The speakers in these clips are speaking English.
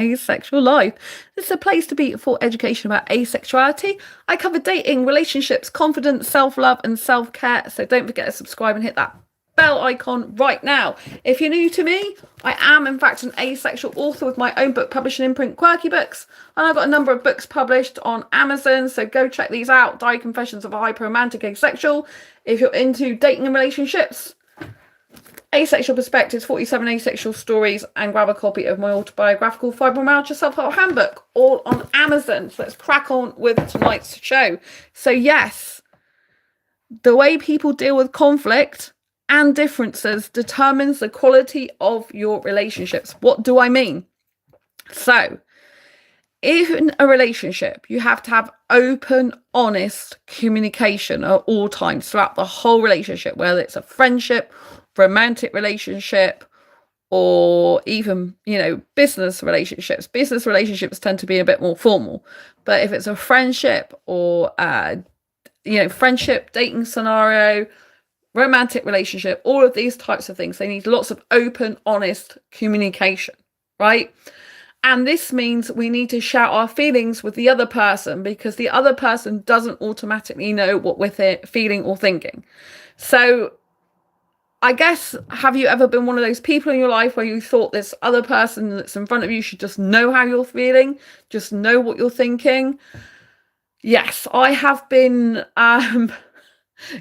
Asexual Life. This is a place to be for education about asexuality. I cover dating, relationships, confidence, self-love, and self-care. So don't forget to subscribe and hit that bell icon right now. If you're new to me, I am in fact an asexual author with my own book published in imprint, Quirky Books, and I've got a number of books published on Amazon, so go check these out. Diary Confessions of a Hyper-Romantic Asexual. If you're into dating and relationships, Asexual Perspectives, 47 Asexual Stories, and grab a copy of my autobiographical fibromyalgia self-help handbook, all on Amazon. So let's crack on with tonight's show. So yes, the way people deal with conflict and differences determines the quality of your relationships. What do I mean? So in a relationship, you have to have open, honest communication at all times throughout the whole relationship, whether it's a friendship, romantic relationship, or even, business relationships. Business relationships tend to be a bit more formal, but if it's a friendship or friendship, dating scenario, romantic relationship, all of these types of things, they need lots of open, honest communication, right? And this means we need to share our feelings with the other person, because the other person doesn't automatically know what we're feeling or thinking. So I guess, have you ever been one of those people in your life where you thought this other person that's in front of you should just know how you're feeling, just know what you're thinking? Yes, I have been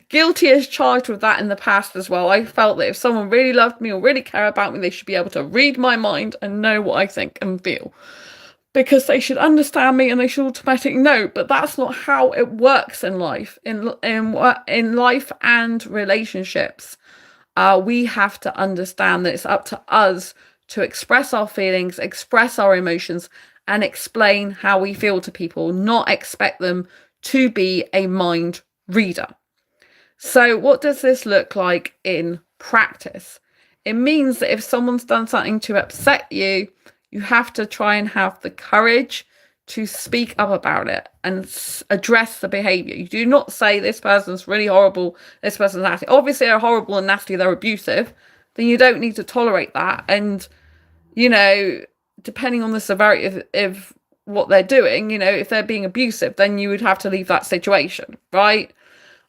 guilty as charged with that in the past as well. I felt that if someone really loved me or really cared about me, they should be able to read my mind and know what I think and feel, because they should understand me and they should automatically know. But that's not how it works in life. In life and relationships, we have to understand that it's up to us to express our feelings, express our emotions, and explain how we feel to people, not expect them to be a mind reader. So what does this look like in practice? It means that if someone's done something to upset you, you have to try and have the courage to speak up about it and address the behavior. You do not say this person's really horrible, this person's nasty. Obviously they're horrible and nasty, they're abusive, then you don't need to tolerate that. And depending on the severity of what they're doing, if they're being abusive, then you would have to leave that situation, right?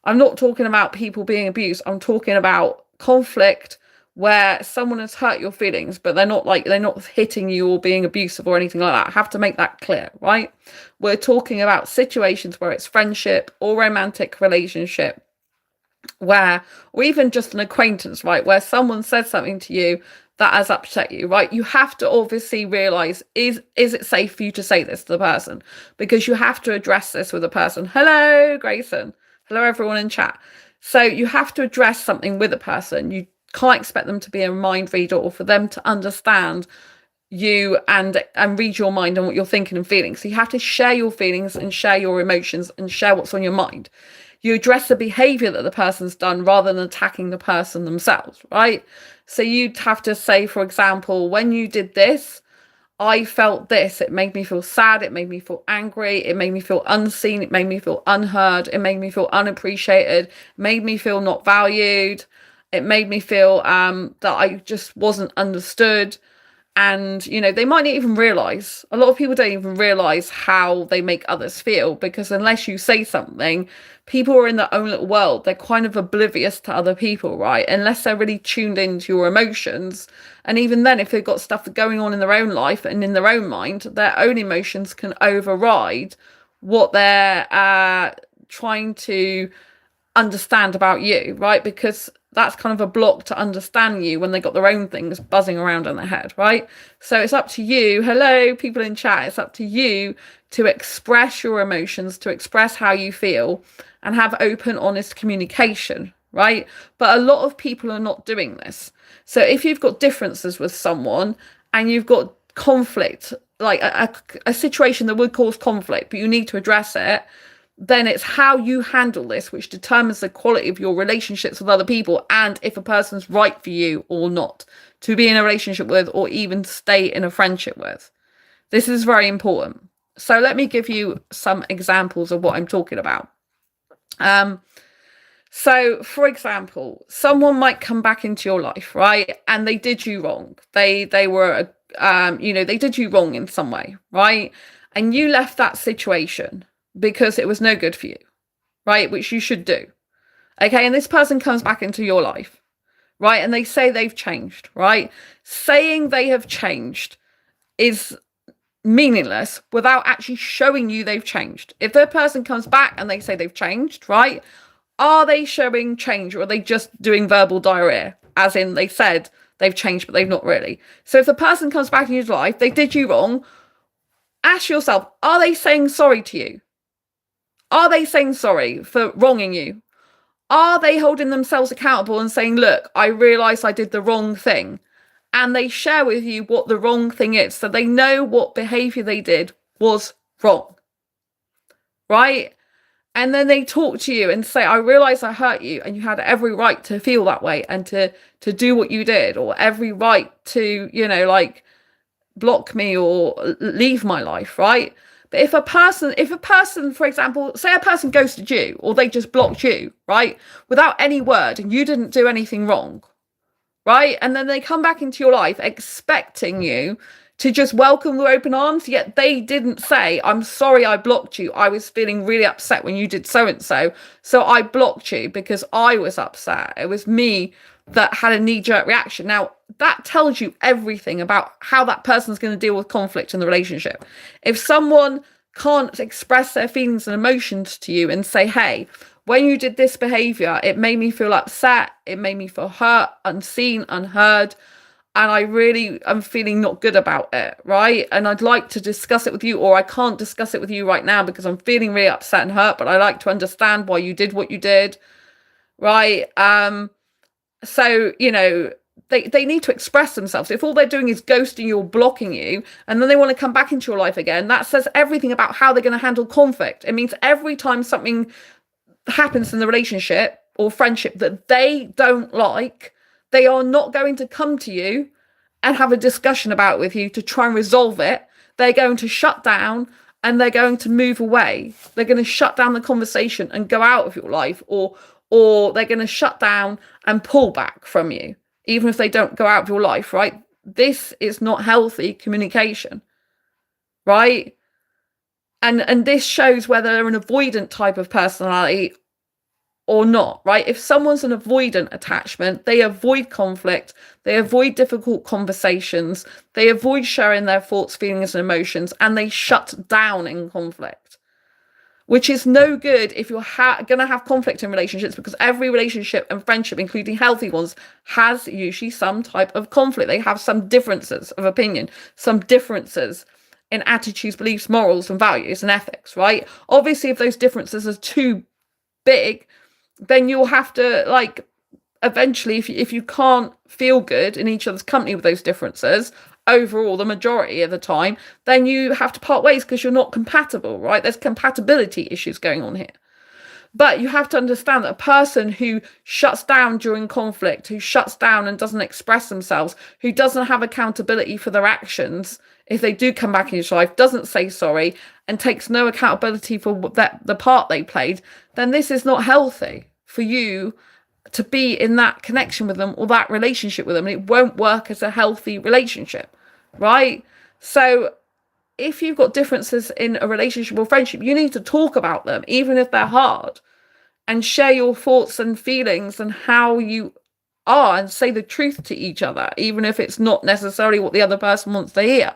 I'm not talking about people being abused. I'm talking about conflict where someone has hurt your feelings, but they're not hitting you or being abusive or anything like that. I have to make that clear, right? We're talking about situations where it's friendship or romantic relationship, or even just an acquaintance, right? Where someone says something to you that has upset you, right? You have to obviously realize, is it safe for you to say this to the person? Because you have to address this with a person. Hello, Grayson. Hello, everyone in chat. So you have to address something with a person. You can't expect them to be a mind reader or for them to understand you and read your mind and what you're thinking and feeling. So you have to share your feelings and share your emotions and share what's on your mind. You address the behavior that the person's done rather than attacking the person themselves, right? So you'd have to say, for example, when you did this, I felt this. It made me feel sad. It made me feel angry. It made me feel unseen. It made me feel unheard. It made me feel unappreciated. It made me feel not valued. It made me feel that I just wasn't understood. And, they might not even realize. A lot of people don't even realize how they make others feel, because unless you say something, people are in their own little world. They're kind of oblivious to other people, right? Unless they're really tuned into your emotions. And even then, if they've got stuff going on in their own life and in their own mind, their own emotions can override what they're trying to understand about you, right? Because that's kind of a block to understand you when they got their own things buzzing around in their head, right? So it's up to you. Hello, people in chat. It's up to you to express your emotions, to express how you feel, and have open, honest communication, right? But a lot of people are not doing this. So if you've got differences with someone and you've got conflict, like a situation that would cause conflict, but you need to address it, then it's how you handle this which determines the quality of your relationships with other people, and if a person's right for you or not to be in a relationship with, or even stay in a friendship with. This is very important. So let me give you some examples of what I'm talking about. So, for example, someone might come back into your life, right? And they did you wrong. They were they did you wrong in some way, right? And you left that situation because it was no good for you, right? Which you should do. Okay. And this person comes back into your life, right? And they say they've changed, right? Saying they have changed is meaningless without actually showing you they've changed. If the person comes back and they say they've changed, right? Are they showing change, or are they just doing verbal diarrhea? As in, they said they've changed, but they've not really. So if the person comes back in your life, they did you wrong, ask yourself, are they saying sorry to you? Are they saying sorry for wronging you? Are they holding themselves accountable and saying, look, I realised I did the wrong thing? And they share with you what the wrong thing is, so they know what behaviour they did was wrong, right? And then they talk to you and say, I realise I hurt you, and you had every right to feel that way and to do what you did, or every right to, block me or leave my life, right? But if a person, for example, say a person ghosted you, or they just blocked you, right, without any word, and you didn't do anything wrong, right? And then they come back into your life expecting you to just welcome with open arms, yet they didn't say, I'm sorry I blocked you. I was feeling really upset when you did so-and-so, so I blocked you because I was upset. It was me that had a knee-jerk reaction. Now, that tells you everything about how that person's going to deal with conflict in the relationship. If someone can't express their feelings and emotions to you and say, hey, when you did this behavior, it made me feel upset, it made me feel hurt, unseen, unheard, and I really am feeling not good about it, right? And I'd like to discuss it with you, or I can't discuss it with you right now because I'm feeling really upset and hurt, but I like to understand why you did what you did, right? So, they need to express themselves. If all they're doing is ghosting you or blocking you, and then they want to come back into your life again, that says everything about how they're going to handle conflict. It means every time something happens in the relationship or friendship that they don't like, they are not going to come to you and have a discussion about it with you to try and resolve it. They're going to shut down and they're going to move away. They're going to shut down the conversation and go out of your life, or they're going to shut down and pull back from you, even if they don't go out of your life, right? This is not healthy communication, right? And this shows whether they're an avoidant type of personality or not, right? If someone's an avoidant attachment, they avoid conflict, they avoid difficult conversations, they avoid sharing their thoughts, feelings, and emotions, and they shut down in conflict, which is no good if you're going to have conflict in relationships, because every relationship and friendship, including healthy ones, has usually some type of conflict. They have some differences of opinion, some differences in attitudes, beliefs, morals, and values and ethics, right? Obviously, if those differences are too big, then you'll have to, eventually, if you can't feel good in each other's company with those differences overall the majority of the time, then you have to part ways because you're not compatible, right? There's compatibility issues going on here. But you have to understand that a person who shuts down during conflict, who shuts down and doesn't express themselves, who doesn't have accountability for their actions, if they do come back in your life, doesn't say sorry, and takes no accountability for the part they played, then this is not healthy for you to be in that connection with them or that relationship with them. And it won't work as a healthy relationship, right? So if you've got differences in a relationship or friendship, you need to talk about them, even if they're hard, and share your thoughts and feelings and how you are, and say the truth to each other, even if it's not necessarily what the other person wants to hear.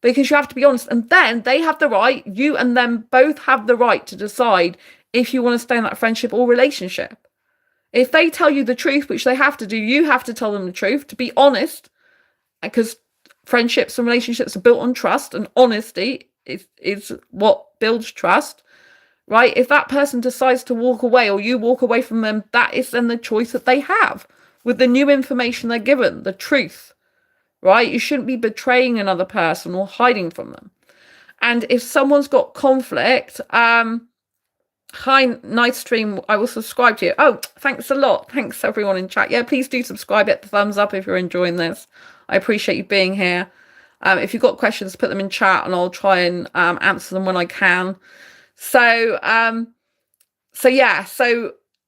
Because you have to be honest, and then they have the right, you and them both have the right to decide if you want to stay in that friendship or relationship. If they tell you the truth, which they have to do, you have to tell them the truth, to be honest, because friendships and relationships are built on trust, and honesty is what builds trust, right? If that person decides to walk away, or you walk away from them, that is then the choice that they have with the new information they're given, the truth, right? You shouldn't be betraying another person or hiding from them. And if someone's got conflict, hi, nice stream, I will subscribe to you. Oh, thanks a lot. Thanks everyone in chat. Yeah, please do subscribe, hit the thumbs up if you're enjoying this. I appreciate you being here. If you've got questions, put them in chat and I'll try and answer them when I can. So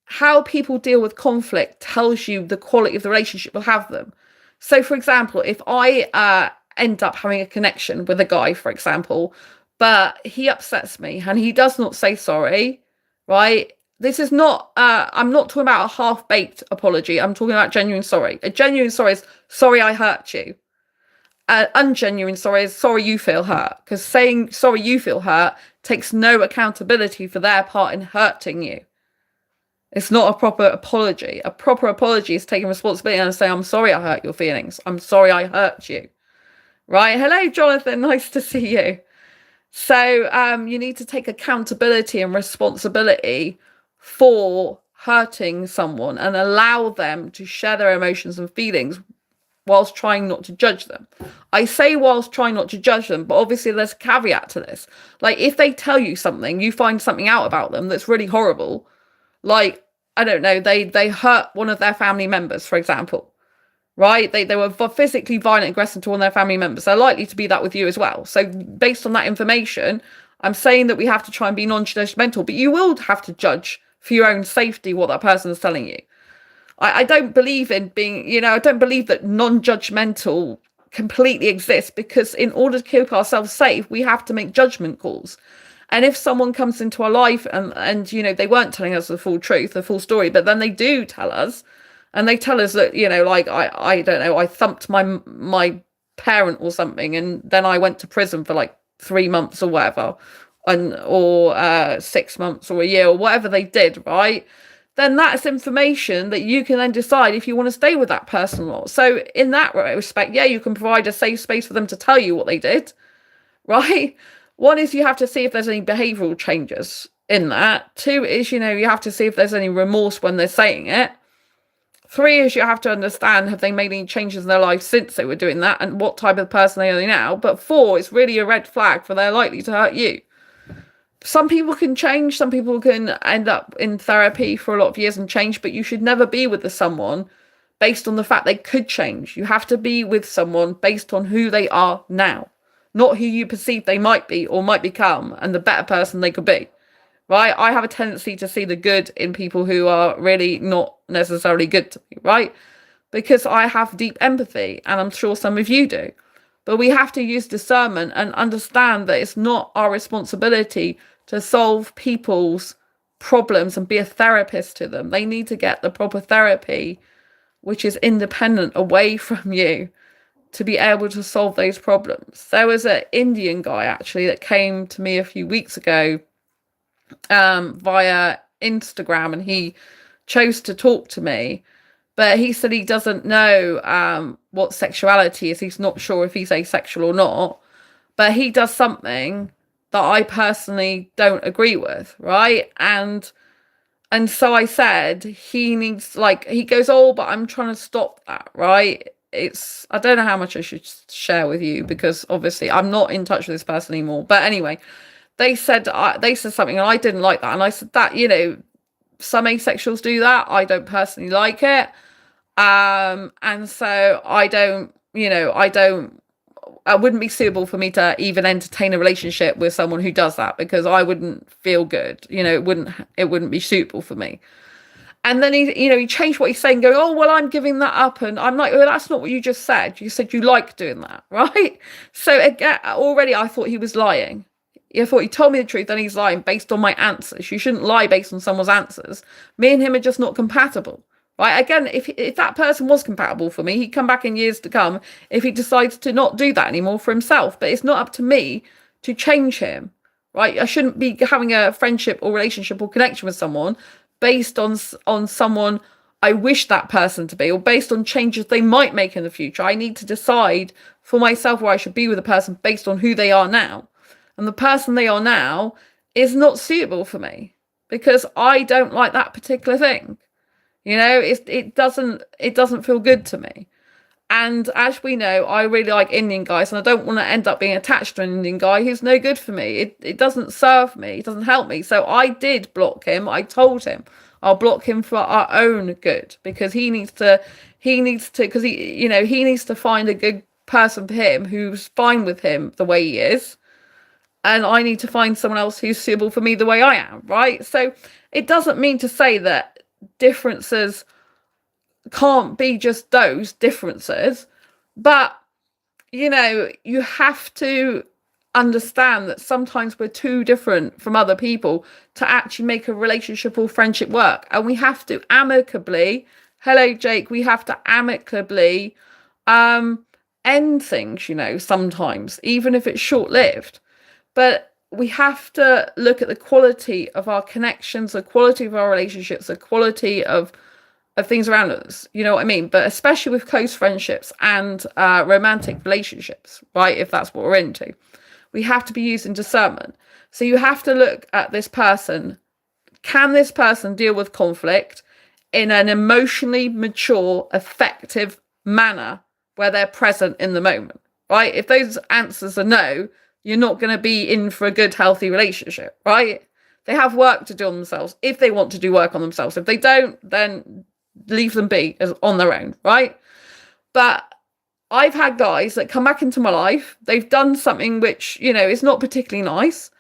how people deal with conflict tells you the quality of the relationship you'll have them. So for example, if I end up having a connection with a guy, for example, but he upsets me and he does not say sorry, right? This is not, I'm not talking about a half-baked apology. I'm talking about genuine sorry. A genuine sorry is, sorry I hurt you. Ungenuine sorry is, sorry you feel hurt. Because saying sorry you feel hurt takes no accountability for their part in hurting you. It's not a proper apology. A proper apology is taking responsibility and saying, I'm sorry I hurt your feelings. I'm sorry I hurt you. Right? Hello, Jonathan. Nice to see you. So you need to take accountability and responsibility for hurting someone and allow them to share their emotions and feelings whilst trying not to judge them. I say whilst trying not to judge them, but obviously there's a caveat to this. Like if they tell you something, you find something out about them that's really horrible, like, I don't know, they hurt one of their family members, for example, right? They were physically violent, aggressive to one of their family members. They're likely to be that with you as well. So based on that information, I'm saying that we have to try and be non-judgmental, but you will have to judge for your own safety what that person is telling you. I don't believe in being, I don't believe that non-judgmental completely exists, because in order to keep ourselves safe, we have to make judgment calls. And if someone comes into our life and they weren't telling us the full truth, the full story, but then they do tell us, and they tell us that, like, I don't know, I thumped my parent or something, and then I went to prison for like 3 months or whatever, or 6 months or a year or whatever they did, right? Then that's information that you can then decide if you want to stay with that person or not. So in that respect, yeah, you can provide a safe space for them to tell you what they did, right? One is you have to see if there's any behavioural changes in that. 2 is, you have to see if there's any remorse when they're saying it. 3 is you have to understand, have they made any changes in their life since they were doing that, and what type of person they are now. But 4, it's really a red flag for they're likely to hurt you. Some people can change, some people can end up in therapy for a lot of years and change, but you should never be with someone based on the fact they could change. You have to be with someone based on who they are now, not who you perceive they might be or might become and the better person they could be, right? I have a tendency to see the good in people who are really not necessarily good to me, right? Because I have deep empathy, and I'm sure some of you do. But we have to use discernment and understand that it's not our responsibility to solve people's problems and be a therapist to them. They need to get the proper therapy, which is independent, away from you, to be able to solve those problems. There was an Indian guy actually that came to me a few weeks ago via Instagram, and he chose to talk to me. But he said he doesn't know what sexuality is. He's not sure if he's asexual or not. But he does something that I personally don't agree with, right? And so I said, he needs, like, he goes, oh, but I'm trying to stop that, right? I don't know how much I should share with you, because obviously I'm not in touch with this person anymore. But anyway, they said something and I didn't like that. And I said that, some asexuals do that. I don't personally like it. And so it wouldn't be suitable for me to even entertain a relationship with someone who does that, because I wouldn't feel good. It wouldn't be suitable for me. And then he changed what he's saying, going, oh, well, I'm giving that up. And I'm like, well, that's not what you just said. You said you like doing that, right? So again, already I thought he was lying. I thought he told me the truth and he's lying based on my answers. You shouldn't lie based on someone's answers. Me and him are just not compatible. Right? Again, if that person was compatible for me, he'd come back in years to come if he decides to not do that anymore for himself. But it's not up to me to change him, right? I shouldn't be having a friendship or relationship or connection with someone based on someone I wish that person to be, or based on changes they might make in the future. I need to decide for myself where I should be with a person based on who they are now. And the person they are now is not suitable for me because I don't like that particular thing. It doesn't feel good to me. And as we know, I really like Indian guys, and I don't want to end up being attached to an Indian guy who's no good for me. It doesn't serve me. It doesn't help me. So I did block him. I told him I'll block him for our own good, because he needs to find a good person for him who's fine with him the way he is. And I need to find someone else who's suitable for me the way I am, right? So it doesn't mean to say that differences can't be just those differences, but you know, you have to understand that sometimes we're too different from other people to actually make a relationship or friendship work. And we have to amicably, hello, Jake, we have to amicably um, end things, you know, sometimes, even if it's short lived. But we have to look at the quality of our connections, the quality of our relationships, the quality of things around us, you know what I mean? But especially with close friendships and romantic relationships, right? If that's what we're into, we have to be using discernment. So you have to look at this person. Can this person deal with conflict in an emotionally mature, effective manner where they're present in the moment, right? If those answers are no, you're not going to be in for a good, healthy relationship, right? They have work to do on themselves if they want to do work on themselves. If they don't, then leave them be as on their own, right? But I've had guys that come back into my life. They've done something which, you know, is not particularly nice.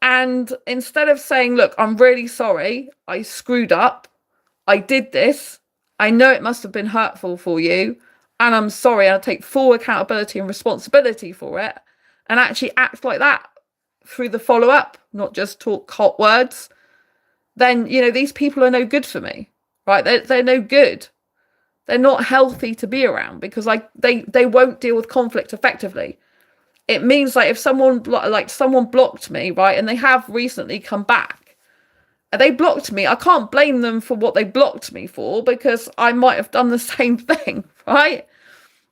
And instead of saying, look, I'm really sorry, I screwed up, I did this, I know it must have been hurtful for you, and I'm sorry, I'll take full accountability and responsibility for it, and actually act like that through the follow-up, not just talk hot words, then, you know, these people are no good for me, right? They're no good. They're not healthy to be around because they won't deal with conflict effectively. It means like if someone blocked me, right, and they have recently come back, and they blocked me, I can't blame them for what they blocked me for because I might have done the same thing, right?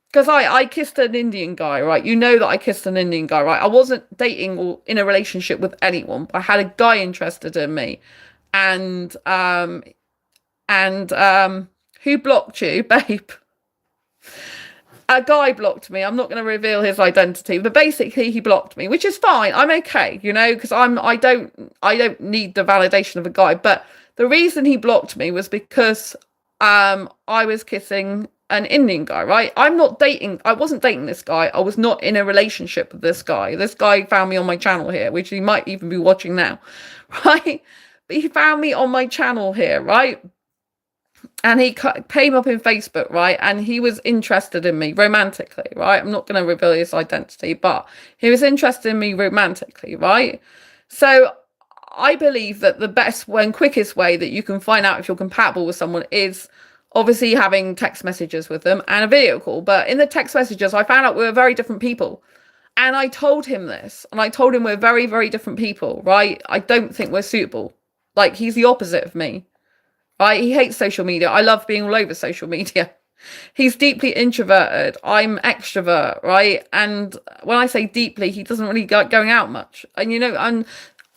Because I kissed an Indian guy, right? You know that I kissed an Indian guy, right? I wasn't dating or in a relationship with anyone. I had a guy interested in me, and who blocked you, babe? A guy blocked me. I'm not going to reveal his identity, but basically he blocked me, which is fine. I'm okay, you know, because I don't need the validation of a guy. But the reason he blocked me was because I was kissing an Indian guy, right? I wasn't dating this guy. I was not in a relationship with this guy. This guy found me on my channel here, which he might even be watching now, right? But he found me on my channel here, right? And he came up in Facebook, right? And he was interested in me romantically, right? I'm not going to reveal his identity, but he was interested in me romantically, right? So I believe that the best and quickest way that you can find out if you're compatible with someone is obviously having text messages with them and a video call. But in the text messages, I found out we were very different people. And I told him this, and I told him we're very, very different people, right? I don't think we're suitable. Like, he's the opposite of me. Right? He hates social media. I love being all over social media. He's deeply introverted. I'm extrovert, right? And when I say deeply, he doesn't really go going out much. And, you know, and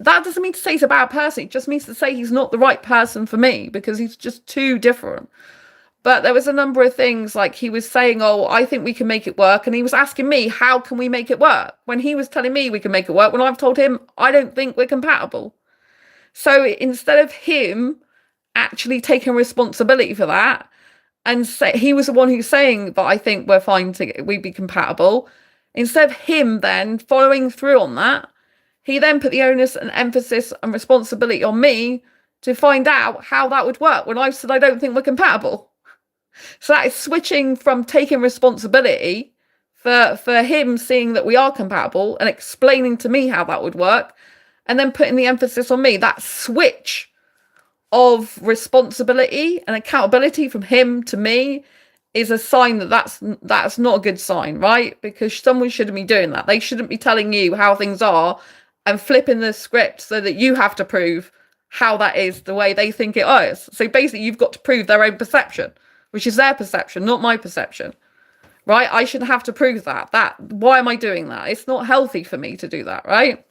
that doesn't mean to say he's a bad person. It just means to say he's not the right person for me because he's just too different. But there was a number of things like he was saying, oh, I think we can make it work. And he was asking me, how can we make it work? When he was telling me we can make it work, when I've told him, I don't think we're compatible. So instead of him actually taking responsibility for that and say he was the one who's saying that I think we're fine we'd be compatible, instead of him then following through on that, he then put the onus and emphasis and responsibility on me to find out how that would work when I said I don't think we're compatible. So that is switching from taking responsibility for him seeing that we are compatible and explaining to me how that would work, and then putting the emphasis on me. That switch of responsibility and accountability from him to me is a sign that that's not a good sign, right? Because someone shouldn't be doing that. They shouldn't be telling you how things are and flipping the script so that you have to prove how that is the way they think it is. So basically you've got to prove their own perception, which is their perception, not my perception, right? I shouldn't have to prove that. Why am I doing that? It's not healthy for me to do that, right?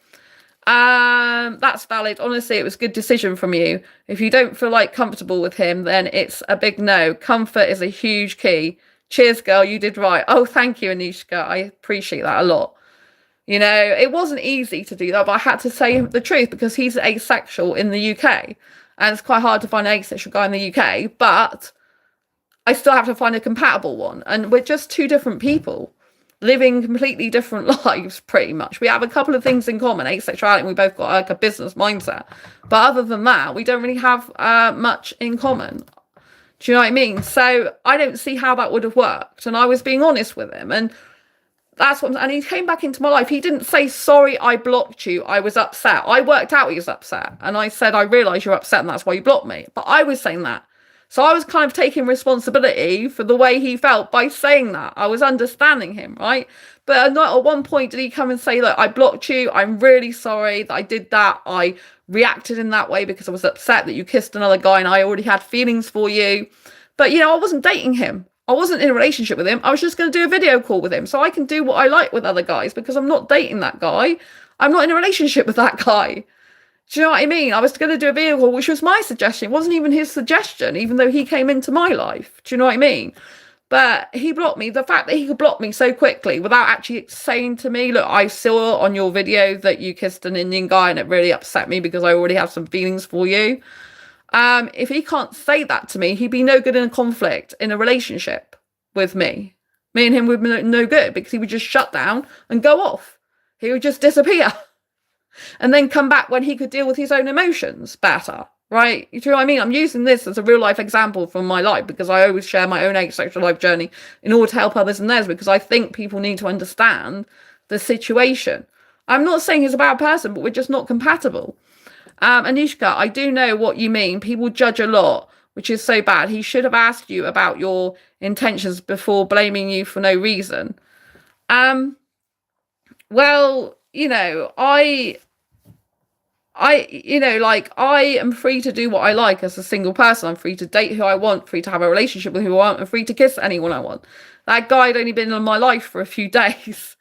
That's valid. Honestly, it was a good decision from you. If you don't feel like comfortable with him, then it's a big no. Comfort is a huge key. Cheers, girl. You did right. Oh, thank you, Anushka. I appreciate that a lot. You know, it wasn't easy to do that, but I had to say the truth because he's asexual in the UK. And it's quite hard to find an asexual guy in the UK, but I still have to find a compatible one. And we're just two different people living completely different lives, pretty much. We have a couple of things in common, asexuality, and we both got like a business mindset. But other than that, we don't really have much in common. Do you know what I mean? So I don't see how that would have worked. And I was being honest with him. And That's what, and he came back into my life. He didn't say, sorry, I blocked you, I was upset. I worked out he was upset. And I said, I realise you're upset and that's why you blocked me. But I was saying that. So I was kind of taking responsibility for the way he felt by saying that. I was understanding him, right? But not at one point did he come and say, look, I blocked you. I'm really sorry that I did that. I reacted in that way because I was upset that you kissed another guy and I already had feelings for you. But, you know, I wasn't dating him. I wasn't in a relationship with him. I was just going to do a video call with him so I can do what I like with other guys because I'm not dating that guy. I'm not in a relationship with that guy. Do you know what I mean? I was going to do a video call, which was my suggestion. It wasn't even his suggestion, even though he came into my life. Do you know what I mean? But he blocked me. The fact that he could block me so quickly without actually saying to me, look, I saw on your video that you kissed an Indian guy and it really upset me because I already have some feelings for you. If he can't say that to me, he'd be no good in a conflict, in a relationship with me. Me and him would be no good because he would just shut down and go off. He would just disappear and then come back when he could deal with his own emotions better, right? You know what I mean? I'm using this as a real life example from my life because I always share my own asexual life journey in order to help others in theirs because I think people need to understand the situation. I'm not saying he's a bad person, but we're just not compatible. Anishka, I do know what you mean. People judge a lot, which is so bad. He should have asked you about your intentions before blaming you for no reason. Well, you know, I am free to do what I like as a single person. I'm free to date who I want, free to have a relationship with who I want, and free to kiss anyone I want. That guy had only been in my life for a few days.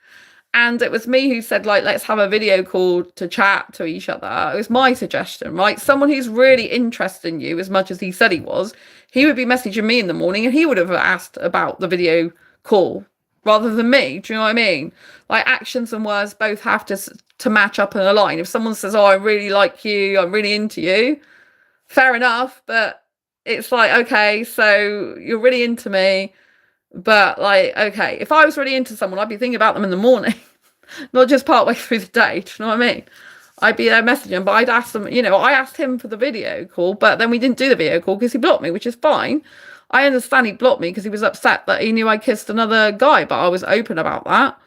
And it was me who said, like, let's have a video call to chat to each other. It was my suggestion, right? Someone who's really interested in you as much as he said he was, he would be messaging me in the morning and he would have asked about the video call rather than me. Do you know what I mean? Like, actions and words both have to match up and align. If someone says, oh, I really like you, I'm really into you, fair enough. But it's like, okay, so you're really into me. But like, okay, if I was really into someone, I'd be thinking about them in the morning, not just partway through the day. Do you know what I mean? I'd be there messaging them, but I'd ask them, you know, I asked him for the video call, but then we didn't do the video call because he blocked me, which is fine. I understand he blocked me because he was upset that he knew I kissed another guy, but I was open about that.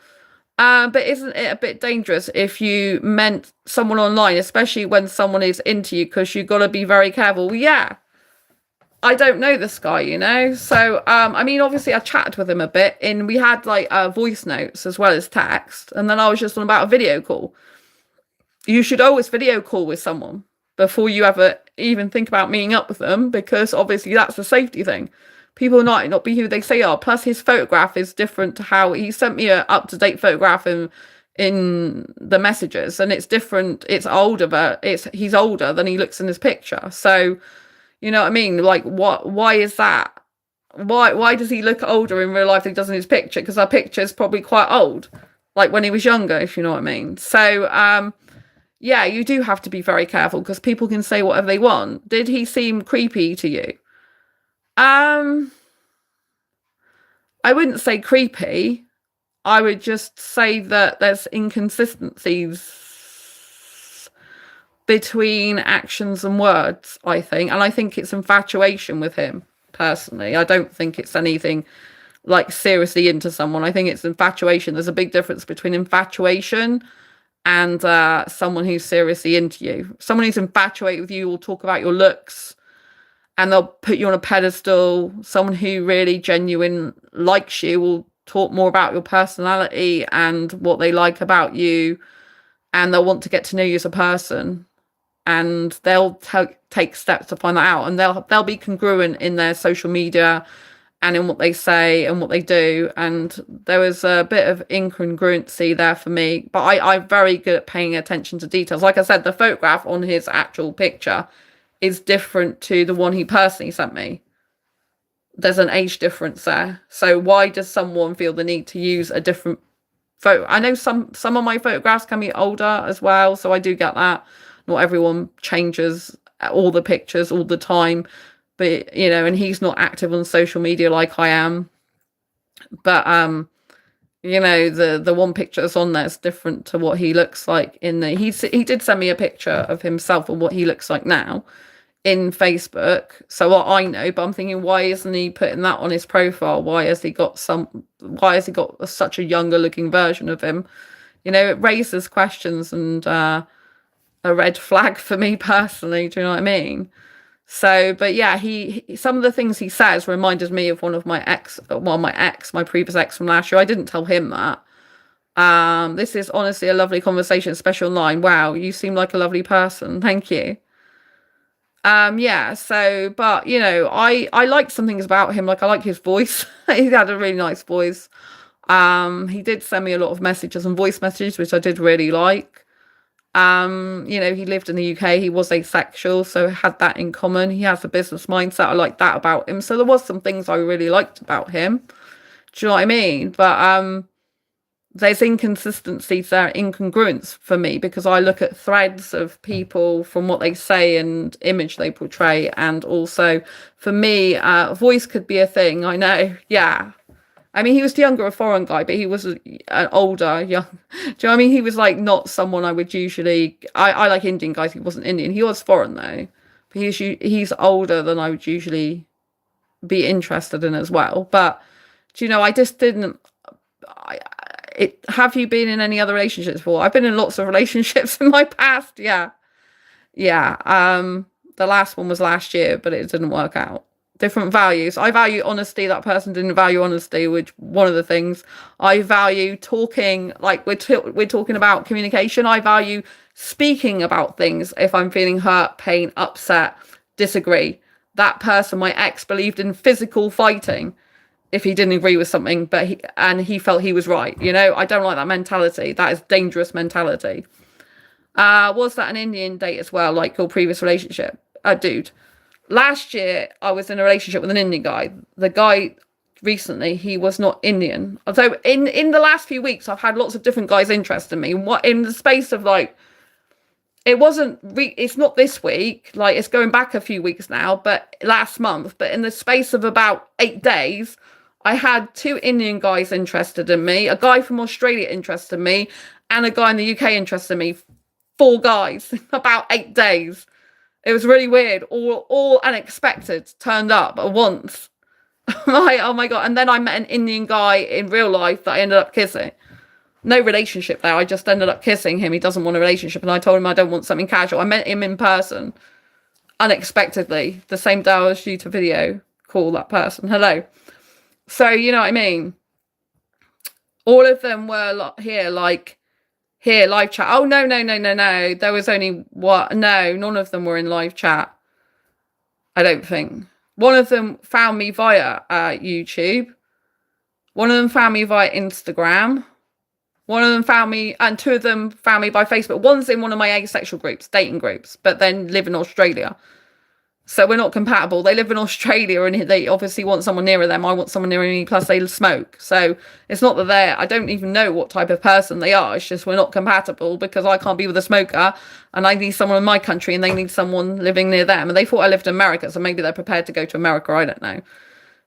But isn't it a bit dangerous if you meant someone online, especially when someone is into you, because you've got to be very careful? Well, yeah. I don't know this guy, you know? So, I mean, obviously I chatted with him a bit and we had like voice notes as well as text. And then I was just on about a video call. You should always video call with someone before you ever even think about meeting up with them, because obviously that's a safety thing. People might not be who they say are. Plus his photograph is different to how he sent me an up-to-date photograph in the messages, and it's different. It's older, but he's older than he looks in his picture. So, you know what I mean? Like, why is that? Why does he look older in real life than he does in his picture? Because our picture is probably quite old, like when he was younger, if you know what I mean. So, yeah, you do have to be very careful because people can say whatever they want. Did he seem creepy to you? I wouldn't say creepy. I would just say that there's inconsistencies between actions and words, I think. And I think it's infatuation with him, personally. I don't think it's anything like seriously into someone. I think it's infatuation. There's a big difference between infatuation and someone who's seriously into you. Someone who's infatuated with you will talk about your looks and they'll put you on a pedestal. Someone who really genuine likes you will talk more about your personality and what they like about you, and they'll want to get to know you as a person. And they'll take steps to find that out, and they'll be congruent in their social media and in what they say and what they do. And there was a bit of incongruency there for me, but I'm very good at paying attention to details. Like I said, the photograph on his actual picture is different to the one he personally sent me. There's an age difference there. So why does someone feel the need to use a different photo? I know some of my photographs can be older as well, so I do get that. Not everyone changes all the pictures all the time, but you know, and he's not active on social media like I am. But you know, the one picture that's on there is different to what he looks like in the. He did send me a picture of himself and what he looks like now in Facebook. So what I know, but I'm thinking, why isn't he putting that on his profile? Why has he got such a younger looking version of him? It raises questions and a red flag for me personally. Do you know what I mean? So, but yeah, some of the things he says reminded me of one of my ex, well, my previous ex from last year. I didn't tell him that. This is honestly a lovely conversation, especially online. Wow, you seem like a lovely person. Thank you. Yeah, so, but I like some things about him. Like I like his voice. He had a really nice voice. He did send me a lot of messages and voice messages, which I did really like. He lived in the UK, he was asexual, so had that in common. He has a business mindset. I like that about him. So there was some things I really liked about him. Do you know what I mean? But there's inconsistencies there, incongruence for me, because I look at threads of people from what they say and image they portray, and also for me, voice could be a thing. I know, yeah. I mean, he was younger, a foreign guy, but he was an older, young. Do you know what I mean? He was like not someone I would usually. I like Indian guys. He wasn't Indian. He was foreign though, but he's older than I would usually be interested in as well. But do you know, I just didn't. Have you been in any other relationships before? I've been in lots of relationships in my past. Yeah, yeah. The last one was last year, but it didn't work out. Different values. I value honesty. That person didn't value honesty, which one of the things I value talking, like we're talking about communication. I value speaking about things if I'm feeling hurt, pain, upset, disagree. That person, my ex, believed in physical fighting if he didn't agree with something, but he felt he was right. I don't like that mentality. That is dangerous mentality. Was that an Indian date as well, like your previous relationship? Dude. Last year, I was in a relationship with an Indian guy. The guy recently, he was not Indian. So in the last few weeks, I've had lots of different guys interested in me. What in the space of like, it's not this week. Like it's going back a few weeks now, but last month. But in the space of about 8 days, I had 2 Indian guys interested in me, a guy from Australia interested in me, and a guy in the UK interested in me. 4 guys in about 8 days. It was really weird. All unexpected turned up at once. Like, oh my God. And then I met an Indian guy in real life that I ended up kissing. No relationship there. I just ended up kissing him. He doesn't want a relationship. And I told him I don't want something casual. I met him in person unexpectedly. The same day I was due to video call that person. Hello. So, you know what I mean? All of them were here, live chat. Oh, no. There was only what? No, none of them were in live chat. I don't think. One of them found me via YouTube. One of them found me via Instagram. One of them found me, and 2 of them found me by Facebook. One's in one of my asexual groups, dating groups, but then live in Australia. So we're not compatible. They live in Australia and they obviously want someone nearer them. I want someone nearer me, plus they smoke. So it's not that I don't even know what type of person they are. It's just we're not compatible because I can't be with a smoker and I need someone in my country and they need someone living near them. And they thought I lived in America, so maybe they're prepared to go to America. I don't know.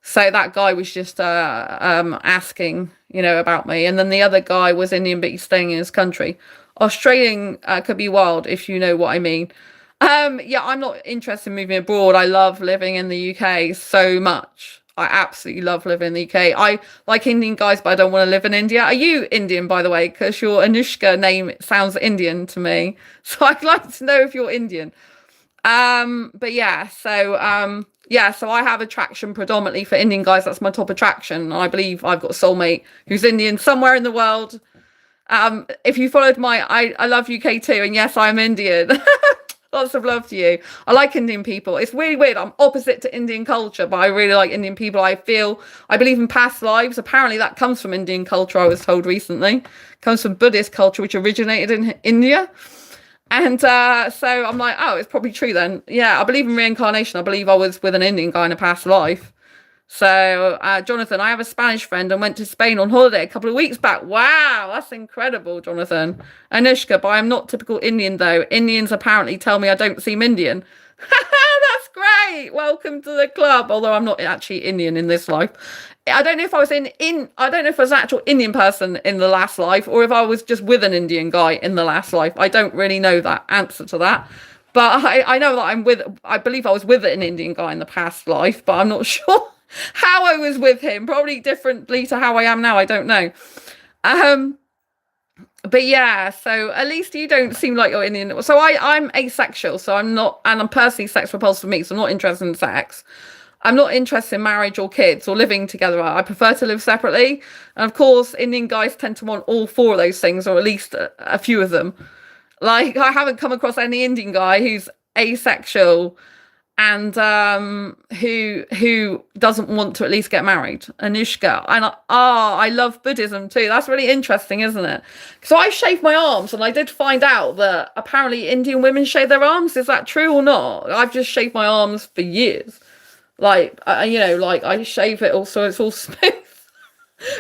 So that guy was just asking, about me. And then the other guy was Indian, but he's staying in his country. Australian could be wild, if you know what I mean. Yeah, I'm not interested in moving abroad. I love living in the UK so much. I absolutely love living in the UK. I like Indian guys, but I don't want to live in India. Are you Indian, by the way? Because your Anushka name sounds Indian to me. So I'd like to know if you're Indian. But yeah, so I have attraction predominantly for Indian guys. That's my top attraction. I believe I've got a soulmate who's Indian somewhere in the world. If you followed I love UK too, and yes, I'm Indian. Lots of love to you. I like Indian people. It's really weird. I'm opposite to Indian culture, but I really like Indian people. I believe in past lives. Apparently that comes from Indian culture, I was told recently. Comes from Buddhist culture, which originated in India. And so I'm like, oh, it's probably true then. Yeah, I believe in reincarnation. I believe I was with an Indian guy in a past life. So, Jonathan, I have a Spanish friend and went to Spain on holiday a couple of weeks back. Wow, that's incredible, Jonathan. Anushka, but I'm not typical Indian, though. Indians apparently tell me I don't seem Indian. That's great. Welcome to the club. Although I'm not actually Indian in this life. I don't know if I was I don't know if I was an actual Indian person in the last life or if I was just with an Indian guy in the last life. I don't really know that answer to that. But I know that I believe I was with an Indian guy in the past life, but I'm not sure how I was with him. Probably differently to how I am now. I don't know. Um, but yeah, so at least you don't seem like you're Indian. So I'm asexual, so I'm not, and I'm personally sex repulsed for me, so I'm not interested in sex. I'm not interested in marriage or kids or living together. I prefer to live separately. And of course, Indian guys tend to want all four of those things, or at least a few of them. Like, I haven't come across any Indian guy who's asexual and who doesn't want to at least get married. Anushka. And I love Buddhism too. That's really interesting, isn't it? So I shaved my arms, and I did find out that apparently Indian women shave their arms. Is that true or not? I've just shaved my arms for years. Like, like I shave it all so it's all smooth.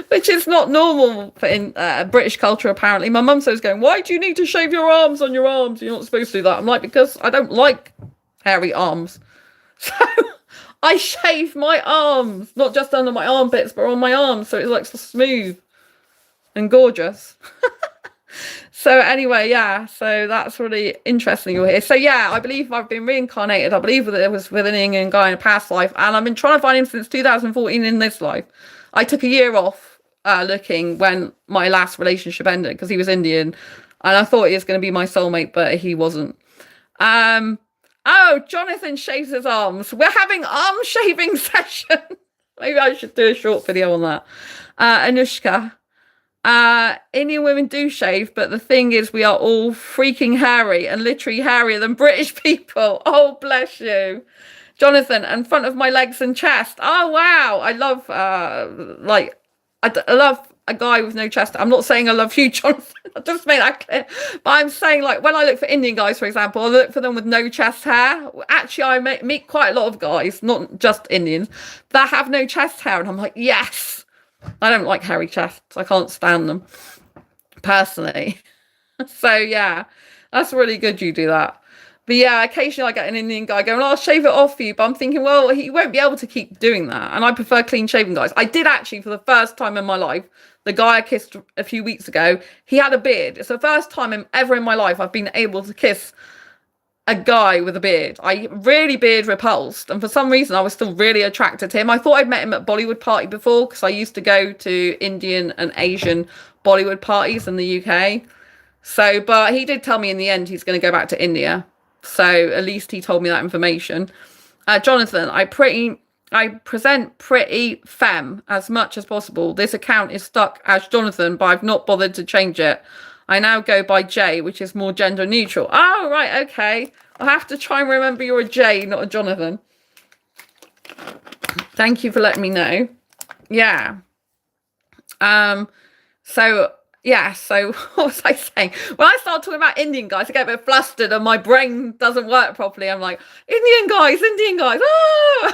Which is not normal in British culture, apparently. My mum says, going, why do you need to shave your arms on your arms? You're not supposed to do that. I'm like, because I don't like hairy arms. So I shave my arms, not just under my armpits, but on my arms. So it's like so smooth and gorgeous. So anyway, yeah, so that's really interesting you're here. So yeah, I believe I've been reincarnated. I believe that it was with an Indian guy in a past life, and I've been trying to find him since 2014 in this life. I took a year off looking when my last relationship ended because he was Indian, and I thought he was going to be my soulmate, but he wasn't. Oh, Jonathan shaves his arms. We're having arm shaving session. Maybe I should do a short video on that. Anushka. Indian women do shave, but the thing is we are all freaking hairy and literally hairier than British people. Oh, bless you. Jonathan, in front of my legs and chest. Oh, wow. I love, I love a guy with no chest. I'm not saying I love you, Jonathan. I'll just make that clear. But I'm saying, like, when I look for Indian guys, for example, I look for them with no chest hair. Actually, I meet quite a lot of guys, not just Indians, that have no chest hair. And I'm like, yes. I don't like hairy chests. I can't stand them, personally. So, yeah, that's really good you do that. But yeah, occasionally I get an Indian guy going, I'll shave it off for you. But I'm thinking, well, he won't be able to keep doing that. And I prefer clean shaven guys. I did actually, for the first time in my life, the guy I kissed a few weeks ago, he had a beard. It's the first time ever in my life I've been able to kiss a guy with a beard. I really beard repulsed. And for some reason, I was still really attracted to him. I thought I'd met him at Bollywood party before because I used to go to Indian and Asian Bollywood parties in the UK. So, but he did tell me in the end he's going to go back to India. So at least he told me that information. Jonathan, I present pretty femme as much as possible. This account is stuck as Jonathan, but I've not bothered to change it. I now go by J, which is more gender neutral. Oh, right, okay. I'll have to try and remember you're a J, not a Jonathan. Thank you for letting me know. Yeah. So what was I saying? When I start talking about Indian guys, I get a bit flustered and my brain doesn't work properly. I'm like, Indian guys. Oh!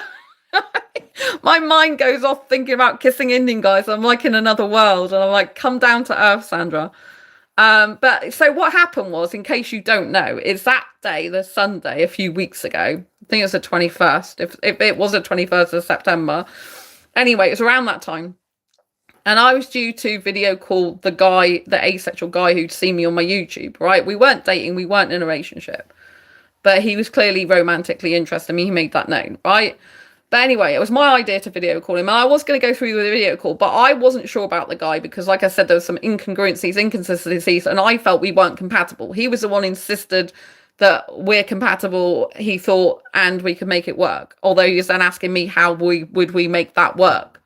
My mind goes off thinking about kissing Indian guys. I'm like in another world, and I'm like, come down to earth, Sandra. But so what happened was, in case you don't know, is that day, the Sunday, a few weeks ago, I think it was the 21st, if it was the 21st of September. Anyway, it was around that time. And I was due to video call the asexual guy who'd seen me on my YouTube, right? We weren't dating, we weren't in a relationship. But he was clearly romantically interested in me. He made that known, right? But anyway, it was my idea to video call him. And I was going to go through the video call, but I wasn't sure about the guy because, like I said, there was some inconsistencies, and I felt we weren't compatible. He was the one who insisted that we're compatible, he thought, and we could make it work. Although he was then asking me how would we make that work.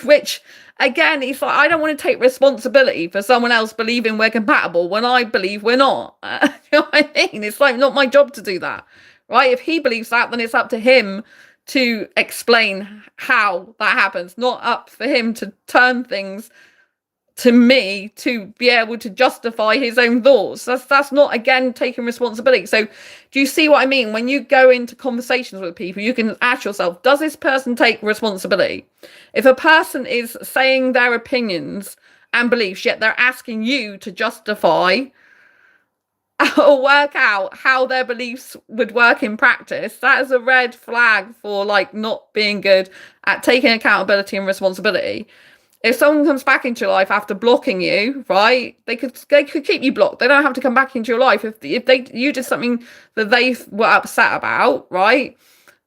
Which, again, he's like, I don't want to take responsibility for someone else believing we're compatible when I believe we're not. You know what I mean? It's like not my job to do that, right? If he believes that, then it's up to him to explain how that happens, not up for him to turn things to me to be able to justify his own thoughts. That's not, again, taking responsibility. So do you see what I mean? When you go into conversations with people, you can ask yourself, does this person take responsibility? If a person is saying their opinions and beliefs, yet they're asking you to justify or work out how their beliefs would work in practice, that is a red flag for like not being good at taking accountability and responsibility. If someone comes back into your life after blocking you, right, they could keep you blocked. They don't have to come back into your life. If you did something that they were upset about, right,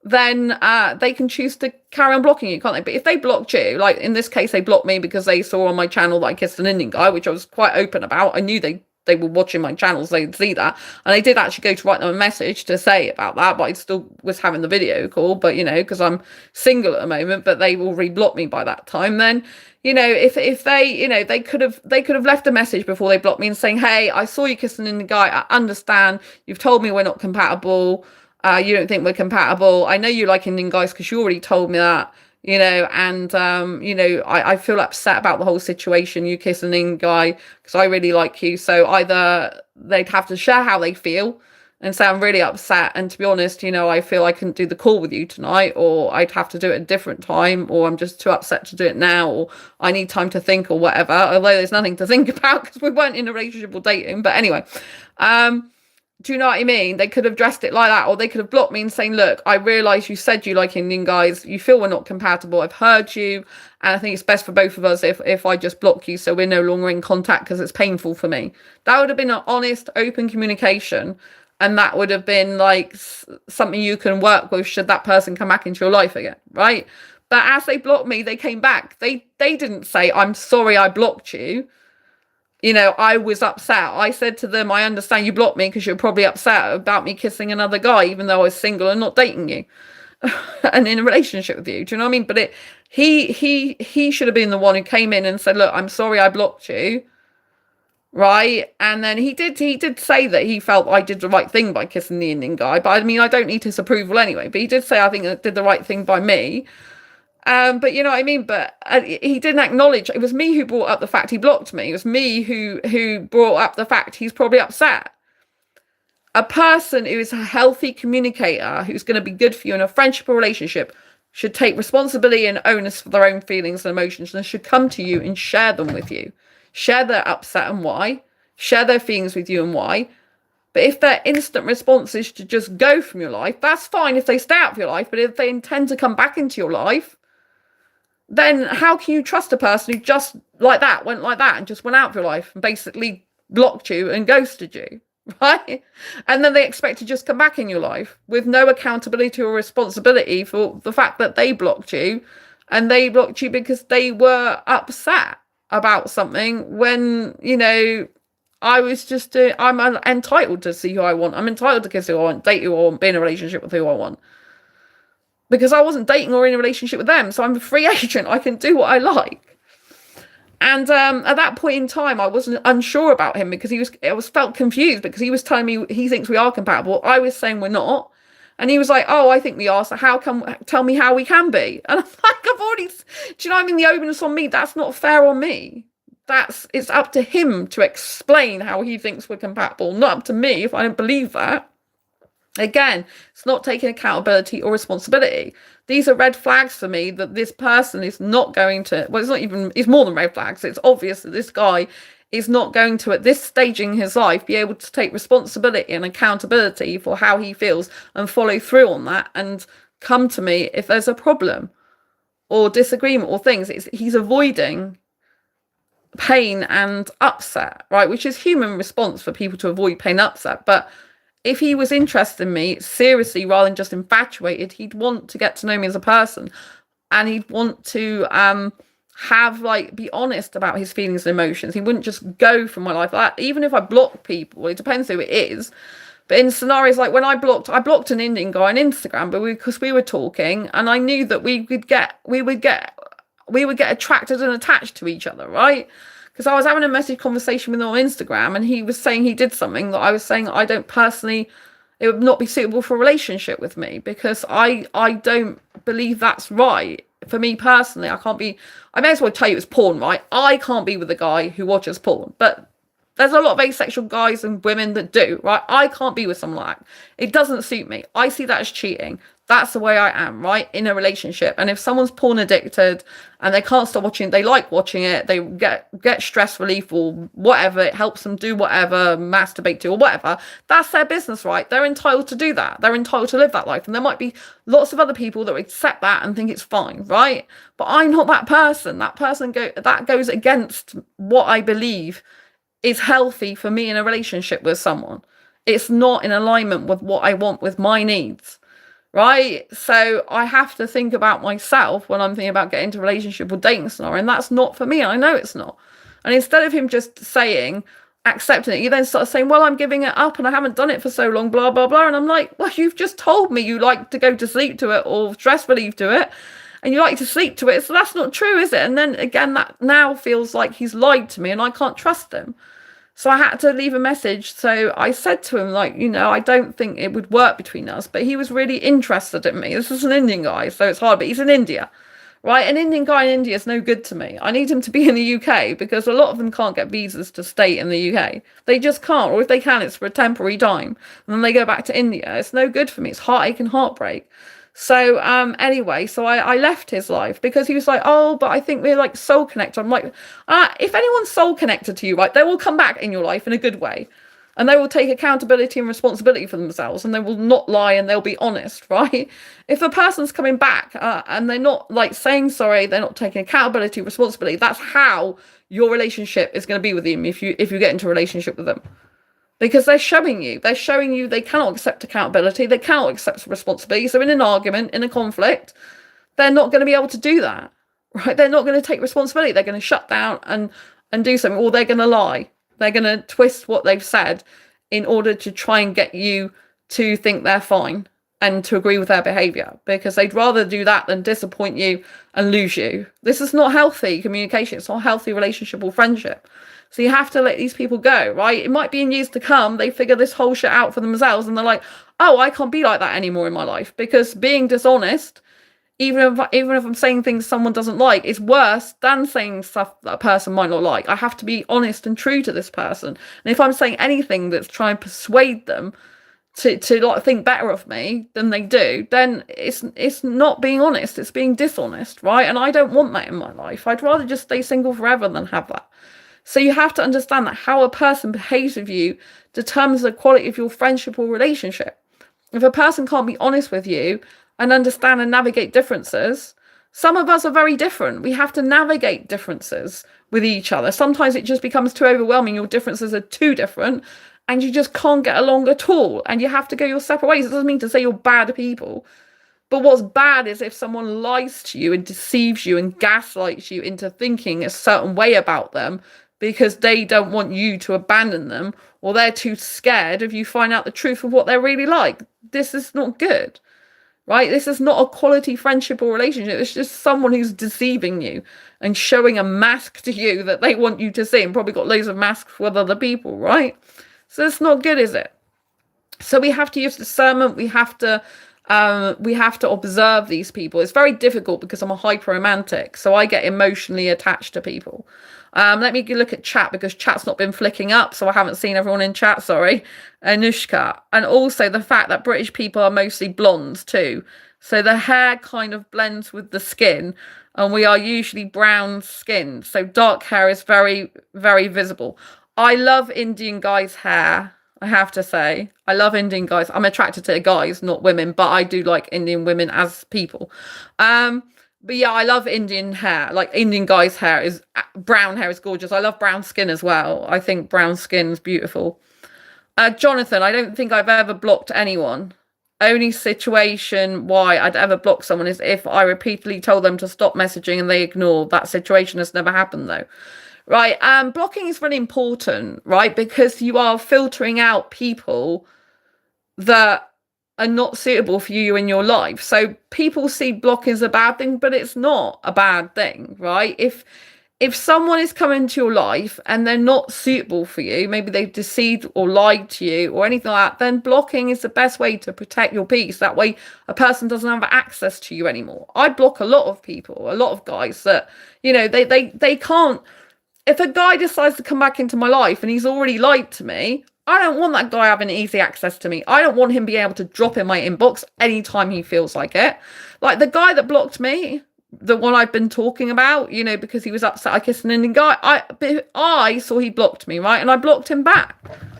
then they can choose to carry on blocking you, can't they? But if they blocked you, like in this case, they blocked me because they saw on my channel that I kissed an Indian guy, which I was quite open about. I knew they were watching my channels, they'd see that. And I did actually go to write them a message to say about that, but I still was having the video call, but because I'm single at the moment, but they will re-block me by that time. Then, if they, they could have left a message before they blocked me and saying, hey, I saw you kissing an Indian guy. I understand. You've told me we're not compatible. You don't think we're compatible. I know you like Indian guys because you already told me that. And I feel upset about the whole situation, you kissing an Indian guy, because I really like you. So either they'd have to share how they feel and say, I'm really upset, and to be honest, I feel I couldn't do the call with you tonight, or I'd have to do it at a different time, or I'm just too upset to do it now, or I need time to think, or whatever, although there's nothing to think about because we weren't in a relationship or dating. But anyway, do you know what I mean? They could have dressed it like that, or they could have blocked me and saying, look, I realise you said you like Indian guys. You feel we're not compatible. I've heard you. And I think it's best for both of us if I just block you so we're no longer in contact because it's painful for me. That would have been an honest, open communication. And that would have been like something you can work with should that person come back into your life again, right? But as they blocked me, they came back. They didn't say, I'm sorry I blocked you. I was upset. I said to them, I understand you blocked me because you're probably upset about me kissing another guy, even though I was single and not dating you and in a relationship with you. Do you know what I mean? But he should have been the one who came in and said, look, I'm sorry I blocked you. Right. And then he did say that he felt I did the right thing by kissing the Indian guy. But I mean, I don't need his approval anyway. But he did say, I think I did the right thing by me. But you know what I mean? But he didn't acknowledge, it was me who brought up the fact he blocked me. It was me who brought up the fact he's probably upset. A person who is a healthy communicator, who's going to be good for you in a friendship or relationship, should take responsibility and onus for their own feelings and emotions, and should come to you and share them with you. Share their upset and why. Share their feelings with you and why. But if their instant response is to just go from your life, that's fine if they stay out of your life. But if they intend to come back into your life, then how can you trust a person who just like that, went like that and just went out of your life and basically blocked you and ghosted you, right? And then they expect to just come back in your life with no accountability or responsibility for the fact that they blocked you, and they blocked you because they were upset about something when, I was just, I'm entitled to see who I want. I'm entitled to kiss who I want, date who I want, be in a relationship with who I want. Because I wasn't dating or in a relationship with them. So I'm a free agent. I can do what I like. And at that point in time, I wasn't unsure about him because I felt confused because he was telling me he thinks we are compatible. I was saying we're not. And he was like, oh, I think we are. So tell me how we can be. And I'm like, do you know what I mean? The onus on me, that's not fair on me. It's up to him to explain how he thinks we're compatible, not up to me if I don't believe that. Again, it's not taking accountability or responsibility. These are red flags for me that this person is not going to, well, it's more than red flags. It's obvious that this guy is not going to, at this stage in his life, be able to take responsibility and accountability for how he feels and follow through on that and come to me if there's a problem or disagreement or things. He's avoiding pain and upset, right? Which is human response for people to avoid pain and upset. But if he was interested in me seriously rather than just infatuated, he'd want to get to know me as a person, and he'd want to be honest about his feelings and emotions. He wouldn't just go from my life like that. Even if I block people, it depends who it is. But in scenarios like when I blocked an Indian guy on Instagram, but because we were talking, and I knew that we would get attracted and attached to each other, right? Because I was having a message conversation with him on Instagram, and he was saying he did something that I was saying I don't personally, it would not be suitable for a relationship with me, because I don't believe that's right. For me personally, I may as well tell you it's porn, right? I can't be with a guy who watches porn, but there's a lot of asexual guys and women that do, right? I can't be with someone like that. It doesn't suit me. I see that as cheating. That's the way I am, right? In a relationship. And if someone's porn addicted and they can't stop watching it, they like watching it, they get stress relief or whatever, it helps them do whatever, masturbate to or whatever, that's their business, right? They're entitled to do that. They're entitled to live that life. And there might be lots of other people that accept that and think it's fine, right? But I'm not that person. That goes against what I believe is healthy for me in a relationship with someone. It's not in alignment with what I want with my needs. Right? So I have to think about myself when I'm thinking about getting into a relationship or dating scenario, and that's not for me. I know it's not. And instead of him just saying, accepting it, you then start saying, well, I'm giving it up and I haven't done it for so long, blah, blah, blah. And I'm like, well, you've just told me you like to go to sleep to it or stress relief to it, and you like to sleep to it. So that's not true, is it? And then again, that now feels like he's lied to me and I can't trust him. So I had to leave a message. So I said to him, like, I don't think it would work between us, but he was really interested in me. This is an Indian guy, so it's hard, but he's in India, right? An Indian guy in India is no good to me. I need him to be in the UK because a lot of them can't get visas to stay in the UK. They just can't, or if they can, it's for a temporary time. And then they go back to India. It's no good for me. It's heartache and heartbreak. So anyway, so I left his life because he was like, oh, but I think we're like soul connected. I'm like, if anyone's soul connected to you, right, they will come back in your life in a good way. And they will take accountability and responsibility for themselves, and they will not lie, and they'll be honest, right? If a person's coming back and they're not like saying sorry, they're not taking accountability, responsibility, that's how your relationship is going to be with them if you get into a relationship with them. Because they're showing you they cannot accept accountability, they cannot accept responsibility. So in an argument, in a conflict, they're not going to be able to do that, right? They're not going to take responsibility. They're going to shut down and do something, or they're going to lie. They're going to twist what they've said in order to try and get you to think they're fine and to agree with their behavior, because they'd rather do that than disappoint you and lose you. This is not healthy communication. It's not a healthy relationship or friendship. So you have to let these people go, right? It might be in years to come, they figure this whole shit out for themselves and they're like, oh, I can't be like that anymore in my life, because being dishonest, even if I'm saying things someone doesn't like, is worse than saying stuff that a person might not like. I have to be honest and true to this person. And if I'm saying anything that's trying to persuade them to like think better of me than they do, then it's not being honest, it's being dishonest, right? And I don't want that in my life. I'd rather just stay single forever than have that. So you have to understand that how a person behaves with you determines the quality of your friendship or relationship. If a person can't be honest with you and understand and navigate differences, some of us are very different. We have to navigate differences with each other. Sometimes it just becomes too overwhelming. Your differences are too different and you just can't get along at all. And you have to go your separate ways. It doesn't mean to say you're bad people. But what's bad is if someone lies to you and deceives you and gaslights you into thinking a certain way about them, because they don't want you to abandon them, or they're too scared if you find out the truth of what they're really like. This is not good, right? This is not a quality friendship or relationship. It's just someone who's deceiving you and showing a mask to you that they want you to see, and probably got loads of masks with other people, right? So it's not good, is it? So we have to use discernment. We have to observe these people. It's very difficult because I'm a hyper romantic, so I get emotionally attached to people. Let me look at chat, because chat's not been flicking up, so I haven't seen everyone in chat, sorry. Anushka. And also the fact that British people are mostly blondes too. So the hair kind of blends with the skin, and we are usually brown skinned. So dark hair is very, very visible. I love Indian guys' hair, I have to say. I love Indian guys. I'm attracted to guys, not women, but I do like Indian women as people. But yeah, I love Indian hair. Like Indian guys' hair is, brown hair is gorgeous. I love brown skin as well. I think brown skin's beautiful. Jonathan, I don't think I've ever blocked anyone. Only situation why I'd ever block someone is if I repeatedly told them to stop messaging and they ignore. That situation has never happened though. Right, blocking is really important, right? Because you are filtering out people that are not suitable for you in your life. So people see blocking as a bad thing, but it's not a bad thing, right? If someone is coming into your life and they're not suitable for you, maybe they've deceived or lied to you or anything like that, then blocking is the best way to protect your peace. That way a person doesn't have access to you anymore. I block a lot of people, a lot of guys that, they can't. If a guy decides to come back into my life and he's already lied to me, I don't want that guy having easy access to me. I don't want him being able to drop in my inbox anytime he feels like it. Like the guy that blocked me, the one I've been talking about, you know, because he was upset I kissed an Indian guy. I saw he blocked me, right? And I blocked him back.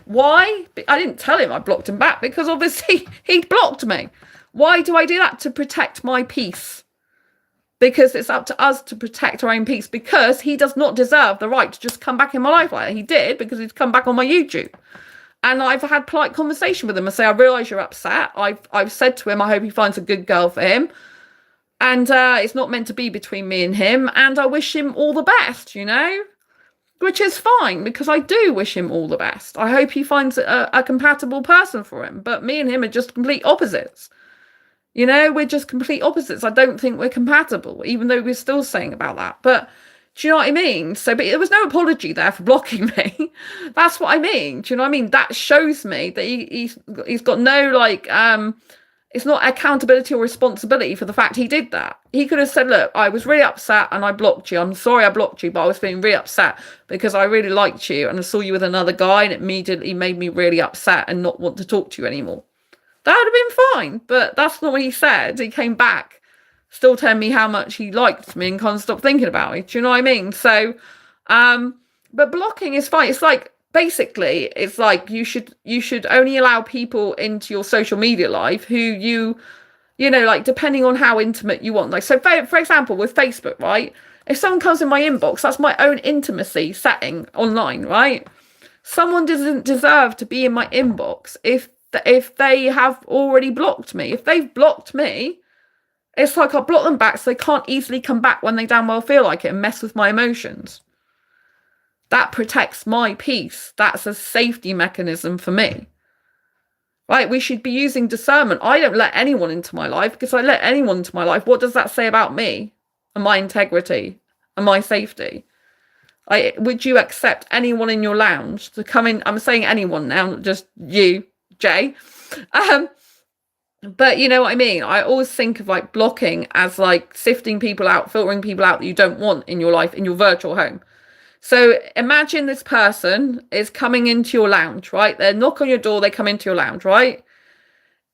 Why? I didn't tell him I blocked him back because obviously he'd blocked me. Why do I do that? To protect my peace. Because it's up to us to protect our own peace, because he does not deserve the right to just come back in my life like that. He did, because he's come back on my YouTube. And I've had polite conversation with him and say, I realise you're upset. I've said to him, I hope he finds a good girl for him. And it's not meant to be between me and him. And I wish him all the best, you know, which is fine, because I do wish him all the best. I hope he finds a compatible person for him. But me and him are just complete opposites. You know, we're just complete opposites. I don't think we're compatible, even though we're still saying about that. But do you know what I mean? So, but there was no apology there for blocking me. That's what I mean. Do you know what I mean? That shows me that he's got no, like, it's not accountability or responsibility for the fact he did that. He could have said, look, I was really upset and I blocked you. I'm sorry I blocked you, but I was feeling really upset because I really liked you and I saw you with another guy and it immediately made me really upset and not want to talk to you anymore. That would have been fine, but that's not what he said. He came back, still telling me how much he liked me and can't stop thinking about it. Do you know what I mean? So, but blocking is fine. It's like, basically, it's like you should only allow people into your social media life who you know, like, depending on how intimate you want. Like, so for example, with Facebook, right? If someone comes in my inbox, that's my own intimacy setting online, right? Someone doesn't deserve to be in my inbox if they have already blocked me. If they've blocked me, it's like I'll block them back so they can't easily come back when they damn well feel like it and mess with my emotions. That protects my peace. That's a safety mechanism for me. Right? We should be using discernment. I don't let anyone into my life, because I let anyone into my life, what does that say about me and my integrity and my safety? Would you accept anyone in your lounge to come in? I'm saying anyone now, not just you, Jay. But you know what I mean? I always think of like blocking as like sifting people out, filtering people out that you don't want in your life, in your virtual home. So imagine this person is coming into your lounge, right? They knock on your door, they come into your lounge, right?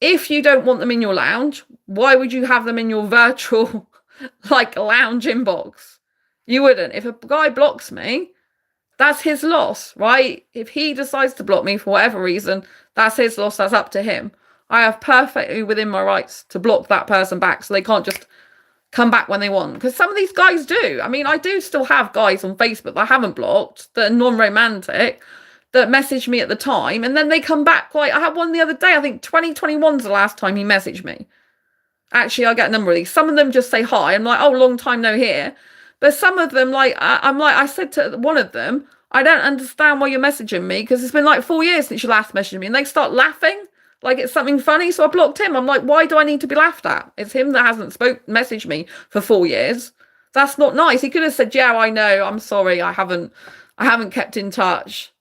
If you don't want them in your lounge, why would you have them in your virtual like lounge inbox? You wouldn't. If a guy blocks me, that's his loss, right? If he decides to block me for whatever reason, that's his loss. That's up to him. I have perfectly within my rights to block that person back so they can't just come back when they want. Because some of these guys do. I mean, I do still have guys on Facebook that I haven't blocked, that are non-romantic, that message me at the time, and then they come back. Like, I had one the other day, I think 2021's the last time he messaged me. Actually, I get a number of these. Some of them just say hi. I'm like, oh, long time no hear. But some of them, like, I said to one of them, I don't understand why you're messaging me, because it's been like 4 years since you last messaged me. And they start laughing like it's something funny. So I blocked him. I'm like, why do I need to be laughed at? It's him that hasn't messaged me for 4 years. That's not nice. He could have said, yeah, I know. I'm sorry. I haven't kept in touch.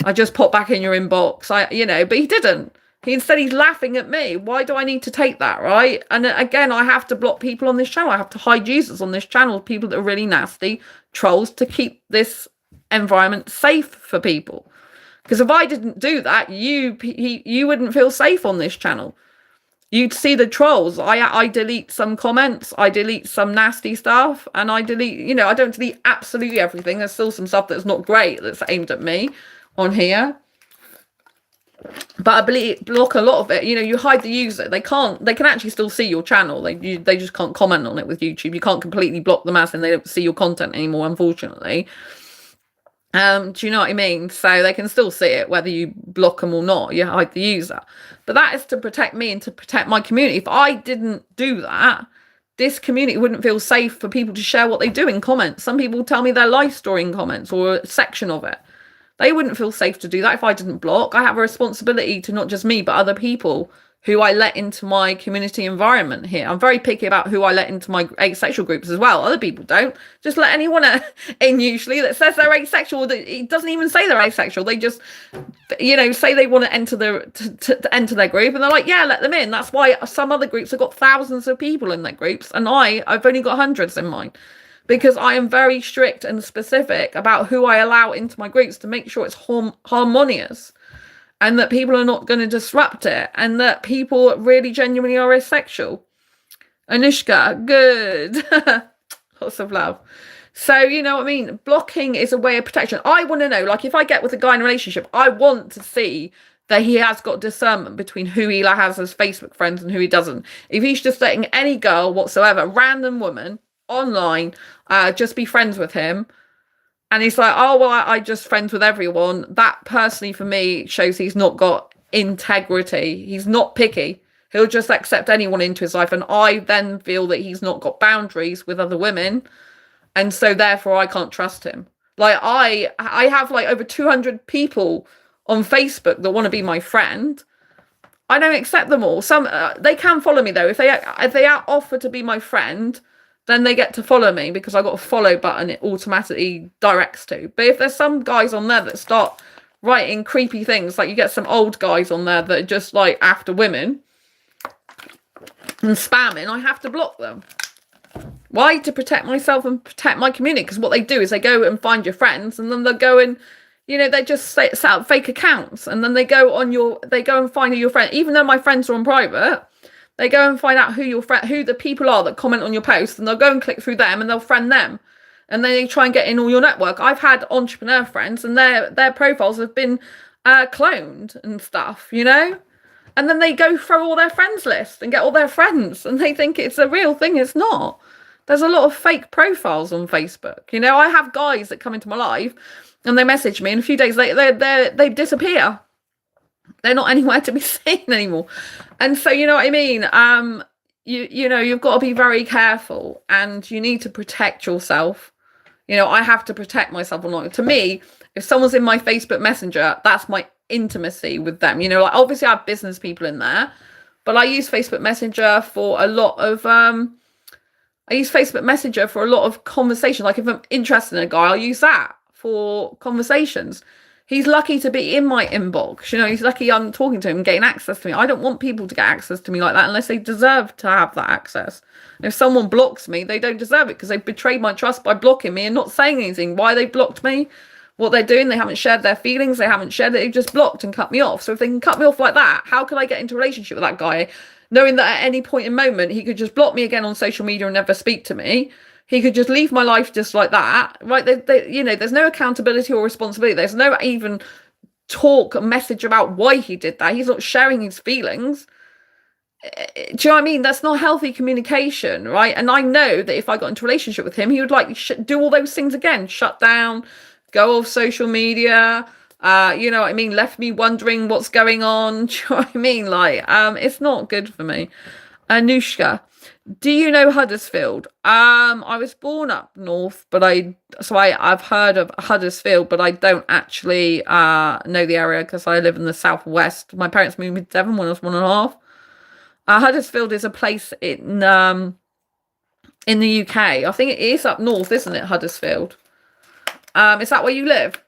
I just popped back in your inbox. But he didn't. He's laughing at me. Why do I need to take that, right? And again, I have to block people on this channel. I have to hide users on this channel, people that are really nasty, trolls, to keep this environment safe for people. Because if I didn't do that, you wouldn't feel safe on this channel. You'd see the trolls. I delete some comments, I delete some nasty stuff, and I delete, I don't delete absolutely everything. There's still some stuff that's not great that's aimed at me on here. But I block a lot of it. You hide the user. They can actually still see your channel. They just can't comment on it with YouTube. You can't completely block them as in they don't see your content anymore, unfortunately. Do you know what I mean? So they can still see it whether you block them or not. You hide the user. But that is to protect me and to protect my community. If I didn't do that, this community wouldn't feel safe for people to share what they do in comments. Some people tell me their life story in comments or a section of it. They wouldn't feel safe to do that if I didn't block. I have a responsibility to not just me, but other people who I let into my community environment here. I'm very picky about who I let into my asexual groups as well. Other people don't. Just let anyone in usually that says they're asexual. It doesn't even say they're asexual. They just, say they want to enter to enter their group, and they're like, yeah, let them in. That's why some other groups have got thousands of people in their groups, and I've only got hundreds in mine. Because I am very strict and specific about who I allow into my groups to make sure it's harmonious. and that people are not going to disrupt it, and that people really genuinely are asexual. Anushka, good. Lots of love. So, you know what I mean? Blocking is a way of protection. I want to know, like, if I get with a guy in a relationship, I want to see that he has got discernment between who he has as Facebook friends and who he doesn't. If he's just letting any girl whatsoever, random woman, online, just be friends with him, and he's like, oh, well, I just friends with everyone, that personally for me shows he's not got integrity. He's not picky. He'll just accept anyone into his life. And I then feel that he's not got boundaries with other women. And so therefore I can't trust him. Like I have like over 200 people on Facebook that want to be my friend. I don't accept them all. Some they can follow me though. If they offer to be my friend, then they get to follow me because I've got a follow button it automatically directs to. But if there's some guys on there that start writing creepy things, like you get some old guys on there that are just like after women and spamming, I have to block them. Why? To protect myself and protect my community. Because what they do is they go and find your friends, and then they'll go and, you know, they just set up fake accounts, and then they go and find who your friend. Even though my friends are on private, they go and find out who the people are that comment on your posts, and they'll go and click through them, and they'll friend them, and then they try and get in all your network. I've had entrepreneur friends, and their profiles have been cloned and stuff, you know. And then they go through all their friends list and get all their friends, and they think it's a real thing. It's not. There's a lot of fake profiles on Facebook. You know, I have guys that come into my life and they message me, and a few days later they disappear. They're not anywhere to be seen anymore. And so, you know what I mean? You know, you've got to be very careful, and you need to protect yourself. You know, I have to protect myself online. To me, if someone's in my Facebook Messenger, that's my intimacy with them. You know, like obviously I have business people in there, but I use Facebook Messenger for a lot of conversation. Like if I'm interested in a guy, I'll use that for conversations. He's lucky to be in my inbox. You know, he's lucky I'm talking to him, getting access to me. I don't want people to get access to me like that unless they deserve to have that access. And if someone blocks me, they don't deserve it because they betrayed my trust by blocking me and not saying anything. Why they blocked me? What they're doing, they haven't shared their feelings, they haven't shared it, they've just blocked and cut me off. So if they can cut me off like that, how could I get into a relationship with that guy, knowing that at any point in moment he could just block me again on social media and never speak to me? He could just leave my life just like that, right? You know, there's no accountability or responsibility. There's no even message about why he did that. He's not sharing his feelings. Do you know what I mean? That's not healthy communication, right? And I know that if I got into a relationship with him, he would like do all those things again, shut down, go off social media, you know what I mean, left me wondering what's going on. Do you know what I mean? Like, it's not good for me. Anushka, do you know Huddersfield? I was born up north, but I've heard of Huddersfield, but I don't actually know the area because I live in the southwest. My parents moved me to Devon when I was 1.5. Huddersfield is a place in the UK. I think it is up north, isn't it, Huddersfield? Is that where you live?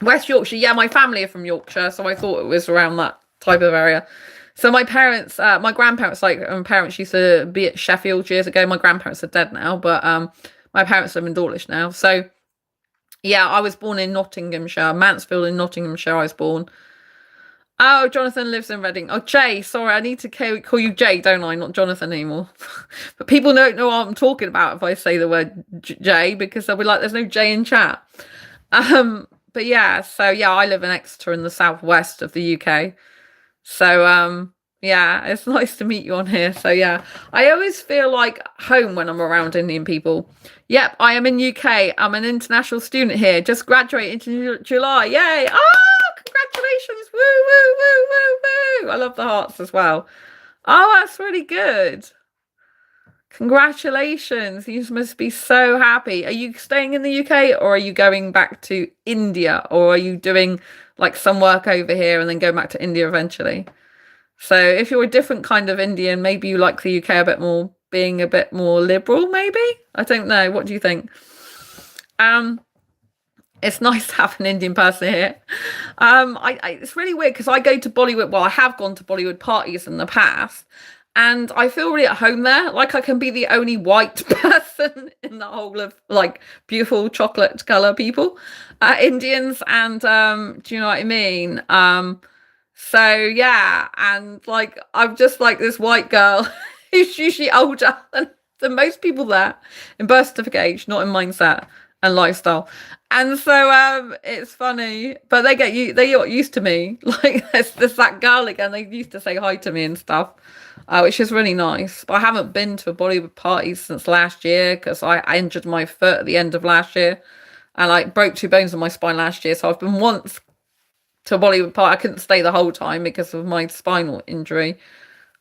West Yorkshire. Yeah, my family are from Yorkshire, so I thought it was around that type of area. So my parents, my grandparents, parents used to be at Sheffield years ago. My grandparents are dead now, but my parents live in Dawlish now. So yeah, I was born in Nottinghamshire, Mansfield in Nottinghamshire. I was born. Oh, Jonathan lives in Reading. Oh, Jay, sorry, I need to call you Jay, don't I? Not Jonathan anymore. But people don't know what I'm talking about if I say the word Jay, because they'll be like, there's no Jay in chat. But yeah, so yeah, I live in Exeter in the southwest of the UK. So yeah, it's nice to meet you on here. So yeah, I always feel like home when I'm around Indian people. Yep, I am in UK. I'm an international student here. Just graduated in July. Yay! Oh, congratulations! Woo, woo, woo, woo, woo! I love the hearts as well. Oh, that's really good. Congratulations. You must be so happy. Are you staying in the UK or are you going back to India, or are you doing like some work over here and then go back to India eventually? So if you're a different kind of Indian, maybe you like the UK a bit more, being a bit more liberal, maybe? I don't know. What do you think? It's nice to have an Indian person here. It's really weird because I go to Bollywood. Well, I have gone to Bollywood parties in the past, and I feel really at home there. Like I can be the only white person in the whole of like beautiful chocolate color people, Indians, and do you know what I mean? So yeah, and like I'm just like this white girl who's usually older than most people there in birth certificate age, not in mindset and lifestyle. And so it's funny, but they get used to me. Like there's that girl again. They used to say hi to me and stuff, which is really nice. But I haven't been to a Bollywood party since last year because I injured my foot at the end of last year, and I broke 2 bones in my spine last year. So I've been once to a Bollywood party. I couldn't stay the whole time because of my spinal injury.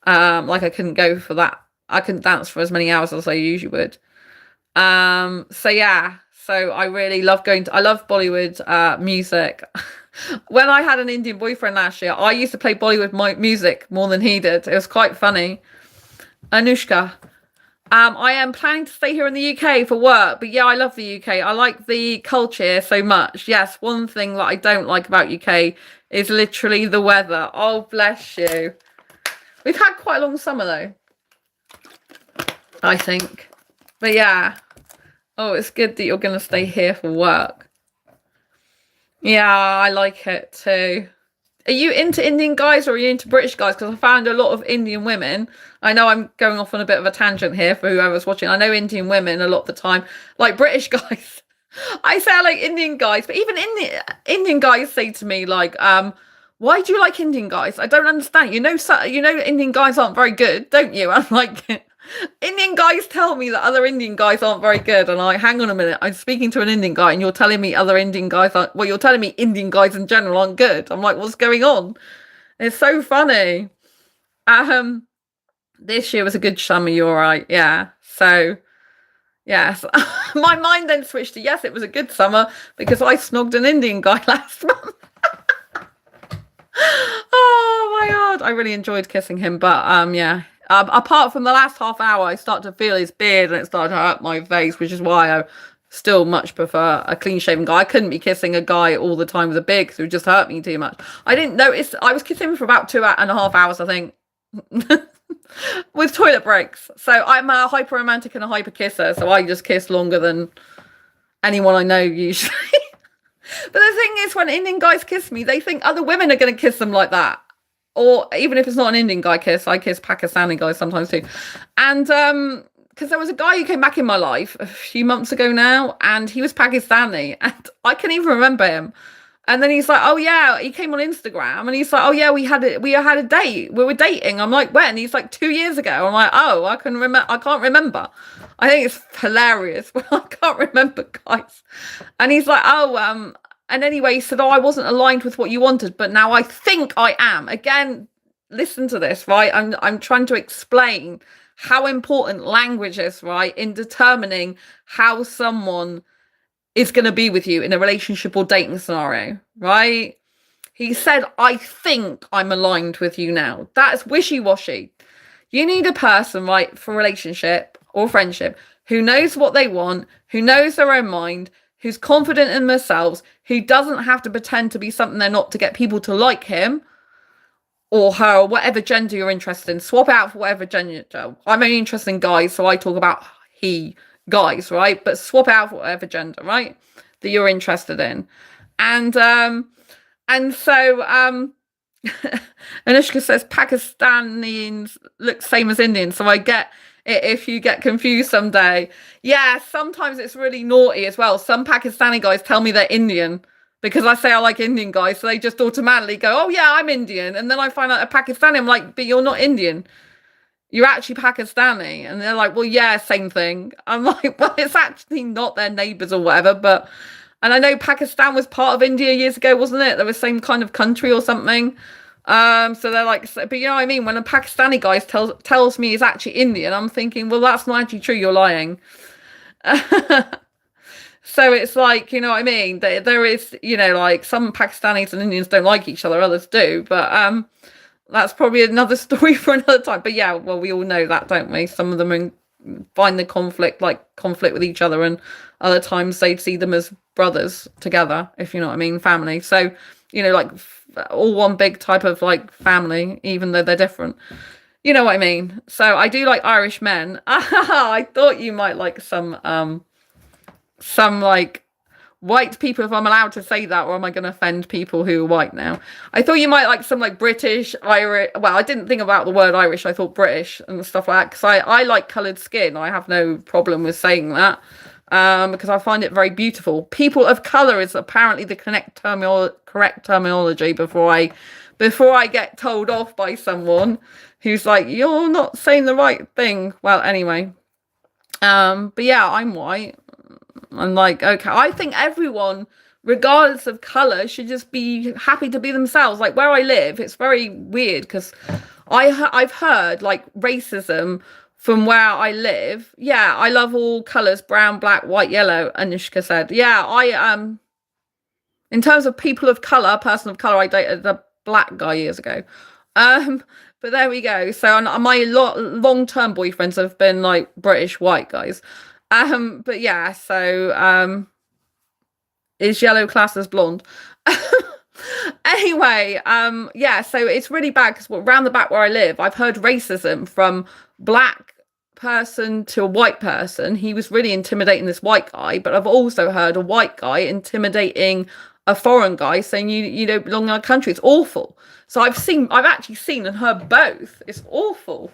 Like I couldn't go for that. I couldn't dance for as many hours as I usually would. So yeah, so I really love I love Bollywood music. When I had an Indian boyfriend last year, I used to play Bollywood music more than he did. It was quite funny. Anushka. I am planning to stay here in the UK for work, but yeah, I love the UK. I like the culture so much. Yes, one thing that I don't like about UK is literally the weather. Oh, bless you. We've had quite a long summer though, I think. But yeah. Oh, it's good that you're going to stay here for work. Yeah, I like it too. Are you into Indian guys or are you into British guys? Because I found a lot of Indian women. I know I'm going off on a bit of a tangent here for whoever's watching. I know Indian women a lot of the time like British guys. I say I like Indian guys, but even Indian guys say to me like, why do you like Indian guys? I don't understand. You know Indian guys aren't very good, don't you? I'm like, Indian guys tell me that other Indian guys aren't very good, and I hang on a minute. I'm speaking to an Indian guy, and you're telling me other Indian guys aren't. Well, you're telling me Indian guys in general aren't good. I'm like, what's going on? It's so funny. This year was a good summer. You're right, yeah. So, yes, my mind then switched to yes, it was a good summer because I snogged an Indian guy last month. Oh my god, I really enjoyed kissing him, but yeah. Apart from the last half hour, I start to feel his beard and it started to hurt my face, which is why I still much prefer a clean-shaven guy. I couldn't be kissing a guy all the time with a beard because it would just hurt me too much. I didn't notice. I was kissing him for about 2.5 hours, I think, with toilet breaks. So I'm a hyper romantic and a hyper kisser, so I just kiss longer than anyone I know usually. But the thing is, when Indian guys kiss me, they think other women are going to kiss them like that. Or even if it's not an Indian guy kiss, I kiss Pakistani guys sometimes too. And because there was a guy who came back in my life a few months ago now, and he was Pakistani, and I can even remember him. And then he's like, "Oh yeah," he came on Instagram, and he's like, "Oh yeah, we had a date. We were dating." I'm like, "When?" He's like, 2 years ago. I'm like, "Oh, I can't remember." I think it's hilarious, but I can't remember, guys. And he's like, "Oh, and anyway, he said, "Oh, I wasn't aligned with what you wanted, but now I think I am." Again, listen to this, right? I'm trying to explain how important language is, right, in determining how someone is going to be with you in a relationship or dating scenario, right? He said, "I think I'm aligned with you now." That's wishy-washy. You need a person, right, for relationship or friendship who knows what they want, who knows their own mind, who's confident in themselves, who doesn't have to pretend to be something they're not to get people to like him or her, or whatever gender you're interested in. Swap out for whatever gender. I'm only interested in guys, so I talk about guys, right? But swap out for whatever gender, right, that you're interested in. And so Anushka says Pakistanis look same as Indians, so I get it if you get confused someday. Yeah, sometimes it's really naughty as well. Some Pakistani guys tell me they're Indian because I say I like Indian guys, so they just automatically go, "Oh yeah, I'm Indian," and then I find out a Pakistani. I'm like, "But you're not Indian. You're actually Pakistani." And they're like, "Well, yeah, same thing." I'm like, "Well, it's actually not their neighbors or whatever." But and I know Pakistan was part of India years ago, wasn't it? They were the same kind of country or something. So they're like, but you know what I mean? When a Pakistani guy tells me he's actually Indian, I'm thinking, well, that's not actually true. You're lying. So it's like, you know what I mean? There is, you know, like some Pakistanis and Indians don't like each other, others do. But that's probably another story for another time. But yeah, well, we all know that, don't we? Some of them find the conflict with each other, and other times they'd see them as brothers together, if you know what I mean, family. So, you know, like all one big type of like family, even though they're different. You know what I mean? So I do like Irish men. I thought you might like some like white people, if I'm allowed to say that, or am I going to offend people who are white now? I thought you might like some like British, Irish. Well, I didn't think about the word Irish. I thought British and stuff like that because I like coloured skin. I have no problem with saying that because I find it very beautiful. People of colour is apparently the correct terminology before I get told off by someone who's like, you're not saying the right thing. Well, anyway. But yeah, I'm white. I'm like, okay, I think everyone, regardless of color, should just be happy to be themselves. Like where I live, it's very weird because I've heard like racism from where I live. Yeah, I love all colors, brown, black, white, yellow. Anushka said, yeah, in terms of people of color, person of color, I dated a black guy years ago. Um, but there we go. So and my long-term boyfriends have been like British white guys. But yeah, so is yellow classed as blonde? Anyway, yeah, so it's really bad because around the back where I live, I've heard racism from black person to a white person. He was really intimidating this white guy, but I've also heard a white guy intimidating a foreign guy saying you don't belong in our country. It's awful. So I've actually seen and heard both. It's awful.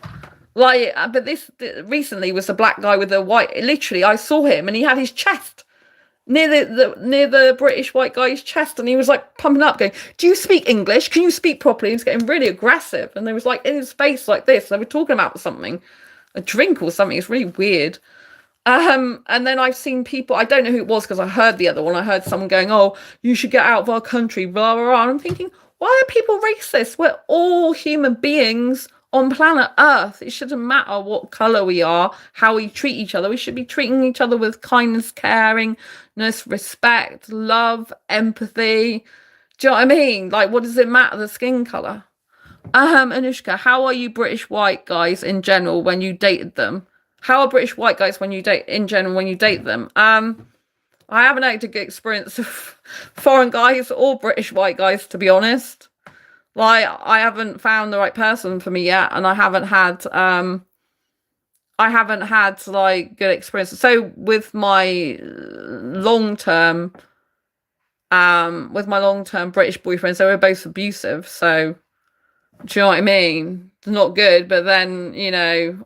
Like, but this recently was a black guy with a white. Literally, I saw him and he had his chest near the British white guy's chest, and he was like pumping up, going, "Do you speak English? Can you speak properly?" He was getting really aggressive, and they was like in his face like this. They were talking about something, a drink or something. It's really weird. And then I've seen people. I don't know who it was because I heard the other one. I heard someone going, "Oh, you should get out of our country," blah blah blah. And I'm thinking, why are people racist? We're all human beings on planet Earth. It shouldn't matter what color we are, how we treat each other. We should be treating each other with kindness, caringness, respect, love, empathy. Do you know what I mean? Like, what does it matter, the skin color? Anushka, how are you British white guys in general when you dated them? How are British white guys when you date in general when you date them? I haven't had a good experience of foreign guys or British white guys, to be honest. Like, I haven't found the right person for me yet, and I haven't had like good experiences. So with my long term British boyfriends, they were both abusive. So do you know what I mean? It's not good. But then, you know,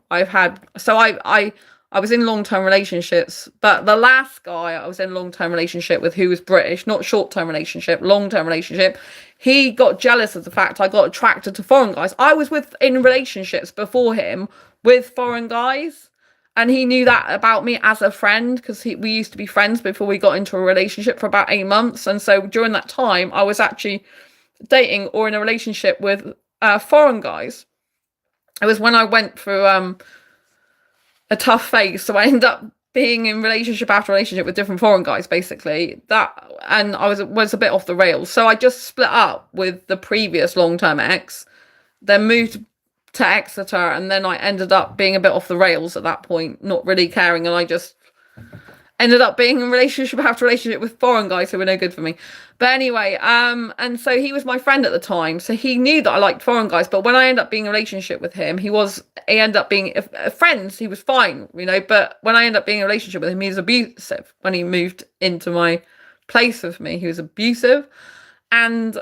I was in long-term relationships, but the last guy I was in a long-term relationship with, who was British, not short-term relationship, long-term relationship, he got jealous of the fact I got attracted to foreign guys. I was in relationships before him with foreign guys, and he knew that about me as a friend because we used to be friends before we got into a relationship for about 8 months. And so during that time, I was actually dating or in a relationship with foreign guys. It was when I went through a tough phase, so I ended up being in relationship after relationship with different foreign guys, basically. And I was a bit off the rails. So I just split up with the previous long-term ex, then moved to Exeter, and then I ended up being a bit off the rails at that point, not really caring, and I just ended up being in relationship after relationship with foreign guys who were no good for me. But anyway, and so he was my friend at the time, so he knew that I liked foreign guys. But when I ended up being in a relationship with him, he ended up being friends. He was fine, you know. But when I ended up being in a relationship with him, he was abusive. When he moved into my place with me, he was abusive, and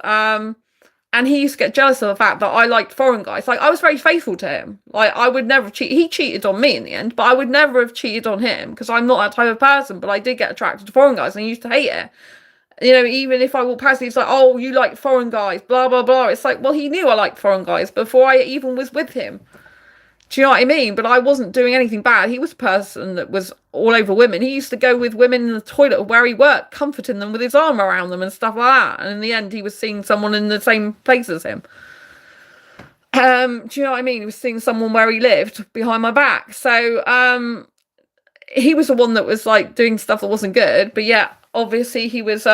he used to get jealous of the fact that I liked foreign guys. Like, I was very faithful to him. Like, I would never cheat. He cheated on me in the end, but I would never have cheated on him because I'm not that type of person. But I did get attracted to foreign guys, and I used to hate it. You know, even if I walk past, he's like, "Oh, you like foreign guys, blah, blah, blah." It's like, well, he knew I liked foreign guys before I even was with him. Do you know what I mean? But I wasn't doing anything bad. He was a person that was all over women. He used to go with women in the toilet where he worked, comforting them with his arm around them and stuff like that. And in the end, he was seeing someone in the same place as him. Do you know what I mean? He was seeing someone where he lived behind my back. So he was the one that was like doing stuff that wasn't good. But yeah, obviously he was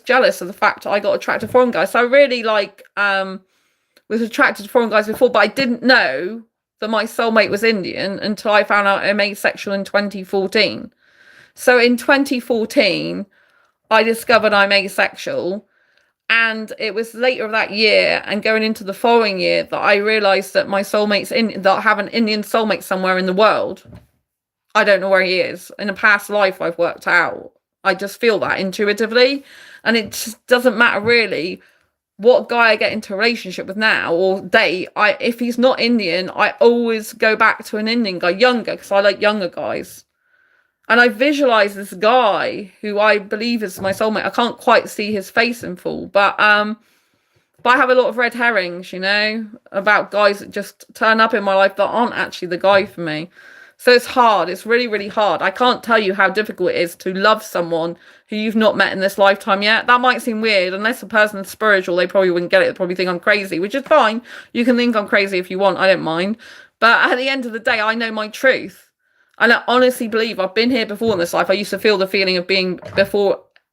jealous of the fact I got attracted to foreign guys. So I really was attracted to foreign guys before, but I didn't know that my soulmate was Indian until I found out I'm asexual in 2014. So in 2014, I discovered I'm asexual, And it was later that year and going into the following year that I realized that my soulmate's in, that I have an Indian soulmate somewhere in the world. I don't know where he is. In a past life, I've worked out. I just feel that intuitively. And it just doesn't matter really what guy I get into a relationship with now or date. If he's not Indian, I always go back to an Indian guy, younger, because I like younger guys. And I visualize this guy who I believe is my soulmate. I can't quite see his face in full, but I have a lot of red herrings, about guys that just turn up in my life that aren't actually the guy for me. So it's hard. It's really, really hard. I can't tell you how difficult it is to love someone who you've not met in this lifetime yet. That might seem weird. Unless a person's spiritual, they probably wouldn't get it. They probably think I'm crazy, which is fine. You can think I'm crazy if you want. I don't mind. But at the end of the day, I know my truth. And I honestly believe I've been here before in this life. I used to feel the feeling of being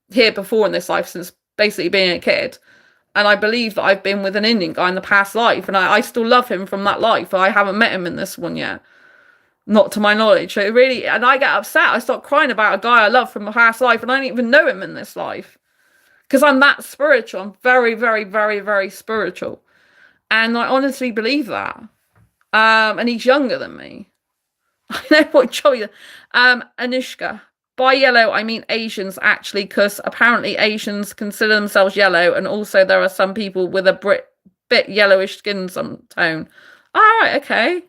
here before in this life since basically being a kid. And I believe that I've been with an Indian guy in the past life. And I still love him from that life. I haven't met him in this one yet. Not to my knowledge. So and I get upset. I start crying about a guy I love from a past life. And I don't even know him in this life. Because I'm that spiritual. I'm very, very, very, very spiritual. And I honestly believe that. And he's younger than me. I know what choice. Anushka. By yellow, I mean Asians, actually, because apparently Asians consider themselves yellow, and also there are some people with a bit yellowish skin tone. All right, okay. Are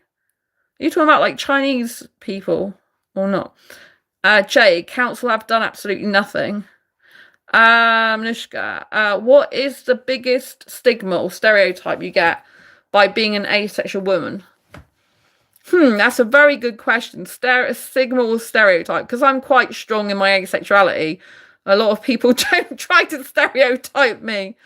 you talking about like Chinese people or not? Jay, council have done absolutely nothing. Anushka, what is the biggest stigma or stereotype you get by being an asexual woman? That's a very good question. Stigma or stereotype, because I'm quite strong in my asexuality. A lot of people don't try to stereotype me.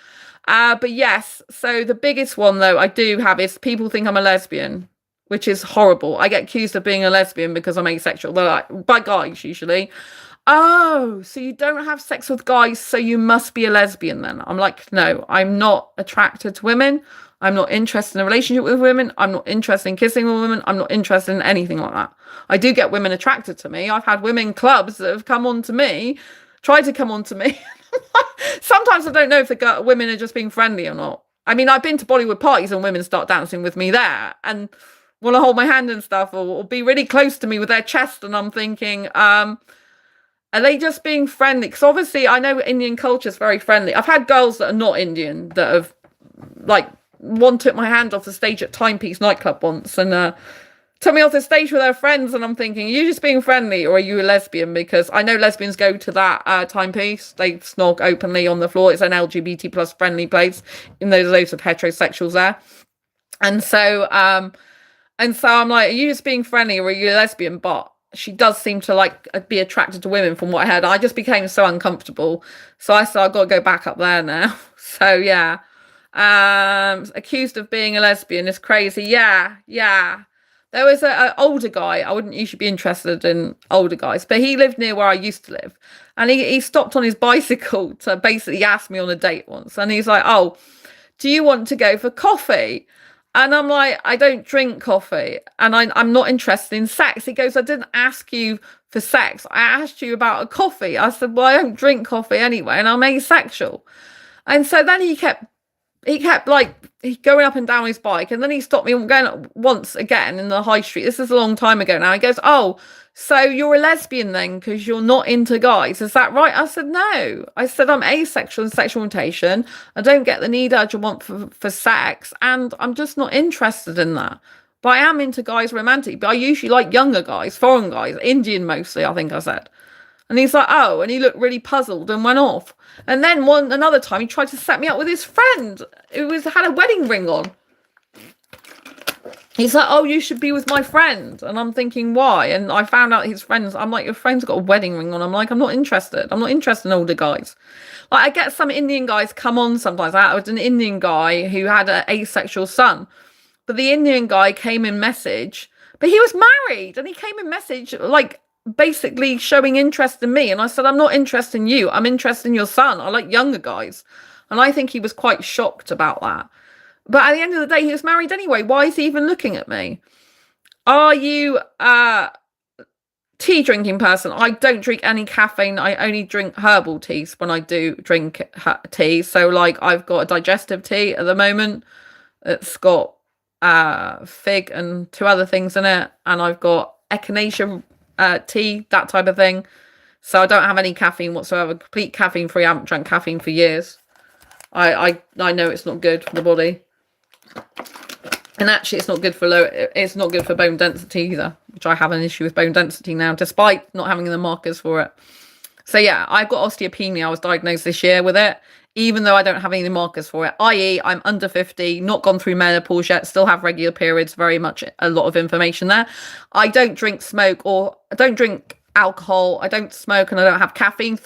But yes, so the biggest one though I do have is people think I'm a lesbian, which is horrible. I get accused of being a lesbian because I'm asexual. They're like, by guys usually. Oh, so you don't have sex with guys, so you must be a lesbian then. I'm like, no, I'm not attracted to women. I'm not interested in a relationship with women. I'm not interested in kissing with women. I'm not interested in anything like that. I do get women attracted to me. I've had women clubs that have come on to me, tried to come on to me. Sometimes I don't know if the women are just being friendly or not. I mean, I've been to Bollywood parties and women start dancing with me there and want to hold my hand and stuff or be really close to me with their chest. And I'm thinking, are they just being friendly? Because obviously I know Indian culture is very friendly. I've had girls that are not Indian that have like, one took my hand off the stage at Timepiece nightclub once and took me off the stage with her friends, and I'm thinking, are you just being friendly or are you a lesbian? Because I know lesbians go to that Timepiece. They snog openly on the floor. It's an LGBT plus friendly place, even though there's loads of heterosexuals there. And so I'm like, are you just being friendly or are you a lesbian? But she does seem to like be attracted to women from what I heard. I just became so uncomfortable. So I said, I've got to go back up there now. So yeah. Accused of being a lesbian is crazy. Yeah. There was an older guy. I wouldn't usually be interested in older guys, but he lived near where I used to live. And he stopped on his bicycle to basically ask me on a date once. And he's like, oh, do you want to go for coffee? And I'm like, I don't drink coffee and I'm not interested in sex. He goes, I didn't ask you for sex. I asked you about a coffee. I said, well, I don't drink coffee anyway, and I'm asexual. And so then he kept like going up and down his bike, and then he stopped me going once again in the high street. This is a long time ago now. He goes, oh, so you're a lesbian then because you're not into guys, is that right? I said, no. I said, I'm asexual and sexual orientation. I don't get the need, urge, or want for sex, and I'm just not interested in that. But I am into guys romantic, but I usually like younger guys, foreign guys, Indian mostly, I think I said. And he's like, oh, and he looked really puzzled and went off. And then another time he tried to set me up with his friend who had a wedding ring on. He's like, oh, you should be with my friend. And I'm thinking, why? And I found out his friends, I'm like, your friend's got a wedding ring on. I'm like, I'm not interested. I'm not interested in older guys. Like, I get some Indian guys come on sometimes. I was an Indian guy who had an asexual son. But the Indian guy came in message, but he was married. And he came in message, like, basically showing interest in me. And I said, I'm not interested in you. I'm interested in your son. I like younger guys. And I think he was quite shocked about that. But at the end of the day, he was married anyway. Why is he even looking at me? Are you tea drinking person. I don't drink any caffeine. I only drink herbal teas when I do drink tea. So like I've got a digestive tea at the moment. It's got fig and 2 other things in it, and I've got echinacea tea, that type of thing. So I don't have any caffeine whatsoever. Complete caffeine free. I haven't drank caffeine for years. I know it's not good for the body. And actually, it's not good for it's not good for bone density either, which I have an issue with bone density now, despite not having the markers for it. So yeah, I've got osteopenia. I was diagnosed this year with it, even though I don't have any markers for it. I.e., I'm under 50, not gone through menopause yet, still have regular periods, very much a lot of information there. I don't drink smoke, or I don't drink alcohol, I don't smoke, and I don't have caffeine,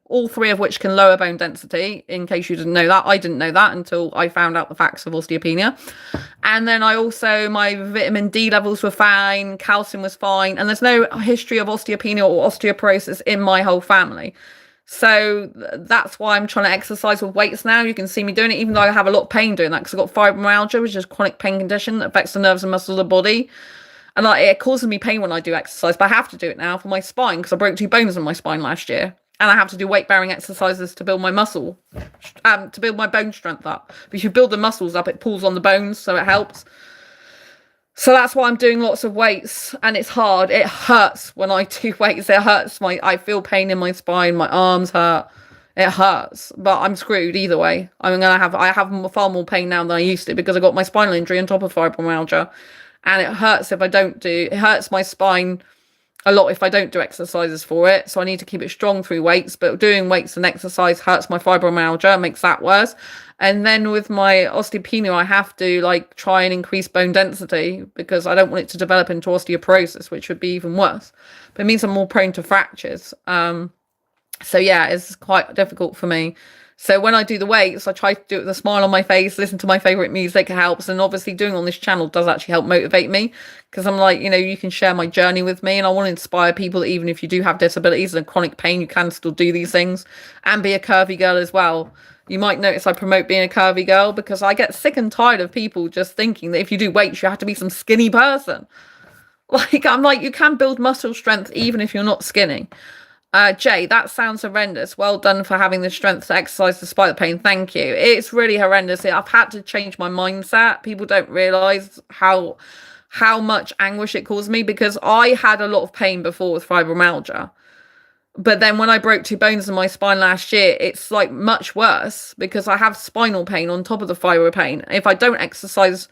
all three of which can lower bone density, in case you didn't know that. I didn't know that until I found out the facts of osteopenia. And then I also, my vitamin D levels were fine, calcium was fine, and there's no history of osteopenia or osteoporosis in my whole family. So that's why I'm trying to exercise with weights now. You can see me doing it, even though I have a lot of pain doing that, because I've got fibromyalgia, which is a chronic pain condition that affects the nerves and muscles of the body. And like, it causes me pain when I do exercise, but I have to do it now for my spine, because I broke 2 bones in my spine last year. And I have to do weight-bearing exercises to build my muscle, to build my bone strength up. But if you build the muscles up, it pulls on the bones, so it helps. So that's why I'm doing lots of weights, and it's hard. It hurts when I do weights. It hurts. I feel pain in my spine. My arms hurt. It hurts, but I'm screwed either way. I have far more pain now than I used to, because I got my spinal injury on top of fibromyalgia. And it hurts if I don't do, it hurts my spine a lot if I don't do exercises for it. So I need to keep it strong through weights, but doing weights and exercise hurts my fibromyalgia, makes that worse. And then with my osteopenia, I have to like try and increase bone density, because I don't want it to develop into osteoporosis, which would be even worse. But it means I'm more prone to fractures. So yeah, it's quite difficult for me. So when I do the weights, I try to do it with a smile on my face, listen to my favorite music, it helps. And obviously doing on this channel does actually help motivate me, because I'm like, you know, you can share my journey with me, and I want to inspire people that even if you do have disabilities and chronic pain, you can still do these things and be a curvy girl as well. You might notice I promote being a curvy girl, because I get sick and tired of people just thinking that if you do weights, you have to be some skinny person. Like, I'm like, you can build muscle strength even if you're not skinny. Jay, that sounds horrendous. Well done for having the strength to exercise despite the pain. Thank you. It's really horrendous. I've had to change my mindset. People don't realise how much anguish it caused me, because I had a lot of pain before with fibromyalgia. But then when I broke 2 bones in my spine last year, it's like much worse, because I have spinal pain on top of the fibro pain. If I don't exercise,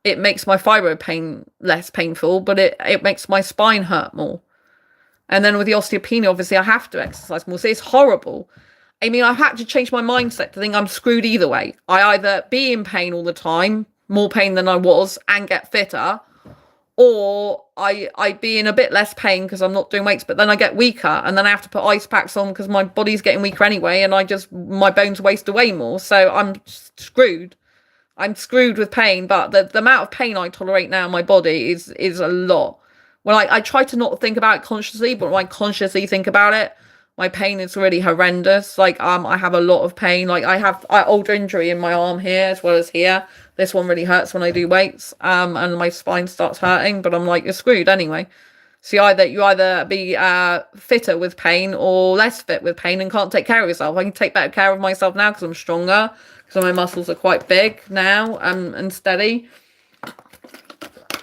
it makes my fibro pain less painful, but it makes my spine hurt more. And then with the osteopenia, obviously, I have to exercise more. So it's horrible. I mean, I've had to change my mindset to think I'm screwed either way. I either be in pain all the time, more pain than I was, and get fitter, or I be in a bit less pain because I'm not doing weights, but then I get weaker, and then I have to put ice packs on because my body's getting weaker anyway, and my bones waste away more. So I'm screwed. I'm screwed with pain, but the amount of pain I tolerate now in my body is a lot. When I try to not think about it consciously, but when I consciously think about it, my pain is really horrendous. Like, I have a lot of pain. Like, I have an old injury in my arm here as well as here. This one really hurts when I do weights, and my spine starts hurting, but I'm like, you're screwed anyway. So you either be fitter with pain or less fit with pain and can't take care of yourself. I can take better care of myself now because I'm stronger, because my muscles are quite big now, and steady.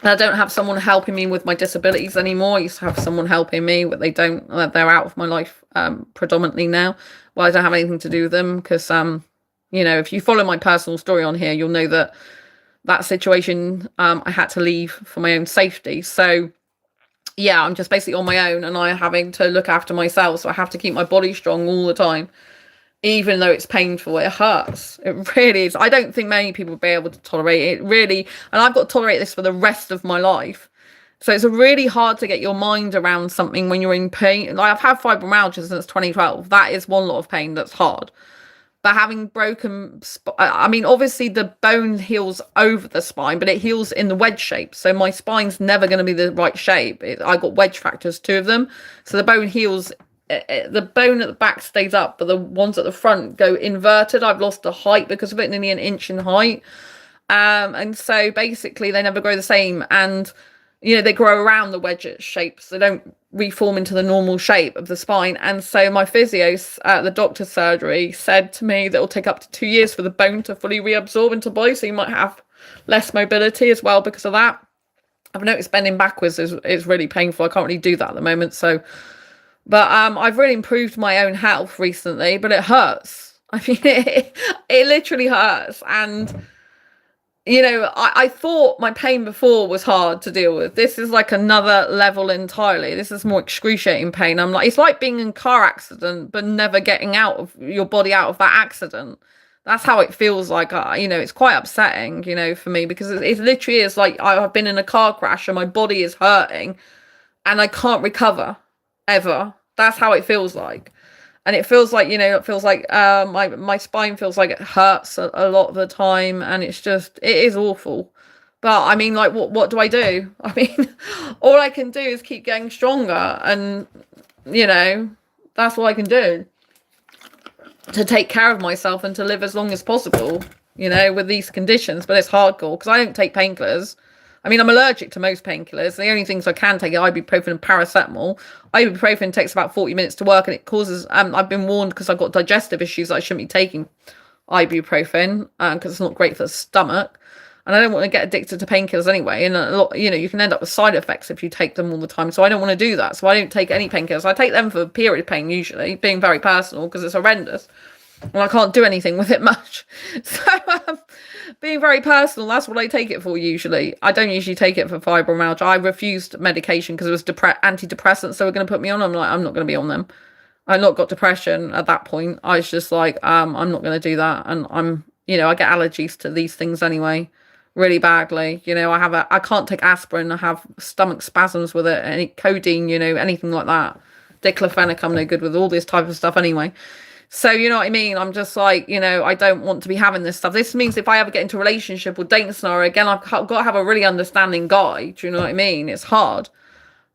I don't have someone helping me with my disabilities anymore. I used to have someone helping me, but they're out of my life predominantly now. Well, I don't have anything to do with them, because, you know, if you follow my personal story on here, you'll know that situation, I had to leave for my own safety. So yeah, I'm just basically on my own, and I'm having to look after myself. So I have to keep my body strong all the time. Even though it's painful, it hurts. It really is. I don't think many people will be able to tolerate it. Really, and I've got to tolerate this for the rest of my life. So it's really hard to get your mind around something when you're in pain. Like, I've had fibromyalgia since 2012. That is one lot of pain that's hard. But having broken, I mean, obviously the bone heals over the spine, but it heals in the wedge shape. So my spine's never going to be the right shape. I got wedge fractures, 2 of them. So the bone heals. The bone at the back stays up, but the ones at the front go inverted. I've lost the height because of it, nearly an inch in height, and so basically they never grow the same. And they grow around the wedge shapes. They don't reform into the normal shape of the spine. And so my physio at the doctor's surgery said to me that it'll take up to 2 years for the bone to fully reabsorb into the body. So you might have less mobility as well because of that. I've noticed bending backwards is really painful. I can't really do that at the moment. But I've really improved my own health recently, but it hurts. I mean, it literally hurts. And I thought my pain before was hard to deal with. This is like another level entirely. This is more excruciating pain. I'm like, it's like being in a car accident, but never getting out of your body out of that accident. That's how it feels like. It's quite upsetting, for me, because it literally is like I've been in a car crash and my body is hurting and I can't recover ever. That's how it feels like. And it feels like, my spine feels like it hurts a lot of the time. And it is awful. But I mean, like, what do I do? I mean, all I can do is keep getting stronger. And, that's all I can do to take care of myself and to live as long as possible, with these conditions. But it's hardcore because I don't take painkillers. I mean, I'm allergic to most painkillers. The only things I can take are ibuprofen and paracetamol. Ibuprofen takes about 40 minutes to work, and it causes, I've been warned because I've got digestive issues that I shouldn't be taking ibuprofen because it's not great for the stomach. And I don't want to get addicted to painkillers anyway. And a lot, you can end up with side effects if you take them all the time. So I don't want to do that. So I don't take any painkillers. I take them for period pain usually, being very personal because it's horrendous. And I can't do anything with it much. So being very personal, that's what I take it for usually. I don't usually take it for fibromyalgia. I refused medication because it was antidepressants they were going to put me on. I'm like, I'm not going to be on them. I've not got depression at that point. I was just like, I'm not going to do that. And I get allergies to these things anyway, really badly. I can't take aspirin. I have stomach spasms with it. Any codeine, anything like that. Diclofenac, I'm no good with all this type of stuff anyway. So, you know what I mean? I'm just like, I don't want to be having this stuff. This means if I ever get into a relationship or dating scenario, again, I've got to have a really understanding guy. Do you know what I mean? It's hard.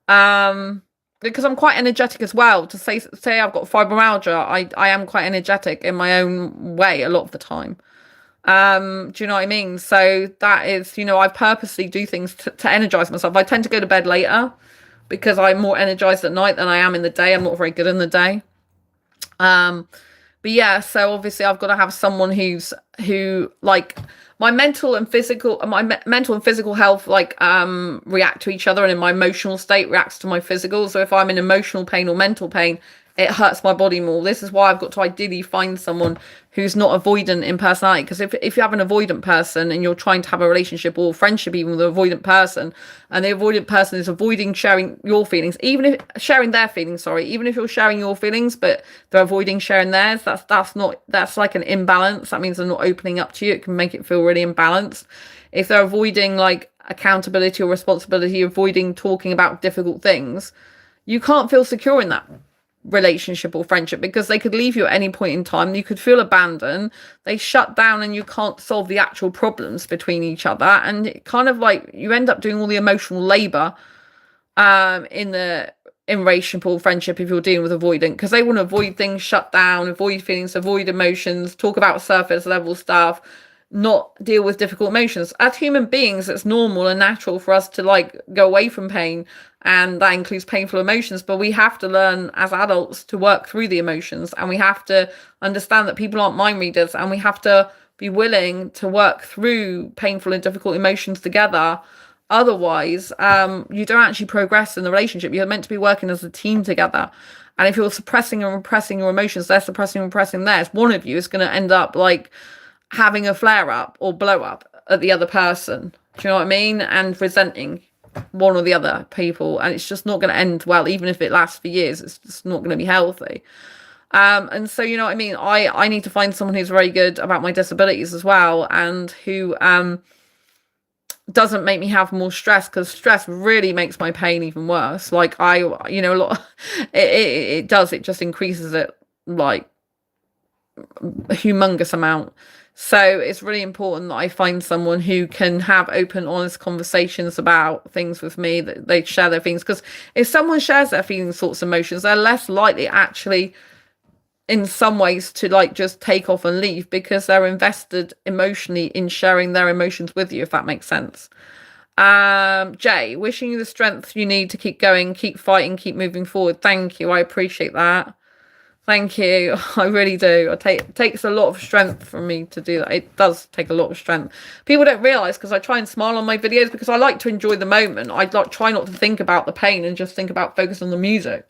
Because I'm quite energetic as well. To say I've got fibromyalgia, I am quite energetic in my own way a lot of the time. Do you know what I mean? So that is, I purposely do things to energize myself. I tend to go to bed later because I'm more energized at night than I am in the day. I'm not very good in the day. But yeah, so obviously I've got to have someone who like my mental and physical health react to each other, and in my emotional state reacts to my physical. So if I'm in emotional pain or mental pain, it hurts my body more. This is why I've got to ideally find someone who's not avoidant in personality. Because if you have an avoidant person and you're trying to have a relationship or friendship even with an avoidant person, and the avoidant person is avoiding sharing your feelings, even if you're sharing your feelings, but they're avoiding sharing theirs, that's like an imbalance. That means they're not opening up to you. It can make it feel really imbalanced. If they're avoiding like accountability or responsibility, avoiding talking about difficult things, you can't feel secure in that relationship or friendship because they could leave you at any point in time. You could feel abandoned. They shut down and you can't solve the actual problems between each other, and it kind of like you end up doing all the emotional labor in relationship or friendship if you're dealing with avoidant, because they want to avoid things, shut down, avoid feelings, avoid emotions, talk about surface level stuff, not deal with difficult emotions. As human beings, it's normal and natural for us to like go away from pain, and that includes painful emotions, but we have to learn as adults to work through the emotions, and we have to understand that people aren't mind readers, and we have to be willing to work through painful and difficult emotions together. Otherwise, you don't actually progress in the relationship. You're meant to be working as a team together. And if you're suppressing and repressing your emotions, they're suppressing and repressing theirs, one of you is going to end up like having a flare up or blow up at the other person. Do you know what I mean? And resenting one or the other people. And it's just not going to end well. Even if it lasts for years, it's just not going to be healthy. And so, you know what I mean? I need to find someone who's very good about my disabilities as well, and who doesn't make me have more stress, because stress really makes my pain even worse. Like a lot, it does. It just increases it like a humongous amount. So it's really important that I find someone who can have open, honest conversations about things with me, that they share their feelings. Because if someone shares their feelings, thoughts, emotions, they're less likely actually in some ways to like just take off and leave, because they're invested emotionally in sharing their emotions with you, if that makes sense. Jay, wishing you the strength you need to keep going, keep fighting, keep moving forward. Thank you. I appreciate that. Thank you. I really do. It takes a lot of strength for me to do that. It does take a lot of strength. People don't realize, because I try and smile on my videos because I like to enjoy the moment. I like try not to think about the pain and just think about focus on the music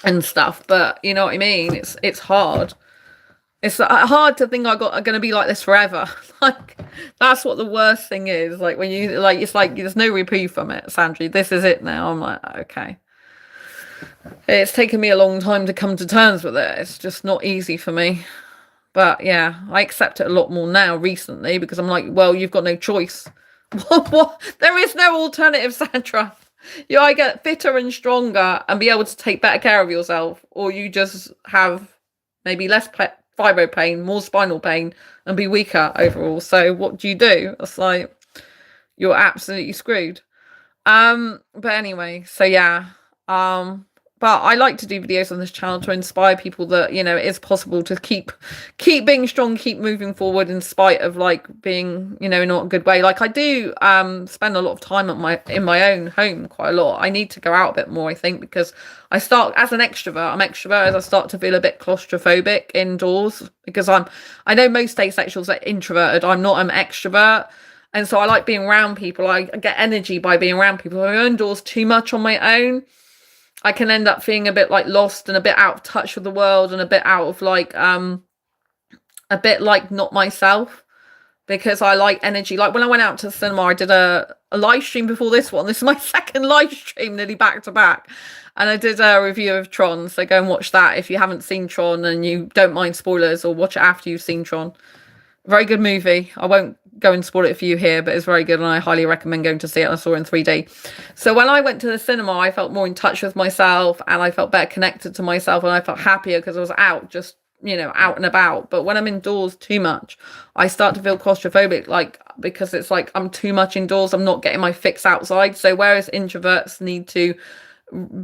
and stuff. But you know what I mean? It's hard. It's hard to think I'm going to be like this forever. Like, that's what the worst thing is. Like, when you, like, it's like there's no reprieve from it, Sandry. This is it now. I'm like, okay. It's taken me a long time to come to terms with it. It's just not easy for me. But yeah, I accept it a lot more now recently because I'm like, well, you've got no choice. What? There is no alternative, Sandra. You either get fitter and stronger and be able to take better care of yourself, or you just have maybe less fibro pain, more spinal pain, and be weaker overall. So what do? It's like, you're absolutely screwed. But anyway, so yeah. But I like to do videos on this channel to inspire people that, you know, it is possible to keep being strong, keep moving forward in spite of like being, you know, not a good way. Like I do spend a lot of time in my own home quite a lot. I need to go out a bit more, I think, because I start as an extrovert. I'm extrovert as I start to feel a bit claustrophobic indoors because I know most asexuals are introverted. I'm not an extrovert. And so I like being around people. I get energy by being around people. If I'm indoors too much on my own, I can end up feeling a bit like lost and a bit out of touch with the world and a bit out of like a bit like not myself, because I like energy. Like when I went out to the cinema, I did a live stream before this one. This is my second live stream, nearly back to back. And I did a review of Tron. So go and watch that if you haven't seen Tron and you don't mind spoilers, or watch it after you've seen Tron. Very good movie. I won't go and spoil it for you here, but it's very good and I highly recommend going to see it. I saw it in 3D. So when I went to the cinema, I felt more in touch with myself and I felt better connected to myself, and I felt happier because I was out, just, you know, out and about. But when I'm indoors too much, I start to feel claustrophobic, like, because it's like I'm too much indoors, I'm not getting my fix outside. So whereas introverts need to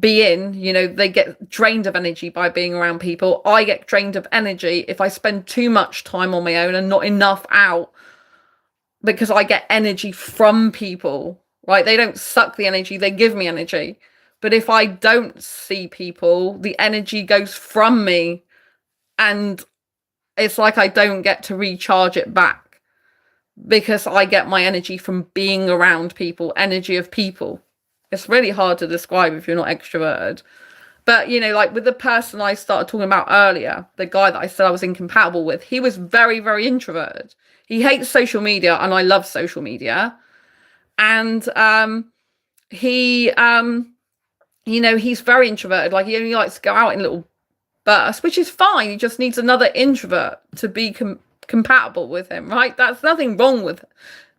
be in, you know, they get drained of energy by being around people, I get drained of energy if I spend too much time on my own and not enough out, because I get energy from people, right? They don't suck the energy, they give me energy. But if I don't see people, the energy goes from me and it's like I don't get to recharge it back, because I get my energy from being around people, energy of people. It's really hard to describe if you're not extroverted. But, you know, like with the person I started talking about earlier, the guy that I said I was incompatible with, he was very, very introverted. He hates social media and I love social media. And he, you know, he's very introverted. Like he only likes to go out in little bursts, which is fine. He just needs another introvert to be compatible with him, right? That's nothing wrong with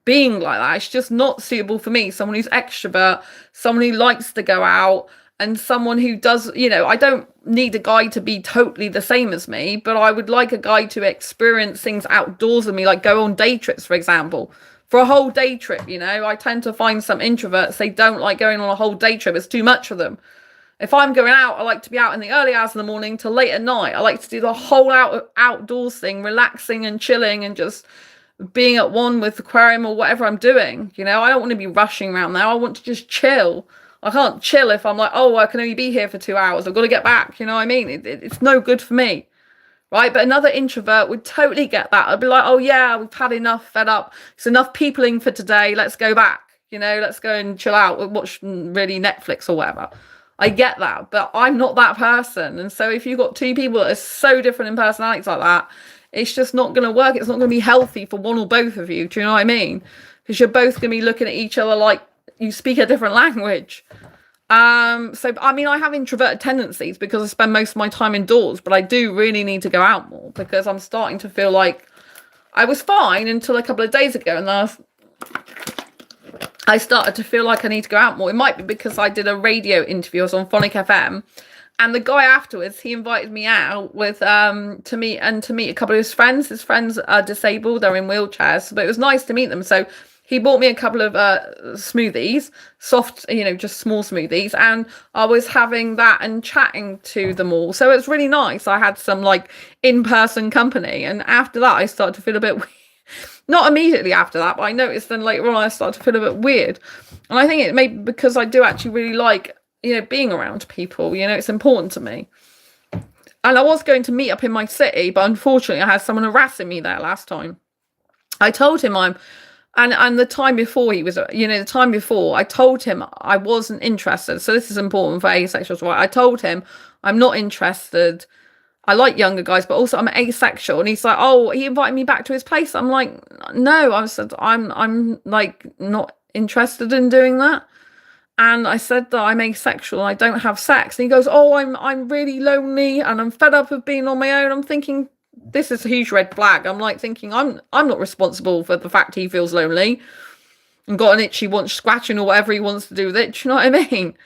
being like that. It's just not suitable for me. Someone who's extrovert, someone who likes to go out, and someone who does, you know, I don't need a guy to be totally the same as me, but I would like a guy to experience things outdoors with me, like go on day trips, for example, for a whole day trip. You know, I tend to find some introverts, they don't like going on a whole day trip. It's too much for them. If I'm going out, I like to be out in the early hours of the morning till late at night. I like to do the whole outdoors thing, relaxing and chilling and just being at one with the aquarium or whatever I'm doing. You know, I don't want to be rushing around there. I want to just chill. I can't chill if I'm like, oh, I can only be here for 2 hours, I've got to get back. You know what I mean? It's no good for me, right? But another introvert would totally get that. I'd be like, oh yeah, we've had enough, fed up. It's enough peopling for today. Let's go back. You know, let's go and chill out and watch really Netflix or whatever. I get that, but I'm not that person. And so if you've got two people that are so different in personalities like that, it's just not going to work. It's not going to be healthy for one or both of you. Do you know what I mean? Because you're both going to be looking at each other like you speak a different language. So, I mean, I have introverted tendencies because I spend most of my time indoors, but I do really need to go out more because I'm starting to feel like I was fine until a couple of days ago. And then I started to feel like I need to go out more. It might be because I did a radio interview. I was on Phonic FM. And the guy afterwards, he invited me out with to meet a couple of his friends. His friends are disabled; they're in wheelchairs. But it was nice to meet them. So he bought me a couple of smoothies, soft, you know, just small smoothies, and I was having that and chatting to them all. So it's really nice. I had some like in-person company, and after that, I started to feel a bit Not immediately after that, but I noticed then later on I started to feel a bit weird. And I think it may be because I do actually really like, being around people. It's important to me. And I was going to meet up in my city, but unfortunately I had someone harassing me there last time. I told him and the time before the time before I told him I wasn't interested. So this is important for asexuals, right? I told him I'm not interested. I like younger guys, but also I'm asexual. And he's like, oh, he invited me back to his place. I'm like, no, I said, I'm like not interested in doing that. And I said that I'm asexual and I don't have sex. And he goes, oh, I'm really lonely and I'm fed up of being on my own. I'm thinking, this is a huge red flag. I'm like thinking, I'm not responsible for the fact he feels lonely and got an itch he wants scratching or whatever he wants to do with it. Do you know what I mean?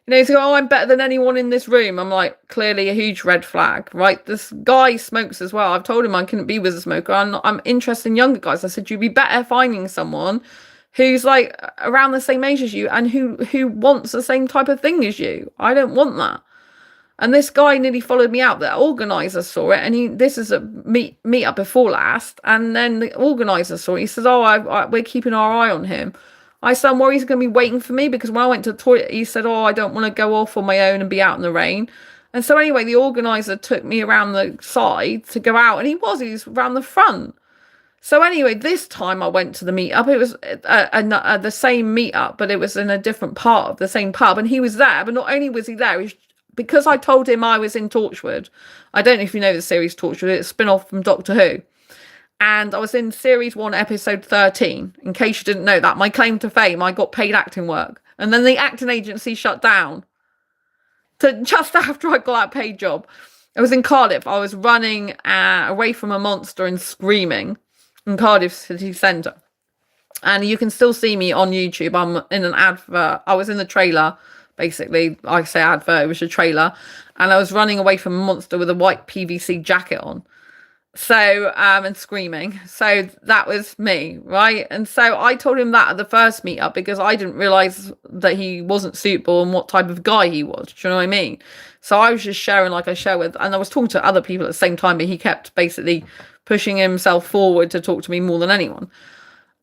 He's like, oh, I'm better than anyone in this room. I'm like, clearly a huge red flag, right? This guy smokes as well. I've told him I couldn't be with a smoker. I'm interested in younger guys. I said, you'd be better finding someone who's like around the same age as you and who wants the same type of thing as you. I don't want that. And this guy nearly followed me out. The organizer saw it, and this is a meet up before last. And then the organizer saw it. He says, "Oh, we're keeping our eye on him." I said, "I'm worried he's going to be waiting for me because when I went to the toilet, he said, "Oh, I don't want to go off on my own and be out in the rain." And so anyway, the organizer took me around the side to go out, and he was around the front. So anyway, this time I went to the meetup. It was the same meetup, but it was in a different part of the same pub, and he was there. But not only was he there, because I told him I was in Torchwood. I don't know if you know the series Torchwood. It's a spin-off from Doctor Who. And I was in series 1, episode 13. In case you didn't know that, my claim to fame, I got paid acting work. And then the acting agency shut down just after I got that paid job. I was in Cardiff. I was running away from a monster and screaming in Cardiff city centre. And you can still see me on YouTube. I'm in an advert. I was in the trailer. Basically, I say advert, it was a trailer, and I was running away from a monster with a white PVC jacket on. So, and screaming. So that was me, right? And so I told him that at the first meetup because I didn't realise that he wasn't suitable and what type of guy he was. Do you know what I mean? So I was just sharing like I share with, and I was talking to other people at the same time, but he kept basically pushing himself forward to talk to me more than anyone.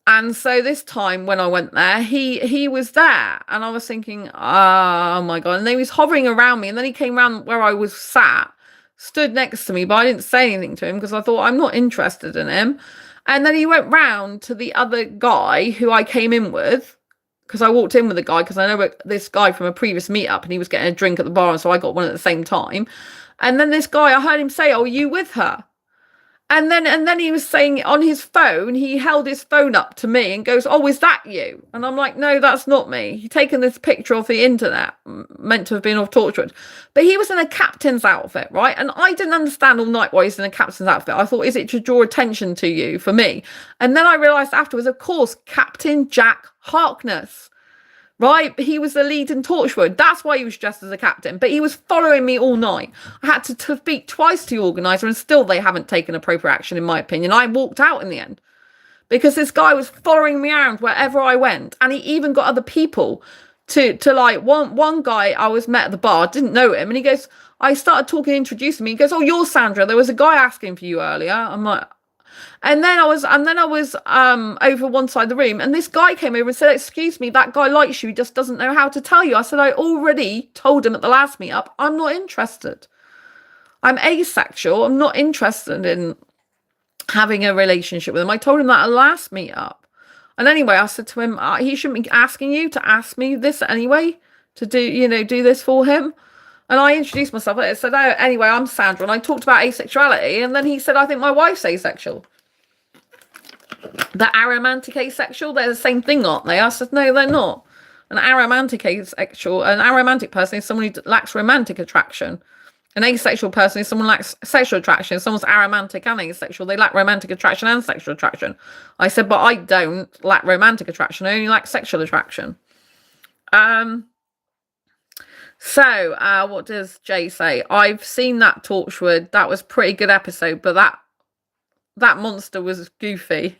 And so this time when I went there, he was there, and I was thinking, oh my God. And then he was hovering around me, and then he came around where I was sat, stood next to me, but I didn't say anything to him because I thought I'm not interested in him. And then he went round to the other guy who I came in with, because I walked in with a guy because I know this guy from a previous meetup, and he was getting a drink at the bar, and so I got one at the same time. And then this guy, I heard him say, oh, are you with her? And then he was saying on his phone, he held his phone up to me and goes, oh, is that you? And I'm like, no, that's not me. He'd taken this picture off the internet, meant to have been off Torchwood. But he was in a captain's outfit, right? And I didn't understand all night why he's in a captain's outfit. I thought, is it to draw attention to you for me? And then I realised afterwards, of course, Captain Jack Harkness. Right? He was the lead in Torchwood. That's why he was dressed as a captain. But he was following me all night. I had to speak twice to the organiser, and still they haven't taken appropriate action, in my opinion. I walked out in the end because this guy was following me around wherever I went. And he even got other people to like, one guy I was met at the bar, didn't know him. And he goes, I started talking, introducing me. He goes, oh, you're Sandra. There was a guy asking for you earlier. I'm like, and then I was over one side of the room, and this guy came over and said, excuse me, that guy likes you, he just doesn't know how to tell you. I said, I already told him at the last meetup, I'm not interested. I'm asexual. I'm not interested in having a relationship with him. I told him that at the last meetup. And anyway, I said to him, he shouldn't be asking you to ask me this anyway, to do this for him. And I introduced myself. I said, oh, anyway, I'm Sandra. And I talked about asexuality. And then he said, I think my wife's asexual. The aromantic asexual, they're the same thing, aren't they? I said, no, they're not. An aromantic asexual, an aromantic person is someone who lacks romantic attraction. An asexual person is someone who lacks sexual attraction. If someone's aromantic and asexual, they lack romantic attraction and sexual attraction. I said, but I don't lack romantic attraction. I only lack sexual attraction. So, what does Jay say? I've seen that Torchwood. That was a pretty good episode, but that monster was goofy.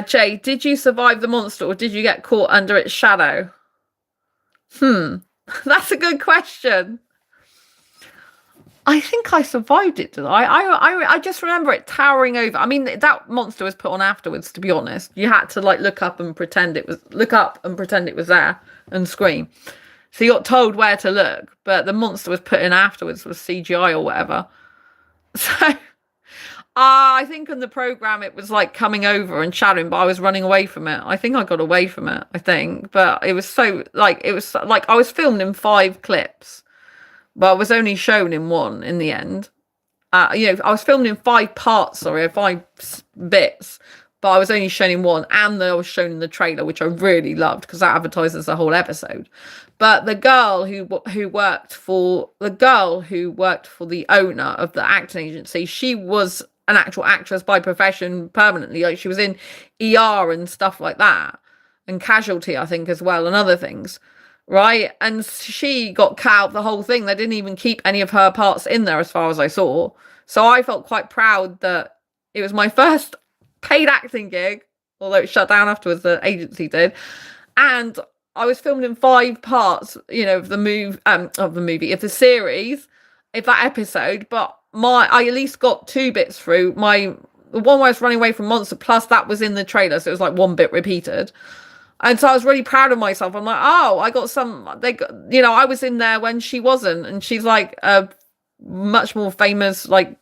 Jay, did you survive the monster or did you get caught under its shadow? That's a good question. I think I survived it, did I? I just remember it towering over. I mean, that monster was put on afterwards, to be honest. You had to like look up and pretend it was there and scream. So you got told where to look, but the monster was put in afterwards with CGI or whatever. So I think in the program it was like coming over and shadowing, but I was running away from it. I think I got away from it, I think. But it was like I was filmed in 5 clips, but I was only shown in 1 in the end. I was filmed in 5 parts, 5 bits, but I was only shown in 1, and I was shown in the trailer, which I really loved because that advertises the whole episode. But the girl who worked for the owner of the acting agency, she was an actual actress by profession permanently. Like she was in ER and stuff like that, and Casualty, I think, as well, and other things. Right, and she got cut out of the whole thing. They didn't even keep any of her parts in there, as far as I saw. So I felt quite proud that it was my first paid acting gig, although it shut down afterwards. The agency did, and I was filmed in 5 parts, of the series, of that episode. But I at least got 2 bits through. The one where I was running away from monster, plus that was in the trailer, so it was like 1 bit repeated. And so I was really proud of myself. I'm like, oh, I got I was in there when she wasn't. And she's like a much more famous, like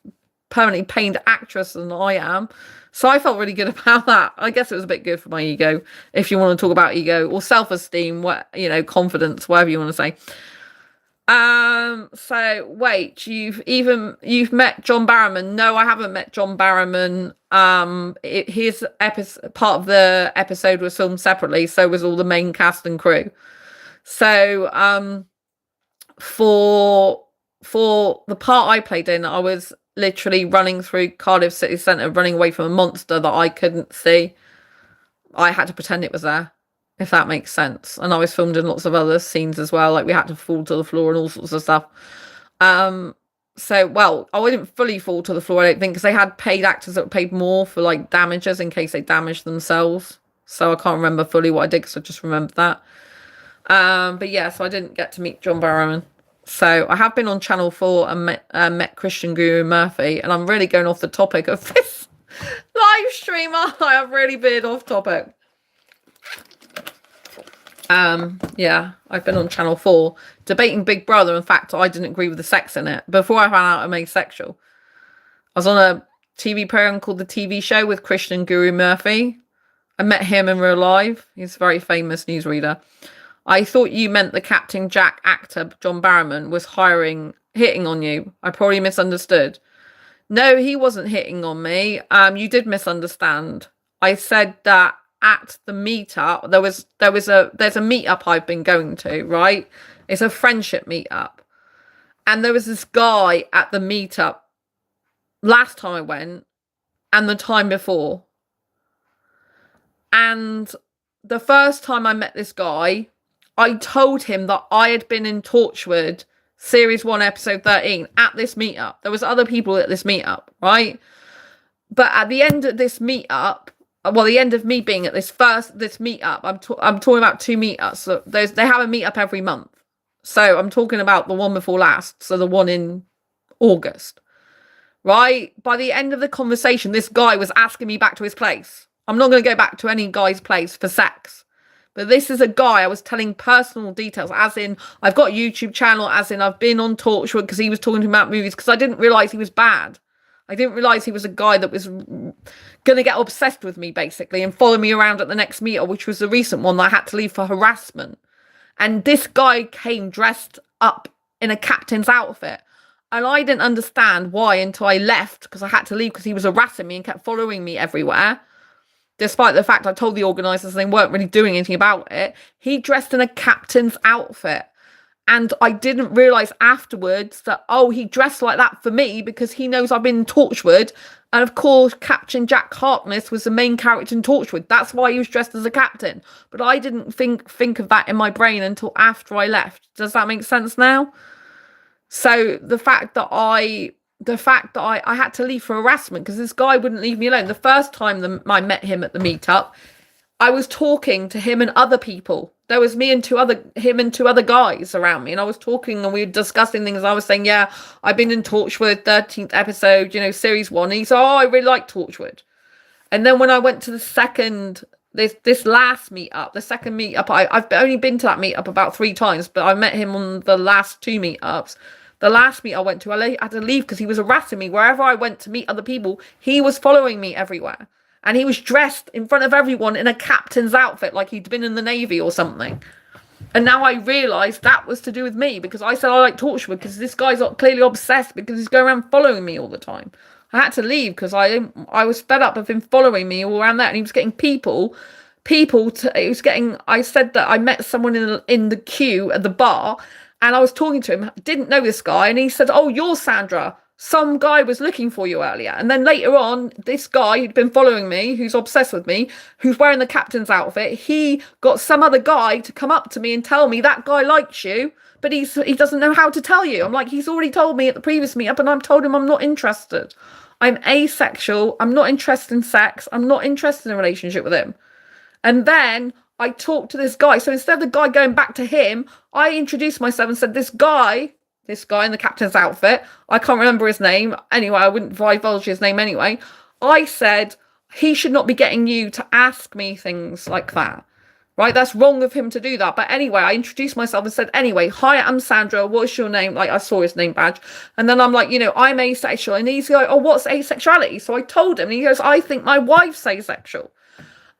permanently paid actress than I am. So I felt really good about that. I guess it was a bit good for my ego, if you want to talk about ego or self-esteem, confidence, whatever you want to say. So wait, you've met John Barrowman? No, I haven't met John Barrowman. His part of the episode was filmed separately, so was all the main cast and crew. So for the part I played in, I was literally running through Cardiff city centre, running away from a monster that I couldn't see. I had to pretend it was there, if that makes sense. And I was filmed in lots of other scenes as well, like we had to fall to the floor and all sorts of stuff. So I wouldn't fully fall to the floor, I don't think, because they had paid actors that were paid more for like damages in case they damaged themselves. So I can't remember fully what I did because I just remembered that. But yeah, so I didn't get to meet John Barrowman. So I have been on Channel 4 and met Christian Guru Murphy, and I'm really going off the topic of this live stream. I have really been off topic. Yeah, I've been on Channel 4 debating Big Brother. In fact, I didn't agree with the sex in it before I found out I'm asexual. I was on a TV program called The TV Show with Christian Guru Murphy. I met him in real life. He's a very famous newsreader. I thought you meant the Captain Jack actor, John Barrowman, was hitting on you. I probably misunderstood. No, he wasn't hitting on me. You did misunderstand. I said that at the meetup, there's a meetup I've been going to, right? It's a friendship meetup. And there was this guy at the meetup last time I went and the time before. And the first time I met this guy, I told him that I had been in Torchwood Series 1, Episode 13 at this meetup. There was other people at this meetup, right? But at the end of this meetup, the end of me being at this meetup, I'm talking about 2 meetups. So they have a meetup every month. So I'm talking about the one before last, so the one in August, right? By the end of the conversation, this guy was asking me back to his place. I'm not going to go back to any guy's place for sex. But this is a guy I was telling personal details, as in, I've got a YouTube channel, as in, I've been on Torchwood, because he was talking to me about movies, because I didn't realise he was bad. I didn't realise he was a guy that was going to get obsessed with me, basically, and follow me around at the next meetup, which was the recent one that I had to leave for harassment. And this guy came dressed up in a captain's outfit. And I didn't understand why until I left, because I had to leave because he was harassing me and kept following me everywhere. Despite the fact I told the organisers they weren't really doing anything about it. He dressed in a captain's outfit. And I didn't realise afterwards that, he dressed like that for me because he knows I've been in Torchwood. And of course, Captain Jack Harkness was the main character in Torchwood. That's why he was dressed as a captain. But I didn't think of that in my brain until after I left. Does that make sense now? So the fact that I had to leave for harassment because this guy wouldn't leave me alone. The first time I met him at the meetup, I was talking to him and other people There was me and him and two other guys around me, and I was talking and we were discussing things. I was saying, yeah, I've been in Torchwood, 13th episode, series 1. And he said, oh, I really like Torchwood. And then when I went to this last meetup, the second meetup, I've only been to that meetup about 3 times, but I met him on the last 2 meetups. The last meet I went to, I had to leave because he was harassing me. Wherever I went to meet other people, he was following me everywhere. And he was dressed in front of everyone in a captain's outfit, like he'd been in the Navy or something. And now I realise that was to do with me, because I said I like Torchwood because this guy's clearly obsessed because he's going around following me all the time. I had to leave because I was fed up of him following me all around there, and he was getting I said that I met someone in the queue at the bar, and I was talking to him, didn't know this guy, and he said, oh, you're Sandra. Some guy was looking for you earlier. And then later on, this guy who'd been following me, who's obsessed with me, who's wearing the captain's outfit, he got some other guy to come up to me and tell me that guy likes you, but he doesn't know how to tell you. I'm like, he's already told me at the previous meetup, and I've told him I'm not interested. I'm asexual. I'm not interested in sex. I'm not interested in a relationship with him. And then I talked to this guy. So instead of the guy going back to him, I introduced myself and said, this guy in the captain's outfit, I can't remember his name. Anyway, I wouldn't divulge his name anyway. I said, he should not be getting you to ask me things like that. Right? That's wrong of him to do that. But anyway, I introduced myself and said, anyway, hi, I'm Sandra. What's your name? Like, I saw his name badge. And then I'm like, I'm asexual. And he's like, oh, what's asexuality? So I told him, and he goes, I think my wife's asexual.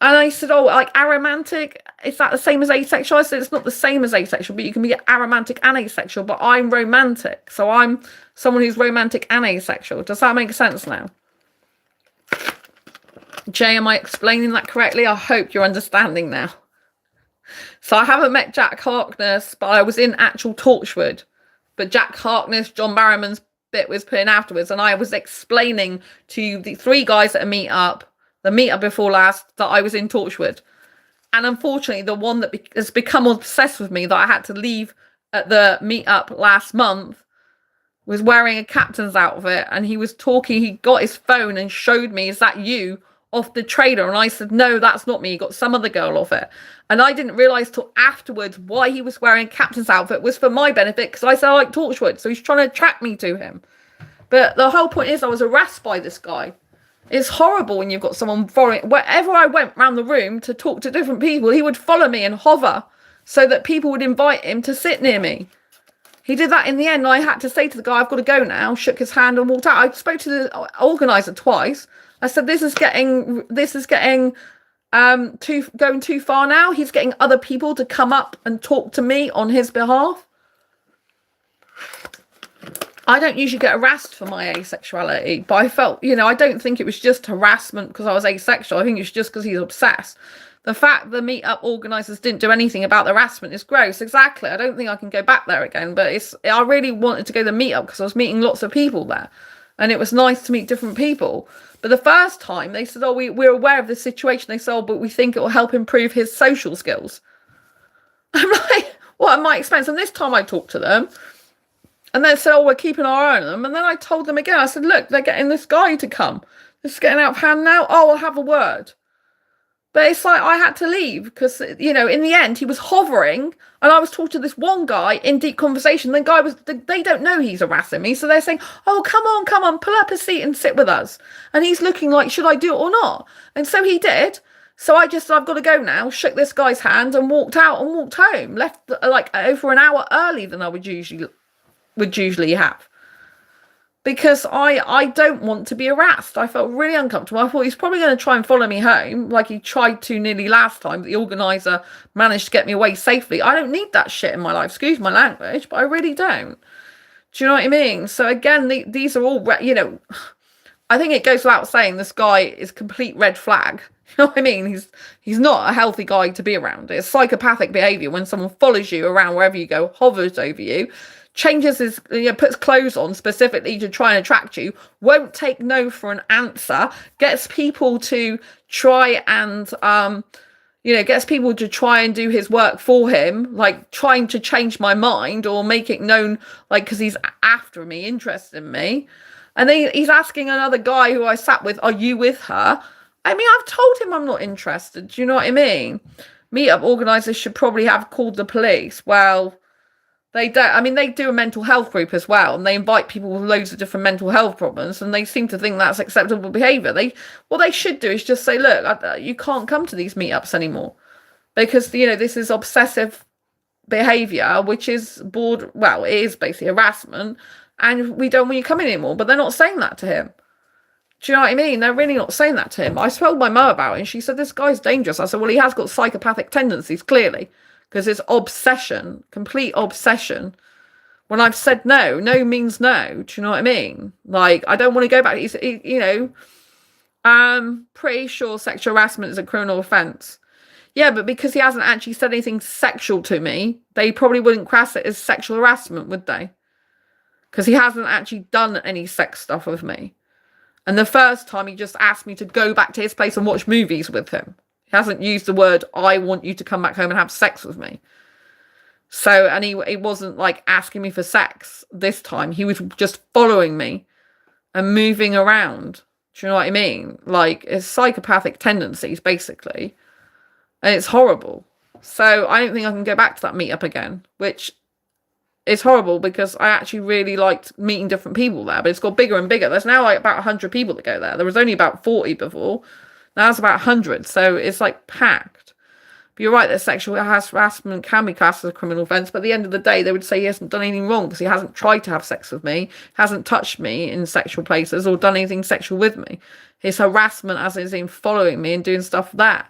And I said, oh, like aromantic, is that the same as asexual? I said, it's not the same as asexual, but you can be aromantic and asexual, but I'm romantic. So I'm someone who's romantic and asexual. Does that make sense now? Jay, am I explaining that correctly? I hope you're understanding now. So I haven't met Jack Harkness, but I was in actual Torchwood. But Jack Harkness, John Barrowman's bit was put in afterwards, and I was explaining to the 3 guys at a meetup, the meetup before last, that I was in Torchwood. And unfortunately, the one that has become obsessed with me, that I had to leave at the meetup last month, was wearing a captain's outfit, and he was talking, he got his phone and showed me, is that you, off the trailer? And I said, no, that's not me, he got some other girl off it. And I didn't realise till afterwards why he was wearing a captain's outfit was for my benefit, because I said I like Torchwood, so he's trying to attract me to him. But the whole point is I was harassed by this guy. It's horrible when you've got someone following. Wherever I went around the room to talk to different people, he would follow me and hover so that people would invite him to sit near me. He did that in the end. I had to say to the guy, I've got to go now, shook his hand and walked out. I spoke to the organizer twice. I said, this is getting going too far now. He's getting other people to come up and talk to me on his behalf. I don't usually get harassed for my asexuality, but I felt, I don't think it was just harassment because I was asexual. I think it's just because he's obsessed. The fact the meetup organisers didn't do anything about the harassment is gross. Exactly. I don't think I can go back there again, but I really wanted to go to the meetup because I was meeting lots of people there, and it was nice to meet different people. But the first time they said, oh, we're aware of the situation. They said, oh, but we think it will help improve his social skills. I'm like, what at my expense? And this time I talked to them. And they said, oh, we're keeping our eye on them. And then I told them again, I said, look, they're getting this guy to come. This is getting out of hand now. Oh, I'll have a word. But it's like I had to leave because, in the end, he was hovering. And I was talking to this one guy in deep conversation. The guy they don't know he's harassing me. So they're saying, oh, come on, pull up a seat and sit with us. And he's looking like, should I do it or not? And so he did. So I've got to go now, shook this guy's hand and walked out and walked home. Left like over an hour early than I would usually have, because I don't want to be harassed. I felt really uncomfortable. I thought he's probably going to try and follow me home like he tried to nearly last time, but the organizer managed to get me away safely. I don't need that shit in my life, excuse my language, but I really don't. Do you know what I mean? So again, these are all, I think it goes without saying this guy is complete red flag. You know what I mean? He's not a healthy guy to be around. It's psychopathic behavior when someone follows you around wherever you go, hovers over you, changes his, puts clothes on specifically to try and attract you, won't take no for an answer, gets people to try and, do his work for him, like trying to change my mind or make it known, like, because he's after me, interested in me. And then he's asking another guy who I sat with, are you with her? I mean, I've told him I'm not interested. Do you know what I mean? meetup organisers should probably have called the police. Well, they don't. I mean, they do a mental health group as well, and they invite people with loads of different mental health problems, and they seem to think that's acceptable behaviour. What they should do is just say, look, you can't come to these meetups anymore because, this is obsessive behaviour, which is well, it is basically harassment, and we don't want you coming anymore. But they're not saying that to him. Do you know what I mean? They're really not saying that to him. I told my mum about it, and she said, this guy's dangerous. I said, well, he has got psychopathic tendencies, clearly, because it's obsession, complete obsession. When I've said no, no means no. Do you know what I mean? Like, I don't want to go back. I'm pretty sure sexual harassment is a criminal offence. Yeah, but because he hasn't actually said anything sexual to me, they probably wouldn't class it as sexual harassment, would they? Because he hasn't actually done any sex stuff with me. And the first time he just asked me to go back to his place and watch movies with him. He hasn't used the word, I want you to come back home and have sex with me. So, and he wasn't like asking me for sex this time. He was just following me and moving around. Do you know what I mean? Like, it's psychopathic tendencies, basically. And it's horrible. So I don't think I can go back to that meetup again, which is horrible because I actually really liked meeting different people there, but it's got bigger and bigger. There's now like about 100 people that go there. There was only about 40 before. Now it's about 100. So it's like packed. But you're right that sexual harassment can be classed as a criminal offence, but at the end of the day, they would say he hasn't done anything wrong because he hasn't tried to have sex with me, hasn't touched me in sexual places or done anything sexual with me. His harassment as is in following me and doing stuff there.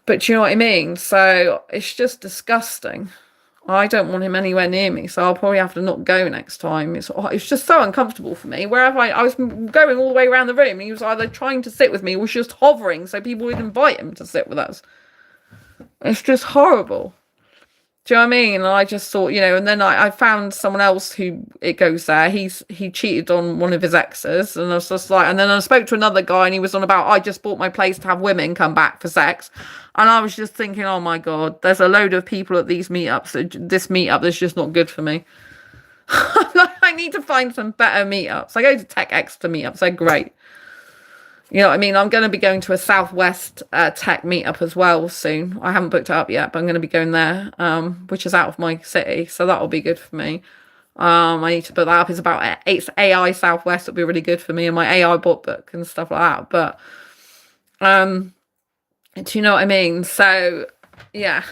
But do you know what I mean? So it's just disgusting. I don't want him anywhere near me, so I'll probably have to not go next time. It's just so uncomfortable for me. Wherever I was going all the way around the room, and he was either trying to sit with me or was just hovering so people would invite him to sit with us. It's just horrible. Do you know what I mean? And I just thought, and then I found someone else who it goes there. He cheated on one of his exes, and I was just like, and then I spoke to another guy, and he was on about, I just bought my place to have women come back for sex. And I was just thinking, oh my God, there's a load of people at these meetups. This meetup is just not good for me. I need to find some better meetups. I go to Tech Exeter meetups. They're great. You know what I mean? I'm going to be going to a Southwest tech meetup as well soon. I haven't booked it up yet, but I'm going to be going there, which is out of my city. So that'll be good for me. I need to put that up. It's AI Southwest. It'll be really good for me and my AI bot book and stuff like that. But do you know what I mean? So, yeah.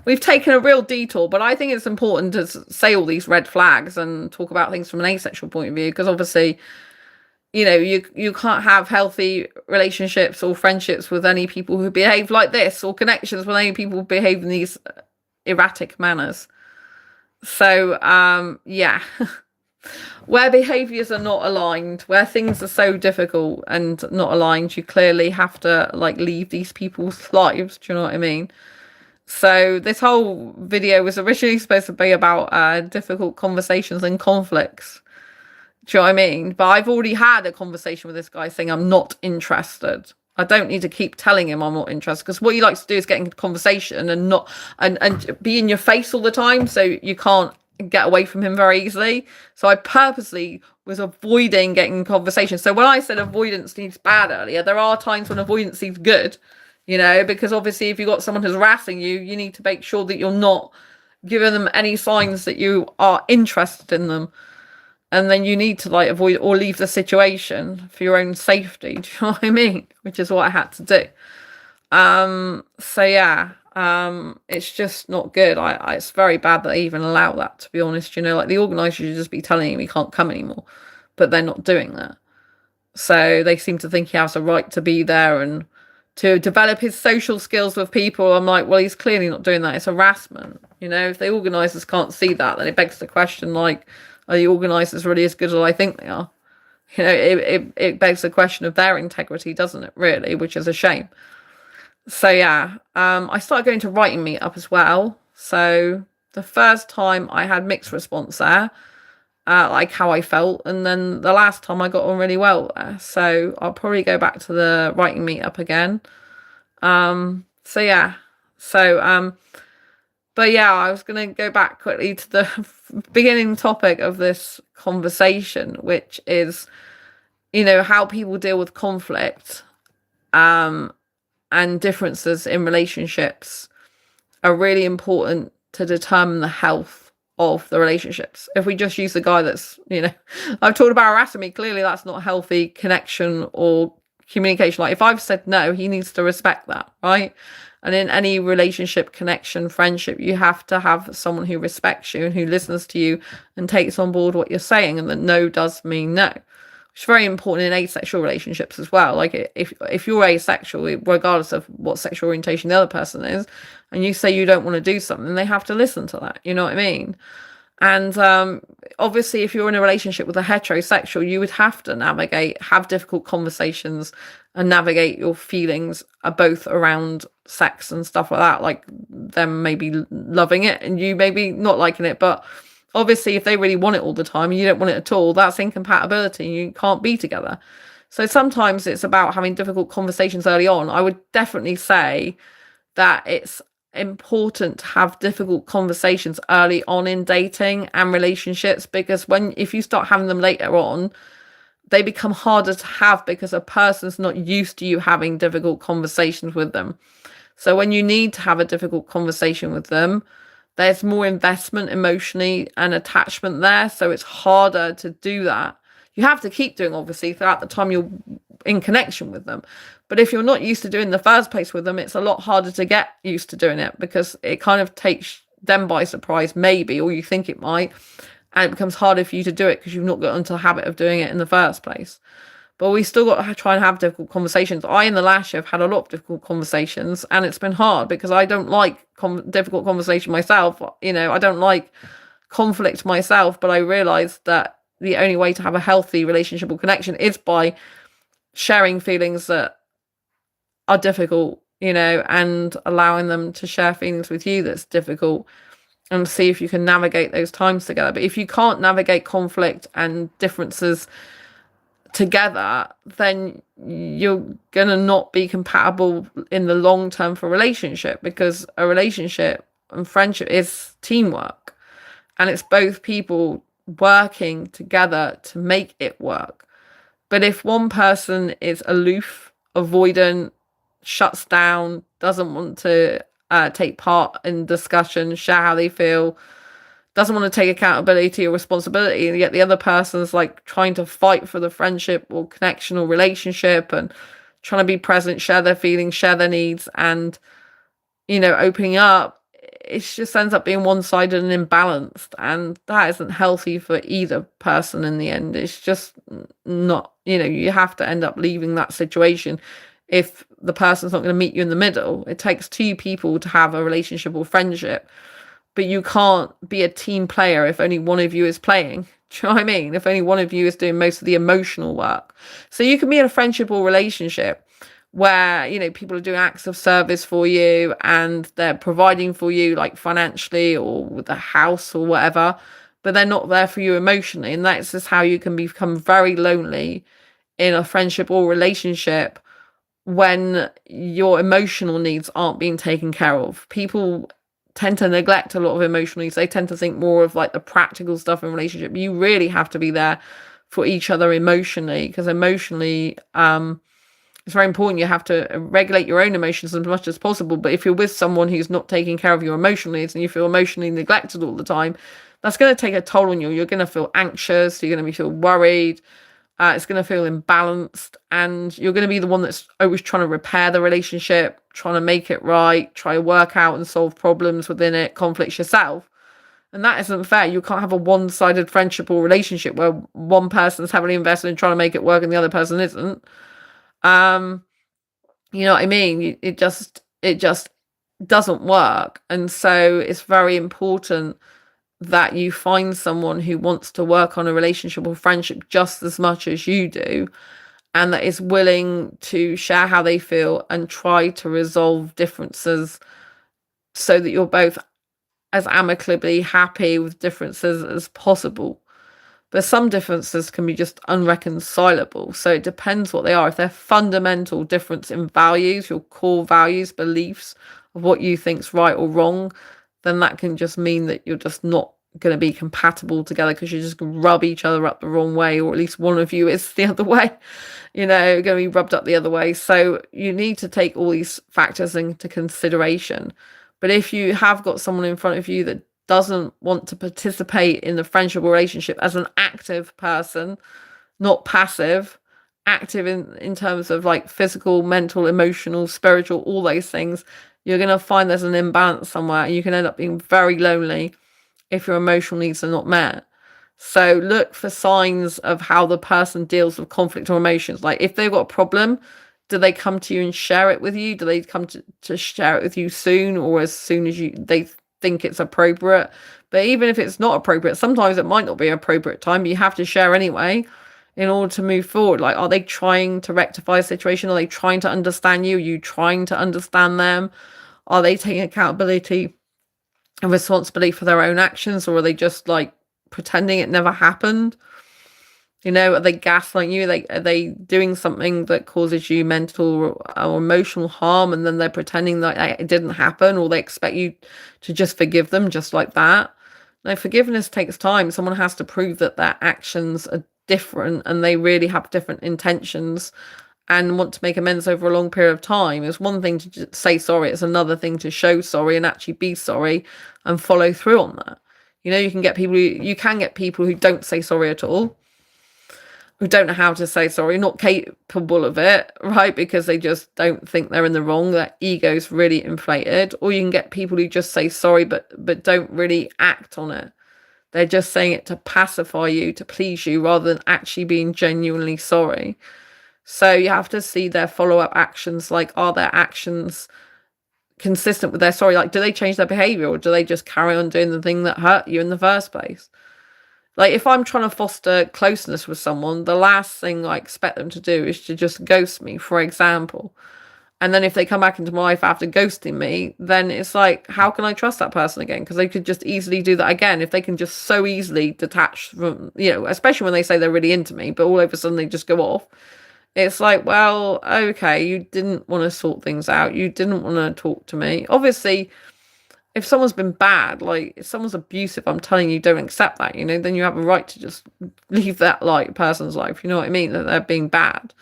We've taken a real detour, but I think it's important to say all these red flags and talk about things from an asexual point of view, because obviously, you can't have healthy relationships or friendships with any people who behave like this, or connections with any people who behave in these erratic manners. So, yeah. Where behaviours are not aligned, where things are so difficult and not aligned, you clearly have to leave these people's lives. Do you know what I mean? So this whole video was originally supposed to be about difficult conversations and conflicts. Do you know what I mean? But I've already had a conversation with this guy saying I'm not interested. I don't need to keep telling him I'm not interested, because what he likes to do is get in conversation and not and be in your face all the time, so you can't get away from him very easily. So I purposely was avoiding getting in conversation. So when I said avoidance seems bad earlier, there are times when avoidance seems good, because obviously if you've got someone who's harassing you, you need to make sure that you're not giving them any signs that you are interested in them. And then you need to avoid or leave the situation for your own safety. Do you know what I mean? Which is what I had to do. So yeah, it's just not good. It's very bad that they even allow that, to be honest. The organisers should just be telling him he can't come anymore, but they're not doing that. So they seem to think he has a right to be there and to develop his social skills with people. I'm like, well, he's clearly not doing that. It's harassment. If the organisers can't see that, then it begs the question, are the organisers really as good as I think they are? It begs the question of their integrity, doesn't it, really? Which is a shame. So, yeah, I started going to writing meetup as well. So the first time I had mixed response there, how I felt. And then the last time I got on really well there. So I'll probably go back to the writing meetup again. So, yeah. So, but yeah, I was going to go back quickly to the beginning topic of this conversation, which is, how people deal with conflict, and and differences in relationships are really important to determine the health of the relationships. If we just use the guy that's, I've talked about harassing me, clearly that's not healthy connection or communication. Like if I've said no, he needs to respect that, right? And in any relationship, connection, friendship, you have to have someone who respects you and who listens to you and takes on board what you're saying, and that no does mean no. It's very important in asexual relationships as well. Like if you're asexual, regardless of what sexual orientation the other person is, and you say you don't want to do something, they have to listen to that. You know what I mean? And obviously, if you're in a relationship with a heterosexual, you would have to have difficult conversations and navigate your feelings both around sex and stuff like that. Like them maybe loving it and you maybe not liking it. But obviously, if they really want it all the time and you don't want it at all, that's incompatibility. You can't be together. So sometimes it's about having difficult conversations early on. I would definitely say that it's important to have difficult conversations early on in dating and relationships, because if you start having them later on, they become harder to have because a person's not used to you having difficult conversations with them. So when you need to have a difficult conversation with them, there's more investment emotionally and attachment there, so it's harder to do that. You have to keep doing, obviously, throughout the time you're in connection with them. But if you're not used to doing the first place with them, it's a lot harder to get used to doing it, because it kind of takes them by surprise, maybe, or you think it might, and it becomes harder for you to do it because you've not got into the habit of doing it in the first place. But we still got to try and have difficult conversations. I, in the last year, have had a lot of difficult conversations, and it's been hard because I don't like difficult conversation myself. I don't like conflict myself, but I realised that the only way to have a healthy relationship or connection is by sharing feelings that are difficult, and allowing them to share feelings with you that's difficult, and see if you can navigate those times together. But if you can't navigate conflict and differences together, then you're gonna not be compatible in the long term for a relationship, because a relationship and friendship is teamwork, and it's both people working together to make it work. But if one person is aloof, avoidant, shuts down, doesn't want to take part in discussion, share how they feel, doesn't want to take accountability or responsibility, and yet the other person's like trying to fight for the friendship or connection or relationship and trying to be present, share their feelings, share their needs, and opening up, it just ends up being one-sided and imbalanced, and that isn't healthy for either person in the end. It's just not, you have to end up leaving that situation if the person's not going to meet you in the middle. It takes two people to have a relationship or friendship, but you can't be a team player if only one of you is playing. Do you know what I mean? If only one of you is doing most of the emotional work. So you can be in a friendship or relationship where, people are doing acts of service for you and they're providing for you, like financially or with a house or whatever, but they're not there for you emotionally. And that's just how you can become very lonely in a friendship or relationship, when your emotional needs aren't being taken care of. People tend to neglect a lot of emotional needs. They tend to think more of like the practical stuff in relationship. You really have to be there for each other emotionally, because emotionally, it's very important. You have to regulate your own emotions as much as possible. But if you're with someone who's not taking care of your emotional needs and you feel emotionally neglected all the time, that's going to take a toll on you. You're going to feel anxious. You're going to feel worried. It's going to feel imbalanced, and you're going to be the one that's always trying to repair the relationship, trying to make it right, try to work out and solve problems within it, conflicts yourself. And that isn't fair. You can't have a one-sided friendship or relationship where one person's heavily invested in trying to make it work and the other person isn't. You know what I mean? It just doesn't work. And so it's very important that you find someone who wants to work on a relationship or friendship just as much as you do, and that is willing to share how they feel and try to resolve differences so that you're both as amicably happy with differences as possible. But some differences can be just unreconcilable, so it depends what they are. If they're fundamental difference in values, your core values, beliefs of what you think's right or wrong, then that can just mean that you're just not going to be compatible together, because you're just going to rub each other up the wrong way, or at least one of you is the other way, going to be rubbed up the other way. So you need to take all these factors into consideration. But if you have got someone in front of you that doesn't want to participate in the friendship relationship as an active person, not passive, active in terms of like physical, mental, emotional, spiritual, all those things, you're going to find there's an imbalance somewhere, and you can end up being very lonely if your emotional needs are not met. So look for signs of how the person deals with conflict or emotions. Like if they've got a problem, do they come to you and share it with you? Do they come to share it with you soon, or as soon as they think it's appropriate? But even if it's not appropriate, sometimes it might not be an appropriate time. You have to share anyway in order to move forward. Like, are they trying to rectify a situation? Are they trying to understand you? Are you trying to understand them? Are they taking accountability and responsibility for their own actions, or are they just like pretending it never happened? Are they gaslighting you? Are they doing something that causes you mental or emotional harm, and then they're pretending that it didn't happen, or they expect you to just forgive them just like that? No, forgiveness takes time. Someone has to prove that their actions are different and they really have different intentions and want to make amends over a long period of time. It's one thing to just say sorry. It's another thing to show sorry and actually be sorry and follow through on that. You can get people who don't say sorry at all, who don't know how to say sorry, not capable of it, right? Because they just don't think they're in the wrong. Their ego's really inflated. Or you can get people who just say sorry but don't really act on it. They're just saying it to pacify you, to please you, rather than actually being genuinely sorry. So you have to see their follow-up actions. Like, are their actions consistent with their sorry? Like, do they change their behavior, or do they just carry on doing the thing that hurt you in the first place? Like, if I'm trying to foster closeness with someone, the last thing I expect them to do is to just ghost me, for example. And then if they come back into my life after ghosting me, then it's like, how can I trust that person again? Because they could just easily do that again. If they can just so easily detach from, especially when they say they're really into me, but all of a sudden they just go off. It's like, well, okay, you didn't want to sort things out. You didn't want to talk to me. Obviously, if someone's been bad, like if someone's abusive, I'm telling you, don't accept that, then you have a right to just leave that person's life. You know what I mean? That they're being bad.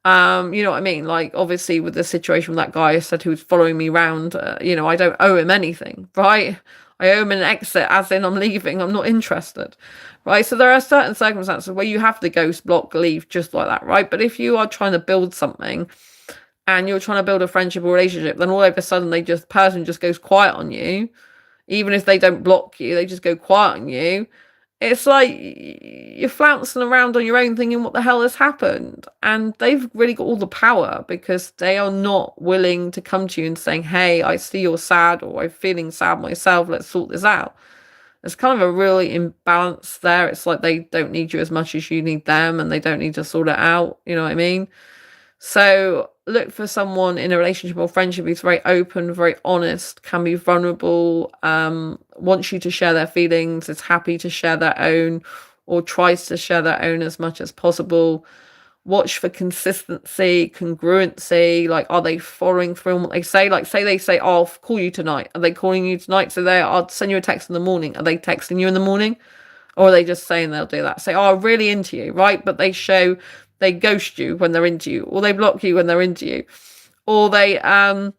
You know what I mean? Like, obviously, with the situation with that guy I said who was following me around, I don't owe him anything, right? I owe him an exit, as in I'm leaving, I'm not interested, right? So there are certain circumstances where you have to ghost, block, leave, just like that, right? But if you are trying to build something and you're trying to build a friendship or relationship, then all of a sudden person just goes quiet on you, even if they don't block you, they just go quiet on you. It's like you're flouncing around on your own thinking, what the hell has happened? And they've really got all the power, because they are not willing to come to you and saying, hey, I see you're sad, or I'm feeling sad myself, let's sort this out. There's kind of a really imbalance there. It's like they don't need you as much as you need them, and they don't need to sort it out. You know what I mean? So look for someone in a relationship or friendship who's very open, very honest, can be vulnerable, wants you to share their feelings, is happy to share their own, or tries to share their own as much as possible. Watch for consistency, congruency. Like, are they following through on what they say? Like, say they say, oh, I'll call you tonight. Are they calling you tonight? So I'll send you a text in the morning. Are they texting you in the morning? Or are they just saying they'll do that? Say, oh, I'm really into you, right? But they ghost you when they're into you, or they block you when they're into you, or they don't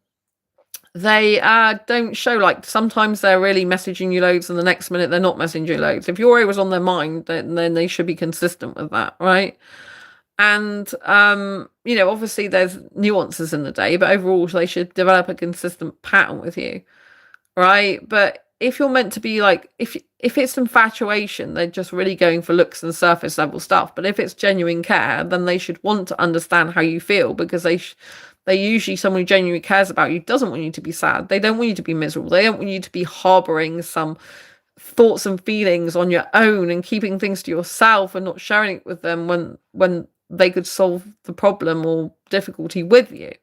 show. Like, sometimes they're really messaging you loads and the next minute they're not messaging you loads. If you're always on their mind, then they should be consistent with that, right? And obviously there's nuances in the day, but overall they should develop a consistent pattern with you, right? But if you're meant to be like, if it's infatuation, they're just really going for looks and surface level stuff. But if it's genuine care, then they should want to understand how you feel, because they usually, someone who genuinely cares about you doesn't want you to be sad. They don't want you to be miserable. They don't want you to be harboring some thoughts and feelings on your own and keeping things to yourself and not sharing it with them when they could solve the problem or difficulty with you.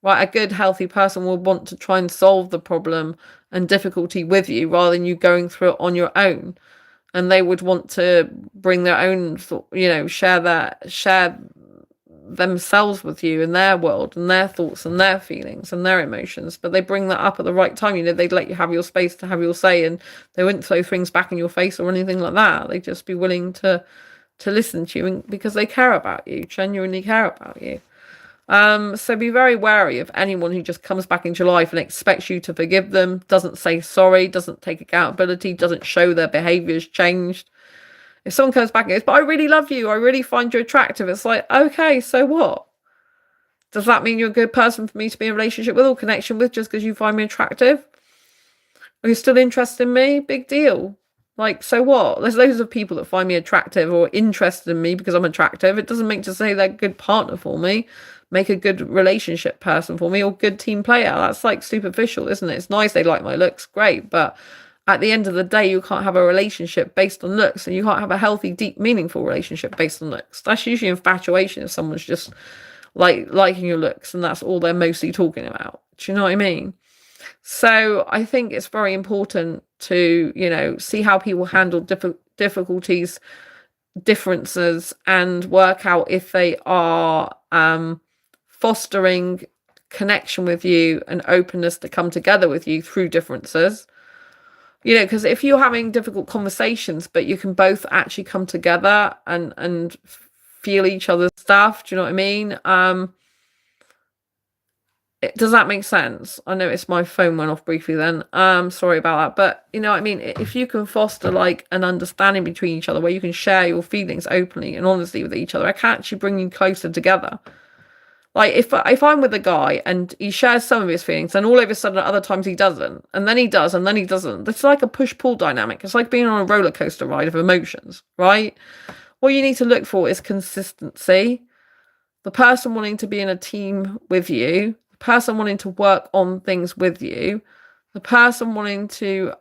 Right, a good, healthy person will want to try and solve the problem and difficulty with you, rather than you going through it on your own. And they would want to bring their own, share themselves with you and their world and their thoughts and their feelings and their emotions, but they bring that up at the right time. They'd let you have your space to have your say, and they wouldn't throw things back in your face or anything like that. They'd just be willing to listen to you, because they care about you, genuinely care about you. So be very wary of anyone who just comes back into your life and expects you to forgive them, doesn't say sorry, doesn't take accountability, doesn't show their behaviour's changed. If someone comes back and goes, but I really love you, I really find you attractive, it's like, okay, so what? Does that mean you're a good person for me to be in a relationship with or connection with just because you find me attractive? Are you still interested in me? Big deal. Like, so what? There's loads of people that find me attractive or interested in me because I'm attractive. It doesn't make to say they're a good partner for me, make a good relationship person for me, or good team player. That's like superficial, isn't it? It's nice they like my looks, great, but at the end of the day, you can't have a relationship based on looks, and you can't have a healthy, deep, meaningful relationship based on looks. That's usually infatuation if someone's just liking your looks and that's all they're mostly talking about. Do you know what I mean? So I think it's very important to, see how people handle difficulties, differences, and work out if they are fostering connection with you and openness to come together with you through differences. Because if you're having difficult conversations, but you can both actually come together and feel each other's stuff, do you know what I mean? Does that make sense? I noticed my phone went off briefly then. Sorry about that. But you know what I mean? If you can foster like an understanding between each other where you can share your feelings openly and honestly with each other, it can actually bring you closer together. Like if I'm with a guy and he shares some of his feelings, and all of a sudden at other times he doesn't, and then he does, and then he doesn't. It's like a push-pull dynamic. It's like being on a roller coaster ride of emotions, right? What you need to look for is consistency. The person wanting to be in a team with you, the person wanting to work on things with you, the person wanting to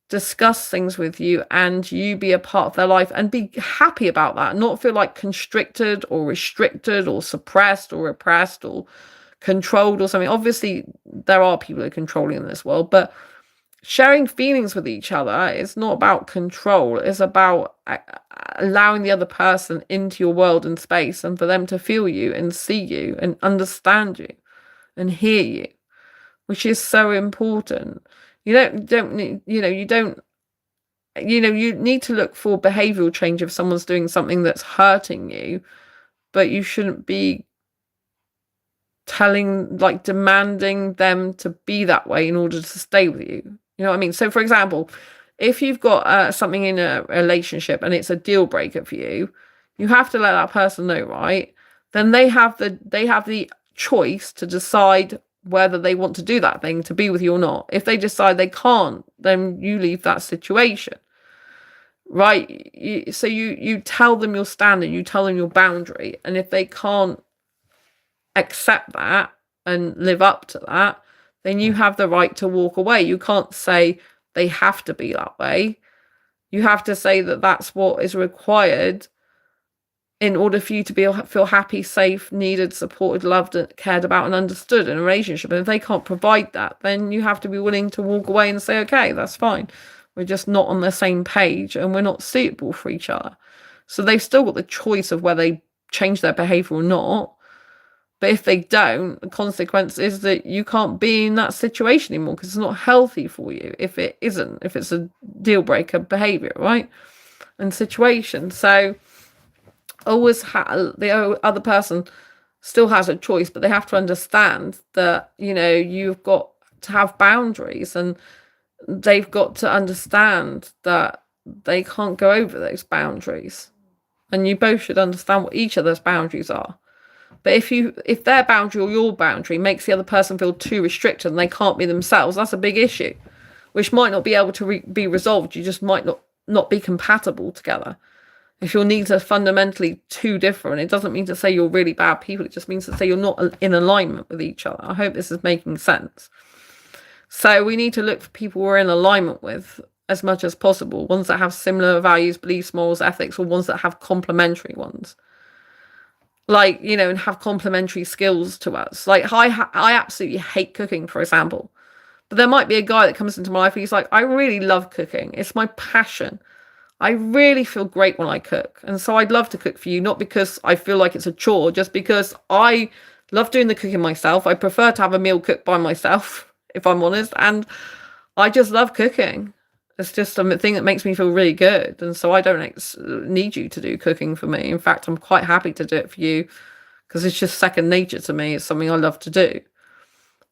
discuss things with you, and you be a part of their life and be happy about that, not feel like constricted or restricted or suppressed or repressed or controlled or something. Obviously there are people who are controlling in this world, but sharing feelings with each other is not about control. It's about allowing the other person into your world and space, and for them to feel you and see you and understand you and hear you, which is so important. You need to look for behavioral change if someone's doing something that's hurting you, but you shouldn't be demanding them to be that way in order to stay with you. You know what I mean? So for example, if you've got something in a relationship and it's a deal breaker for you, you have to let that person know, right? Then they have the choice to decide whether they want to do that thing, to be with you or not. If they decide they can't, then you leave that situation, right? So you tell them your standard, you tell them your boundary, and if they can't accept that and live up to that, then you have the right to walk away. You can't say they have to be that way. You have to say that that's what is required in order for you to feel happy, safe, needed, supported, loved, cared about, and understood in a relationship. And if they can't provide that, then you have to be willing to walk away and say, okay, that's fine. We're just not on the same page and we're not suitable for each other. So they've still got the choice of whether they change their behavior or not. But if they don't, the consequence is that you can't be in that situation anymore because it's not healthy for you if it's a deal breaker behavior, right? And situation. So always the other person still has a choice, but they have to understand that, you've got to have boundaries, and they've got to understand that they can't go over those boundaries. And you both should understand what each other's boundaries are. But if their boundary or your boundary makes the other person feel too restricted and they can't be themselves, that's a big issue, which might not be able to be resolved. You just might not be compatible together. If your needs are fundamentally too different, it doesn't mean to say you're really bad people. It just means to say you're not in alignment with each other. I hope this is making sense. So we need to look for people we're in alignment with as much as possible. Ones that have similar values, beliefs, morals, ethics, or ones that have complementary ones. And have complementary skills to us. Like, I absolutely hate cooking, for example. But there might be a guy that comes into my life and he's like, I really love cooking. It's my passion. I really feel great when I cook. And so I'd love to cook for you, not because I feel like it's a chore, just because I love doing the cooking myself. I prefer to have a meal cooked by myself, if I'm honest. And I just love cooking. It's just a thing that makes me feel really good. And so I don't need you to do cooking for me. In fact, I'm quite happy to do it for you because it's just second nature to me. It's something I love to do.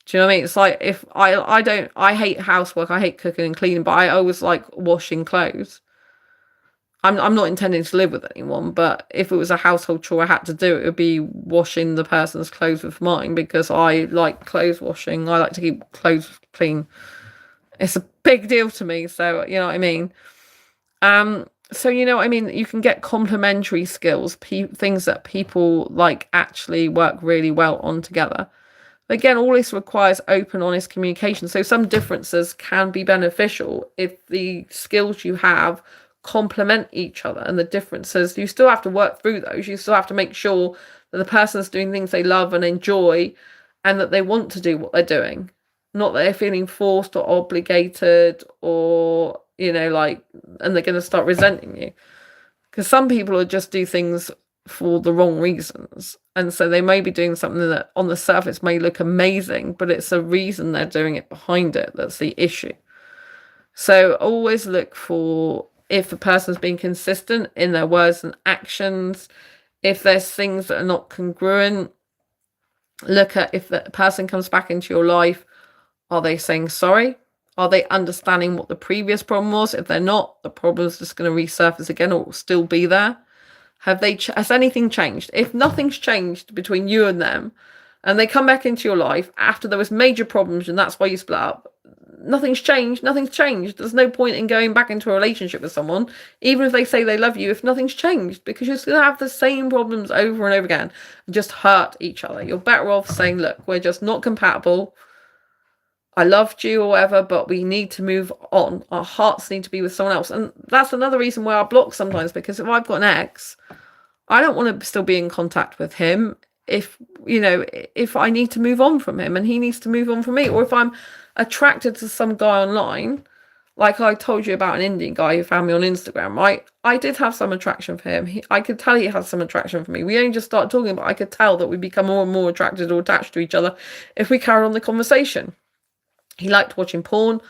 Do you know what I mean? It's like if I hate housework, I hate cooking and cleaning, but I always like washing clothes. I'm not intending to live with anyone, but if it was a household chore I had to do, it would be washing the person's clothes with mine because I like clothes washing. I like to keep clothes clean. It's a big deal to me, so you know what I mean. So you know what I mean. You can get complementary skills, things that people like actually work really well on together. Again, all this requires open, honest communication. So some differences can be beneficial if the skills you have complement each other, and the differences, you still have to work through those. You still have to make sure that the person's doing things they love and enjoy and that they want to do what they're doing. Not that they're feeling forced or obligated or, you know, like, and they're going to start resenting you. Because some people will just do things for the wrong reasons. And so they may be doing something that on the surface may look amazing, but it's a reason they're doing it behind it that's the issue. So always look for if the person's being consistent in their words and actions, if there's things that are not congruent. Look at if the person comes back into your life, are they saying sorry? Are they understanding what the previous problem was? If they're not, the problem's just going to resurface again or it will still be there. Has anything changed? If nothing's changed between you and them, and they come back into your life after there was major problems and that's why you split up, nothing's changed. There's no point in going back into a relationship with someone, even if they say they love you, if nothing's changed, because you're going to have the same problems over and over again and just hurt each other. You're better off saying, look, we're just not compatible. I loved you or whatever, but we need to move on. Our hearts need to be with someone else. And that's another reason why I block sometimes, because if I've got an ex, I don't want to still be in contact with him if, you know, if I need to move on from him and he needs to move on from me. Or if I'm attracted to some guy online, like I told you about an Indian guy who found me on Instagram, right? I did have some attraction for him. I could tell he had some attraction for me. We only just started talking, but I could tell that we'd become more and more attracted or attached to each other if we carried on the conversation. He liked watching porn.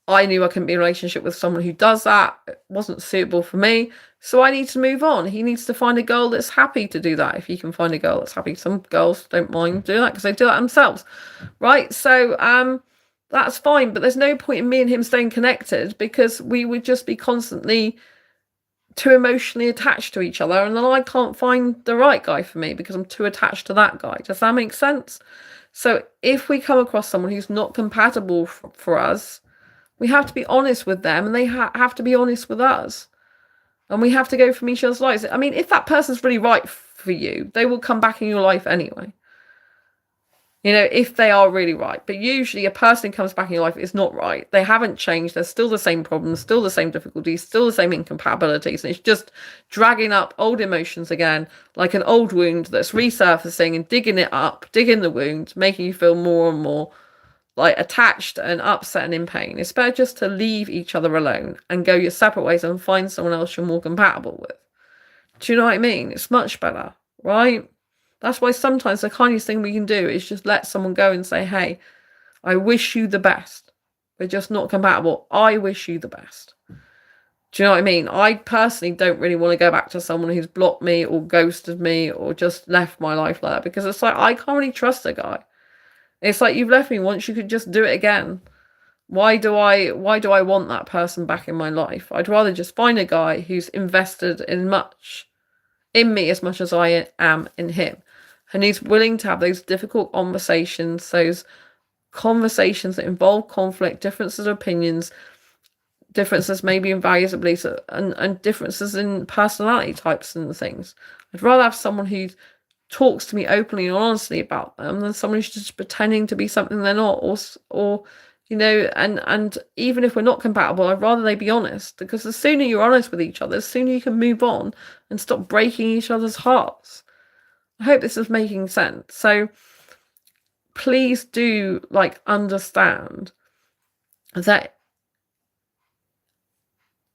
I knew I couldn't be in a relationship with someone who does that. It wasn't suitable for me. So I need to move on. He needs to find a girl that's happy to do that. If he can find a girl that's happy. Some girls don't mind doing that because they do that themselves. Right? So that's fine. But there's no point in me and him staying connected because we would just be constantly too emotionally attached to each other. And then I can't find the right guy for me because I'm too attached to that guy. Does that make sense? So if we come across someone who's not compatible for us, we have to be honest with them and they have to be honest with us. And we have to go from each other's lives. I mean, if that person's really right for you, they will come back in your life anyway. You know, if they are really right. But usually a person who comes back in your life is not right. They haven't changed. There's still the same problems, still the same difficulties, still the same incompatibilities. And it's just dragging up old emotions again, like an old wound that's resurfacing and digging it up, digging the wound, making you feel more and more like attached and upset and in pain. It's better just to leave each other alone and go your separate ways and find someone else you're more compatible with. Do you know what I mean? It's much better, right? That's why sometimes the kindest thing we can do is just let someone go and say, hey, I wish you the best. We're just not compatible. I wish you the best. Do you know what I mean? I personally don't really want to go back to someone who's blocked me or ghosted me or just left my life like that because it's like, I can't really trust a guy. It's like, you've left me once, you could just do it again. Why do I want that person back in my life? I'd rather just find a guy who's invested in me as much as I am in him. And he's willing to have those difficult conversations, those conversations that involve conflict, differences of opinions, differences maybe in values and beliefs, and differences in personality types and things. I'd rather have someone who talks to me openly and honestly about them than someone who's just pretending to be something they're not, or you know, and even if we're not compatible, I'd rather they be honest, because the sooner you're honest with each other, the sooner you can move on and stop breaking each other's hearts. I hope this is making sense. So please do understand that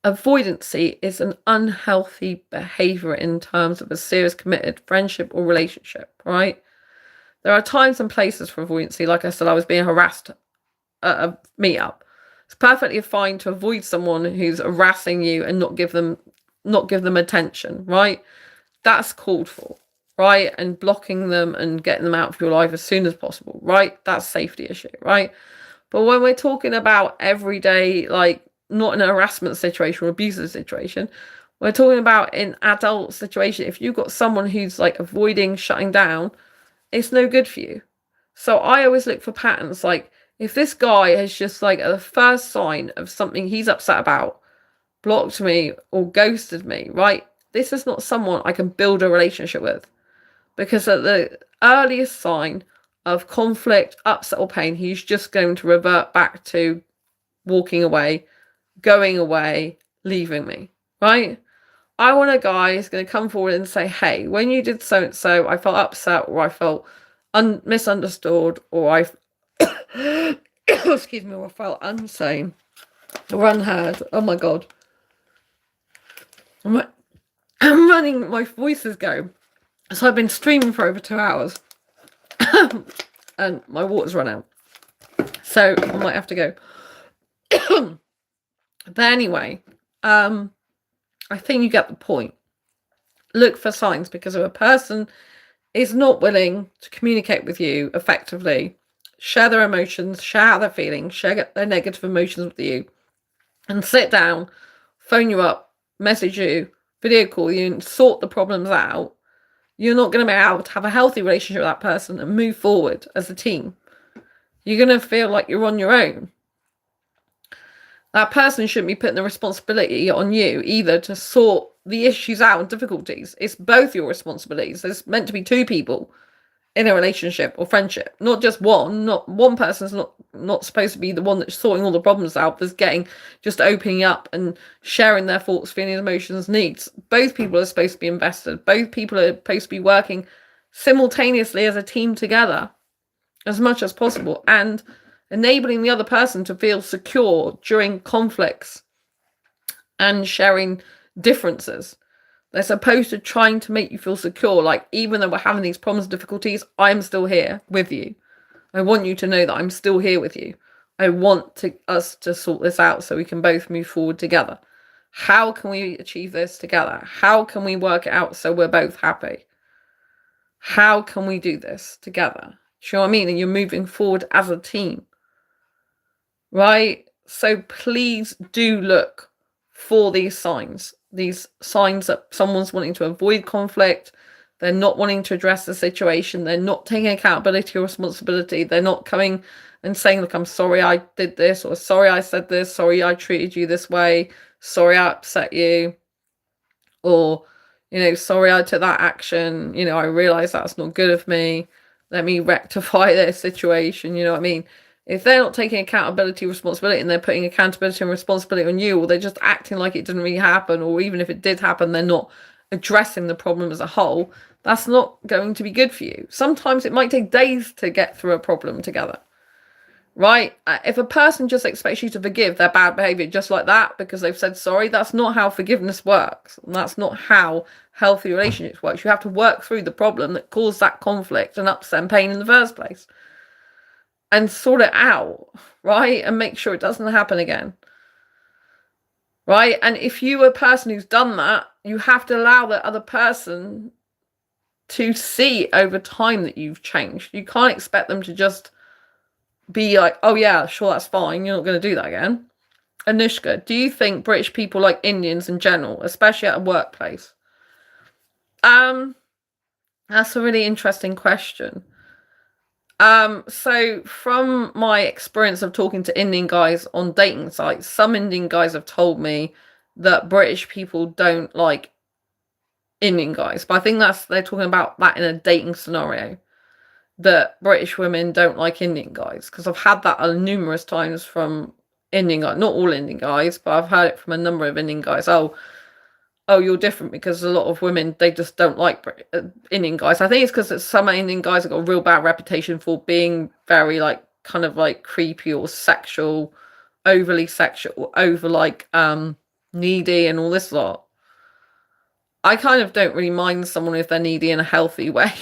avoidancy is an unhealthy behavior in terms of a serious committed friendship or relationship, right? There are times and places for avoidancy. Like I said, I was being harassed at a meetup. It's perfectly fine to avoid someone who's harassing you and not give them attention, right? That's called for, right? And blocking them and getting them out of your life as soon as possible, right? That's a safety issue, right? But when we're talking about everyday, like not in a harassment situation or abusive situation, we're talking about in adult situation. If you've got someone who's like avoiding, shutting down, it's no good for you. So I always look for patterns. Like if this guy has just like at the first sign of something he's upset about, blocked me or ghosted me, right? This is not someone I can build a relationship with, because at the earliest sign of conflict, upset or pain, he's just going to revert back to walking away, going away, leaving me, right? I want a guy who's going to come forward and say, hey, when you did so and so, I felt upset, or I felt misunderstood, or I excuse me, or I felt unseen or unheard. Oh my God. I'm running, my voice is going. So I've been streaming for over 2 hours and my water's run out. So I might have to go. But anyway, I think you get the point. Look for signs, because if a person is not willing to communicate with you effectively, share their emotions, share how they're feeling, share their negative emotions with you, and sit down, phone you up, message you, video call you, and sort the problems out, you're not going to be able to have a healthy relationship with that person and move forward as a team. You're going to feel like you're on your own. That person shouldn't be putting the responsibility on you either to sort the issues out and difficulties. It's both your responsibilities. There's meant to be two people in a relationship or friendship, not just one. Not one person's not supposed to be the one that's sorting all the problems out, that's just opening up and sharing their thoughts, feelings, emotions, needs. Both people are supposed to be invested. Both people are supposed to be working simultaneously as a team together as much as possible, and enabling the other person to feel secure during conflicts and sharing differences. They're supposed to trying to make you feel secure. Like, even though we're having these problems and difficulties, I'm still here with you. I want you to know that I'm still here with you. I want us to sort this out so we can both move forward together. How can we achieve this together? How can we work it out so we're both happy? How can we do this together? Do you know what I mean? And you're moving forward as a team, right? So please do look for these signs that someone's wanting to avoid conflict. They're not wanting to address the situation. They're not taking accountability or responsibility. They're not coming and saying, look, I'm sorry I did this, or sorry I said this, sorry I treated you this way, sorry I upset you, or, sorry I took that action, I realize that's not good of me. Let me rectify their situation, you know what I mean? If they're not taking accountability, responsibility, and they're putting accountability and responsibility on you, or they're just acting like it didn't really happen, or even if it did happen, they're not addressing the problem as a whole, that's not going to be good for you. Sometimes it might take days to get through a problem together, right? If a person just expects you to forgive their bad behavior just like that because they've said sorry, that's not how forgiveness works. And that's not how healthy relationships work. You have to work through the problem that caused that conflict and upset and pain in the first place, and sort it out, right? And make sure it doesn't happen again, right? And if you're a person who's done that, you have to allow the other person to see over time that you've changed. You can't expect them to just be like, oh yeah, sure, that's fine, you're not going to do that again. Anushka, do you think British people like Indians in general, especially at a workplace? That's a really interesting question. So from my experience of talking to Indian guys on dating sites, some Indian guys have told me that British people don't like Indian guys, but I think they're talking about that in a dating scenario, that British women don't like Indian guys, because I've had that numerous times from Indian guys, not all Indian guys, but I've heard it from a number of Indian guys. Oh, you're different because a lot of women, they just don't like Indian guys. I think it's because some Indian guys have got a real bad reputation for being very kind of creepy or sexual, overly sexual, over needy and all this lot. I kind of don't really mind someone if they're needy in a healthy way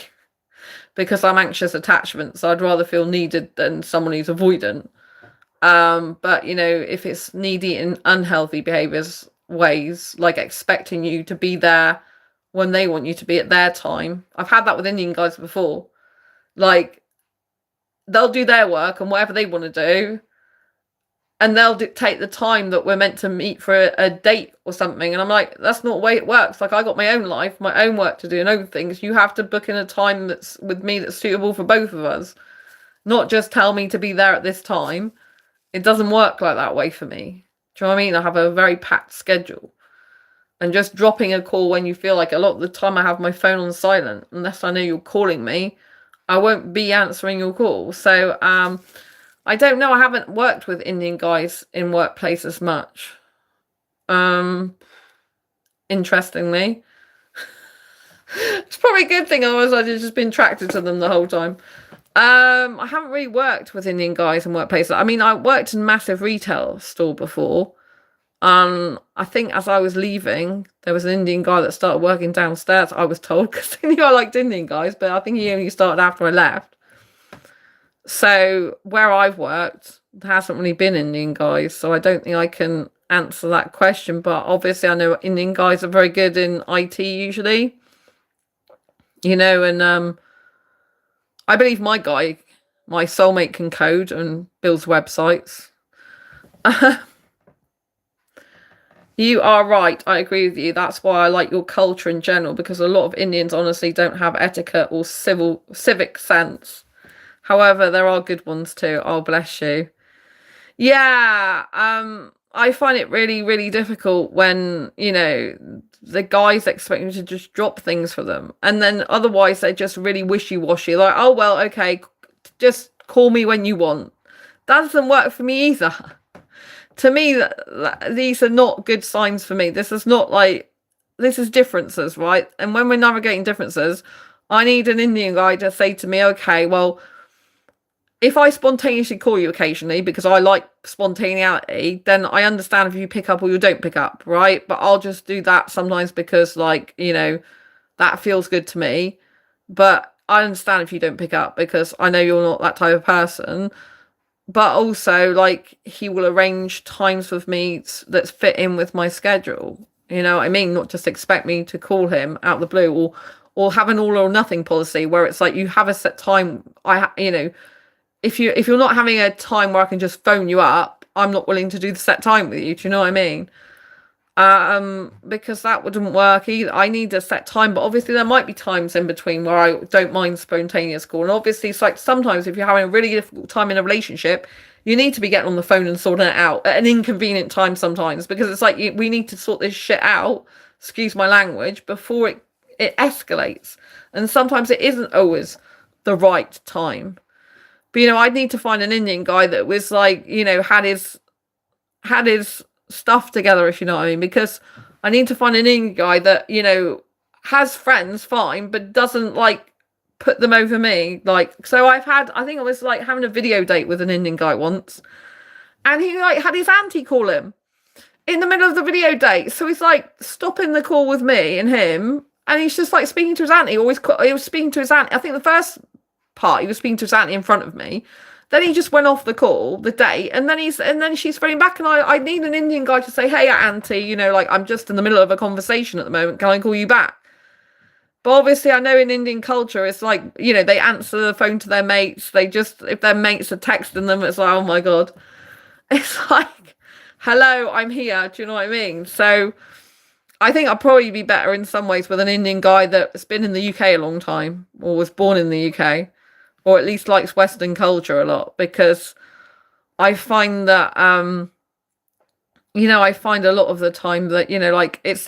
because I'm anxious attachment, so I'd rather feel needed than someone who's avoidant. But you know, if it's needy in unhealthy behaviors ways, like expecting you to be there when they want you to be at their time. I've had that with Indian guys before. Like they'll do their work and whatever they want to do, and they'll dictate the time that we're meant to meet for a date or something. And I'm like, that's not the way it works. Like I got my own life, my own work to do and other things. You have to book in a time that's with me that's suitable for both of us. Not just tell me to be there at this time. It doesn't work like that way for me. Do you know what I mean? I have a very packed schedule. And just dropping a call when you feel like, a lot of the time I have my phone on silent, unless I know you're calling me, I won't be answering your call. So I don't know. I haven't worked with Indian guys in workplaces much. Interestingly. It's probably a good thing, otherwise I'd have just been attracted to them the whole time. I haven't really worked with Indian guys in workplaces. I mean, I worked in a massive retail store before. I think as I was leaving, there was an Indian guy that started working downstairs, I was told, because they knew I liked Indian guys, but I think he only started after I left. So where I've worked, there hasn't really been Indian guys, so I don't think I can answer that question. But obviously I know Indian guys are very good in IT usually. You know, and I believe my soulmate can code and builds websites. You are right. I agree with you. That's why I like your culture in general, because a lot of Indians honestly don't have etiquette or civic sense. However, there are good ones too. Oh, bless you. Yeah, I find it really, really difficult when, you know, the guys expect you to just drop things for them. And then otherwise they're just really wishy-washy. Like, oh, well, okay, just call me when you want. That doesn't work for me either. To me, these are not good signs for me. This is not like, this is differences, right? And when we're navigating differences, I need an Indian guy to say to me, okay, well, if I spontaneously call you occasionally because I like spontaneity, then I understand if you pick up or you don't pick up, right? But I'll just do that sometimes because, like, you know, that feels good to me. But I understand if you don't pick up because I know you're not that type of person. But also, like, he will arrange times with me that fit in with my schedule. You know what I mean? Not just expect me to call him out of the blue, or have an all or nothing policy where it's like you have a set time. You know, if you're not having a time where I can just phone you up, I'm not willing to do the set time with you. Do you know what I mean? Because that wouldn't work either. I need a set time, but obviously there might be times in between where I don't mind spontaneous call. And obviously it's like sometimes if you're having a really difficult time in a relationship, you need to be getting on the phone and sorting it out at an inconvenient time sometimes, because it's like we need to sort this shit out, excuse my language, before it escalates. And sometimes it isn't always the right time. But, you know, I'd need to find an Indian guy that was like, you know, had his stuff together, if you know what I mean, because I need to find an Indian guy that, you know, has friends, fine, but doesn't like put them over me. Like, so I think I was like having a video date with an Indian guy once, and he like had his auntie call him in the middle of the video date. So he's like stopping the call with me and him, and he's just like speaking to his auntie. He was speaking to his auntie. I think the first part he was speaking to his auntie in front of me. Then he just went off the call, the date, and then she's phoning back, and I need an Indian guy to say, hey, auntie, you know, like, I'm just in the middle of a conversation at the moment. Can I call you back? But obviously, I know in Indian culture, it's like, you know, they answer the phone to their mates. They just, if their mates are texting them, it's like, oh my God. It's like, hello, I'm here. Do you know what I mean? So I think I'd probably be better in some ways with an Indian guy that's been in the UK a long time, or was born in the UK. Or at least likes Western culture a lot, because I find that, you know, I find a lot of the time that, you know, like, it's,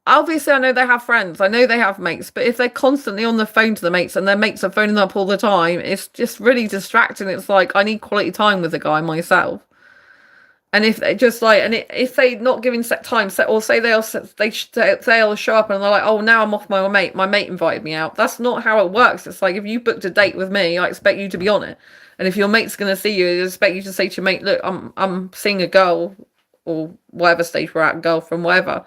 obviously I know they have friends, I know they have mates, but if they're constantly on the phone to the mates and their mates are phoning up all the time, it's just really distracting. It's like, I need quality time with the guy myself. And if they just like, and if they not giving set times, or say they'll show up and they're like, oh, now I'm off my mate invited me out. That's not how it works. It's like, if you booked a date with me, I expect you to be on it. And if your mate's going to see you, I expect you to say to your mate, look, I'm seeing a girl or whatever stage we're at, girlfriend, whatever.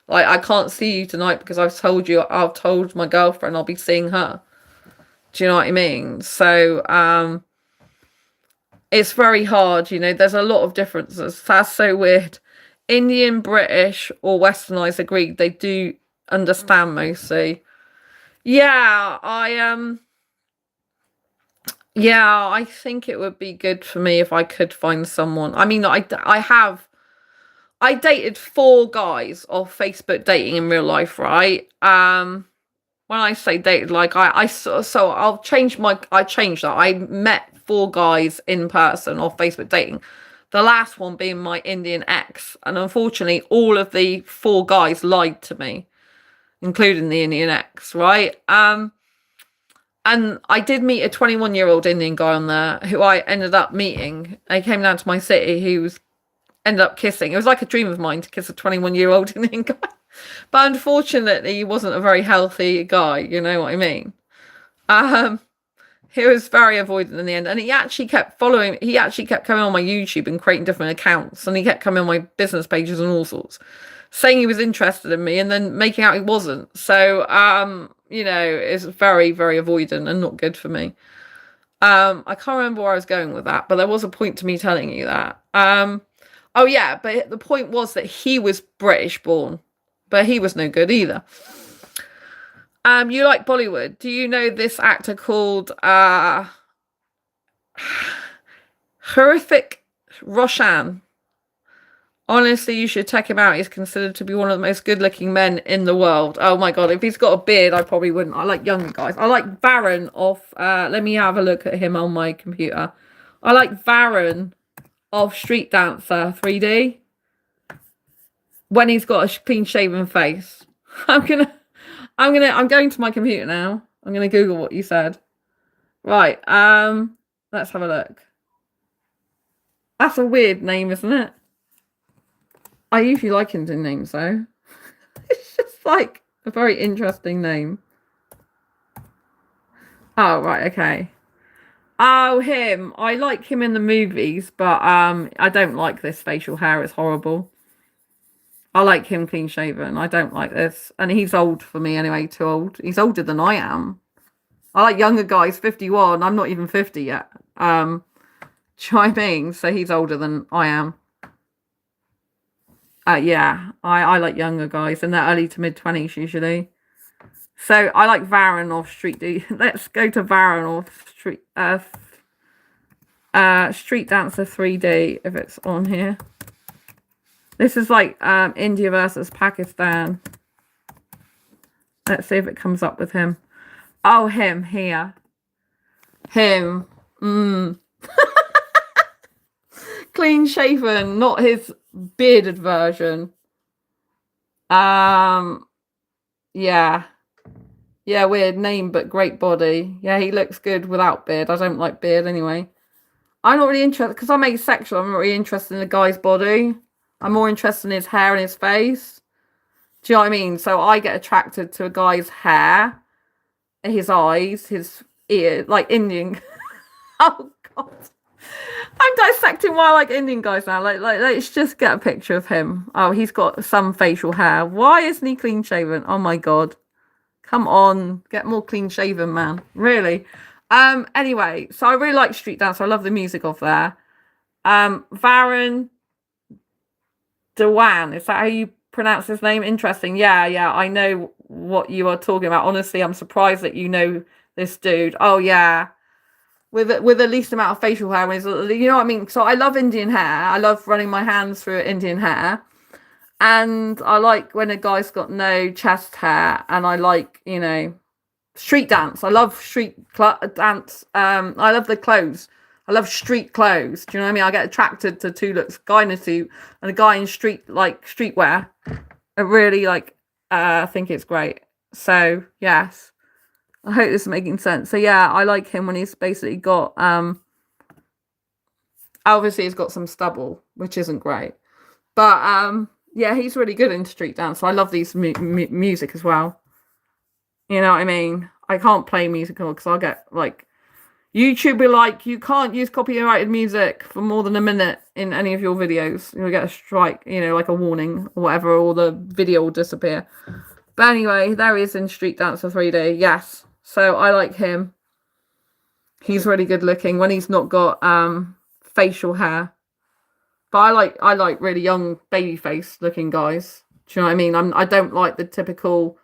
Like, I can't see you tonight because I've told my girlfriend I'll be seeing her. Do you know what I mean? So, it's very hard, there's a lot of differences. That's so weird. Indian, British, or Westernized agreed they do understand mostly. Yeah, I think it would be good for me if I could find someone. I mean, I dated 4 guys off Facebook dating in real life, right? When I say dated, like so I changed that. I met 4 guys in person off Facebook dating. The last one being my Indian ex, and unfortunately, all of the 4 guys lied to me, including the Indian ex, right? And I did meet a 21-year-old Indian guy on there who I ended up meeting. He came down to my city. He ended up kissing. It was like a dream of mine to kiss a 21-year-old Indian guy. But unfortunately, he wasn't a very healthy guy. You know what I mean? He was very avoidant in the end. And he actually kept coming on my YouTube and creating different accounts. And he kept coming on my business pages and all sorts, saying he was interested in me and then making out he wasn't. So, it's very, very avoidant and not good for me. I can't remember where I was going with that, but there was a point to me telling you that. Oh yeah, but the point was that he was British born, but he was no good either. You like Bollywood. Do you know this actor called Horrific Roshan? Honestly, you should check him out. He's considered to be one of the most good-looking men in the world. Oh my god, if he's got a beard, I probably wouldn't. I like younger guys. I like Varun off... let me have a look at him on my computer. I like Varun of Street Dancer 3D. When he's got a clean-shaven face. I'm going to my computer now. I'm going to Google what you said. Right, let's have a look. That's a weird name, isn't it? I usually like Indian names, though. It's just like a very interesting name. Oh, right, okay. Oh, him. I like him in the movies, but I don't like this facial hair. It's horrible. I like him clean shaven. I don't like this. And he's old for me anyway, too old. He's older than I am. I like younger guys, 51. I'm not even 50 yet. Do you know what I mean? So he's older than I am. Yeah, I like younger guys in their early to mid-20s usually. So I like Varun off Street D. Let's go to Varun off Street Street Dancer 3D if it's on here. This is like India versus Pakistan. Let's see if it comes up with him. Oh, him here. Him. Clean shaven, not his bearded version. Yeah. Yeah, weird name, but great body. Yeah, he looks good without beard. I don't like beard anyway. I'm not really interested, because I'm asexual, I'm not really interested in the guy's body. I'm more interested in his hair and his face. Do you know what I mean? So I get attracted to a guy's hair, his eyes, his ear, like Indian. Oh, God. I'm dissecting why I like Indian guys now. Like, let's just get a picture of him. Oh, he's got some facial hair. Why isn't he clean shaven? Oh my god. Come on. Get more clean shaven, man. Really. Anyway, so I really like Street Dance. I love the music of there. Varun Dewan. Is that how you pronounce his name? Interesting. Yeah, I know what you are talking about. Honestly, I'm surprised that you know this dude. Oh yeah. With the least amount of facial hair, you know what I mean? So I love Indian hair. I love running my hands through Indian hair. And I like when a guy's got no chest hair. And I like, street dance. I love street dance. I love the clothes. I love street clothes. Do you know what I mean? I get attracted to 2 looks, a guy in a suit and a guy in streetwear. I really think it's great. So, yes. I hope this is making sense. So yeah, I like him when he's basically got obviously he's got some stubble, which isn't great. But yeah, he's really good in street dance. So I love these music as well. You know what I mean? I can't play music because I'll get YouTube be like, you can't use copyrighted music for more than a minute in any of your videos. You'll get a strike, like a warning or whatever, or the video will disappear. But anyway, there he is in Street Dancer 3D. Yes. So I like him. He's really good looking when he's not got facial hair. But I like really young baby face looking guys. Do you know what I mean? I don't like the typical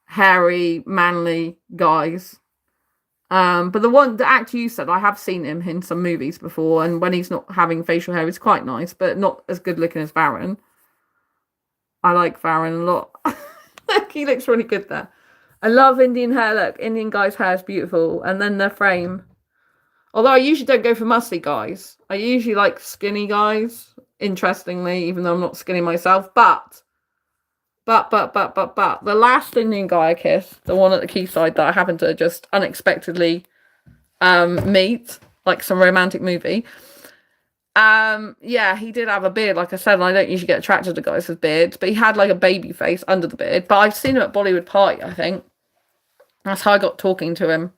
hairy, manly guys. But the actor you said, I have seen him in some movies before, and when he's not having facial hair, he's quite nice, but not as good looking as Varun. I like Varun a lot. Look, he looks really good there. I love Indian hair. Look, Indian guys' hair is beautiful, and then their frame. Although I usually don't go for muscly guys. I usually like skinny guys, interestingly, even though I'm not skinny myself. But the last Indian guy I kissed, the one at the quayside that I happened to just unexpectedly meet, like some romantic movie. Yeah, he did have a beard, like I said, and I don't usually get attracted to guys with beards, but he had like a baby face under the beard. But I've seen him at Bollywood Party, I think. That's how I got talking to him.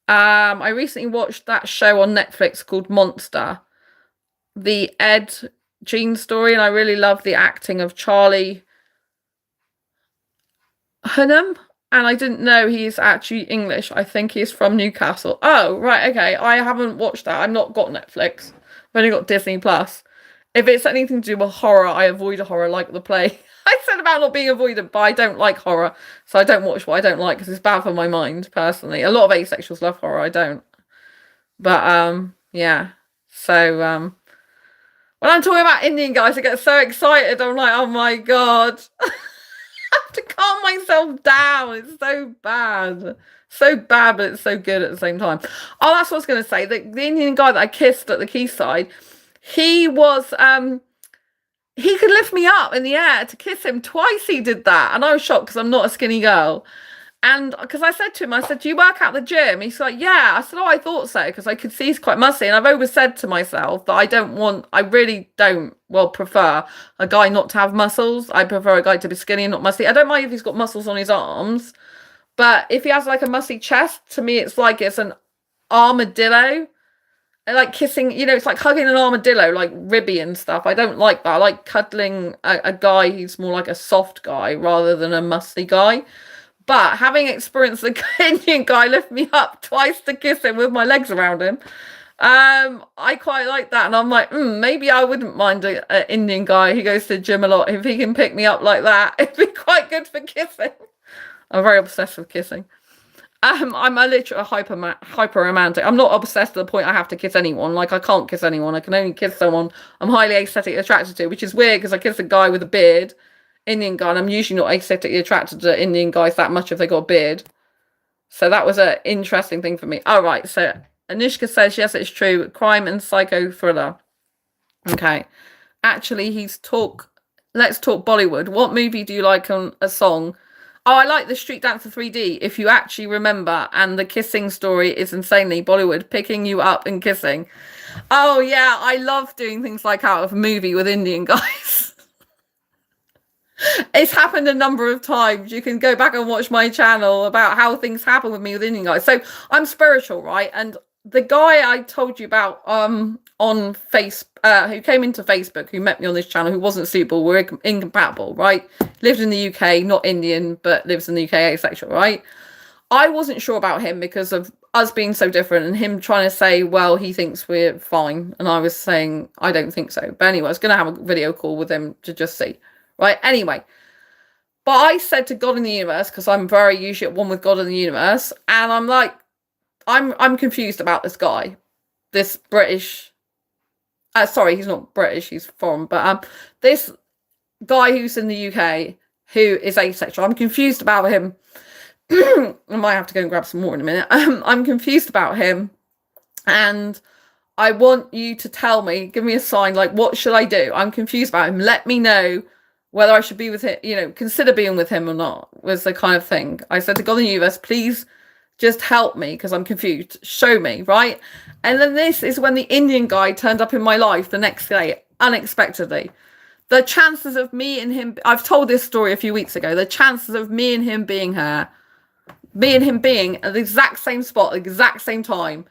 I recently watched that show on Netflix called Monster, the Ed Gein story, and I really love the acting of Charlie Hunnam, and I didn't know he's actually English. I think he's from Newcastle. Oh, right, okay. I haven't watched that. I've not got Netflix. I've only got Disney Plus. If it's anything to do with horror, I avoid a horror like The Play. I said about not being avoidant, but I don't like horror, so I don't watch what I don't like because it's bad for my mind, personally. A lot of asexuals love horror, I don't. But, yeah. So, when I'm talking about Indian guys, I get so excited. I'm like, oh my God. I have to calm myself down. It's so bad. So bad, but it's so good at the same time. Oh, that's what I was going to say. The Indian guy that I kissed at the quayside, he was... he could lift me up in the air to kiss him. Twice he did that. And I was shocked because I'm not a skinny girl. And because I said to him, I said, do you work out the gym? He's like, yeah. I said, oh, I thought so, because I could see he's quite muscly. And I've always said to myself that I really don't, prefer a guy not to have muscles. I prefer a guy to be skinny and not muscly. I don't mind if he's got muscles on his arms. But if he has like a muscly chest, to me, it's like it's an armadillo. Like kissing, it's like hugging an armadillo, like ribby and stuff. I don't like that. I like cuddling a guy who's more like a soft guy rather than a muscly guy. But having experienced the Indian guy lift me up twice to kiss him with my legs around him, I quite like that. And I'm like, maybe I wouldn't mind an Indian guy who goes to the gym a lot. If he can pick me up like that, it'd be quite good for kissing. I'm very obsessed with kissing. I'm a literal hyper romantic. I'm not obsessed to the point I have to kiss anyone. Like, I can't kiss anyone. I can only kiss someone I'm highly aesthetically attracted to, which is weird because I kiss a guy with a beard, Indian guy, and I'm usually not aesthetically attracted to Indian guys that much if they got a beard. So that was an interesting thing for me. All right, so Anushka says, yes, it's true. Crime and psycho thriller. Okay. Actually, let's talk Bollywood. What movie do you like on a song? Oh, I like the Street Dancer 3D, if you actually remember, and the kissing story is insanely Bollywood, picking you up and kissing. Oh, yeah, I love doing things like out of a movie with Indian guys. It's happened a number of times. You can go back and watch my channel about how things happen with me with Indian guys. So I'm spiritual, right? And the guy I told you about on who came into Facebook, who met me on this channel, who wasn't suitable, we're incompatible, right? Lived in the UK, not Indian, but lives in the UK, asexual, right? I wasn't sure about him because of us being so different and him trying to say, well, he thinks we're fine. And I was saying, I don't think so. But anyway, I was going to have a video call with him to just see, right? Anyway, but I said to God in the universe, because I'm very usually at one with God in the universe, and I'm like, I'm confused about this guy, this British. Sorry, he's not British, he's foreign, but this guy who's in the UK who is asexual. I'm confused about him. I might have to go and grab some more in a minute. I'm confused about him, and I want you to tell me, give me a sign, like, what should I do? I'm confused about him. Let me know whether I should be with him, consider being with him or not, was the kind of thing. I said to God in the universe, please just help me because I'm confused. Show me, right? And then this is when the Indian guy turned up in my life the next day, unexpectedly. The chances of me and him, I've told this story a few weeks ago, the chances of me and him being at the exact same spot, the exact same time,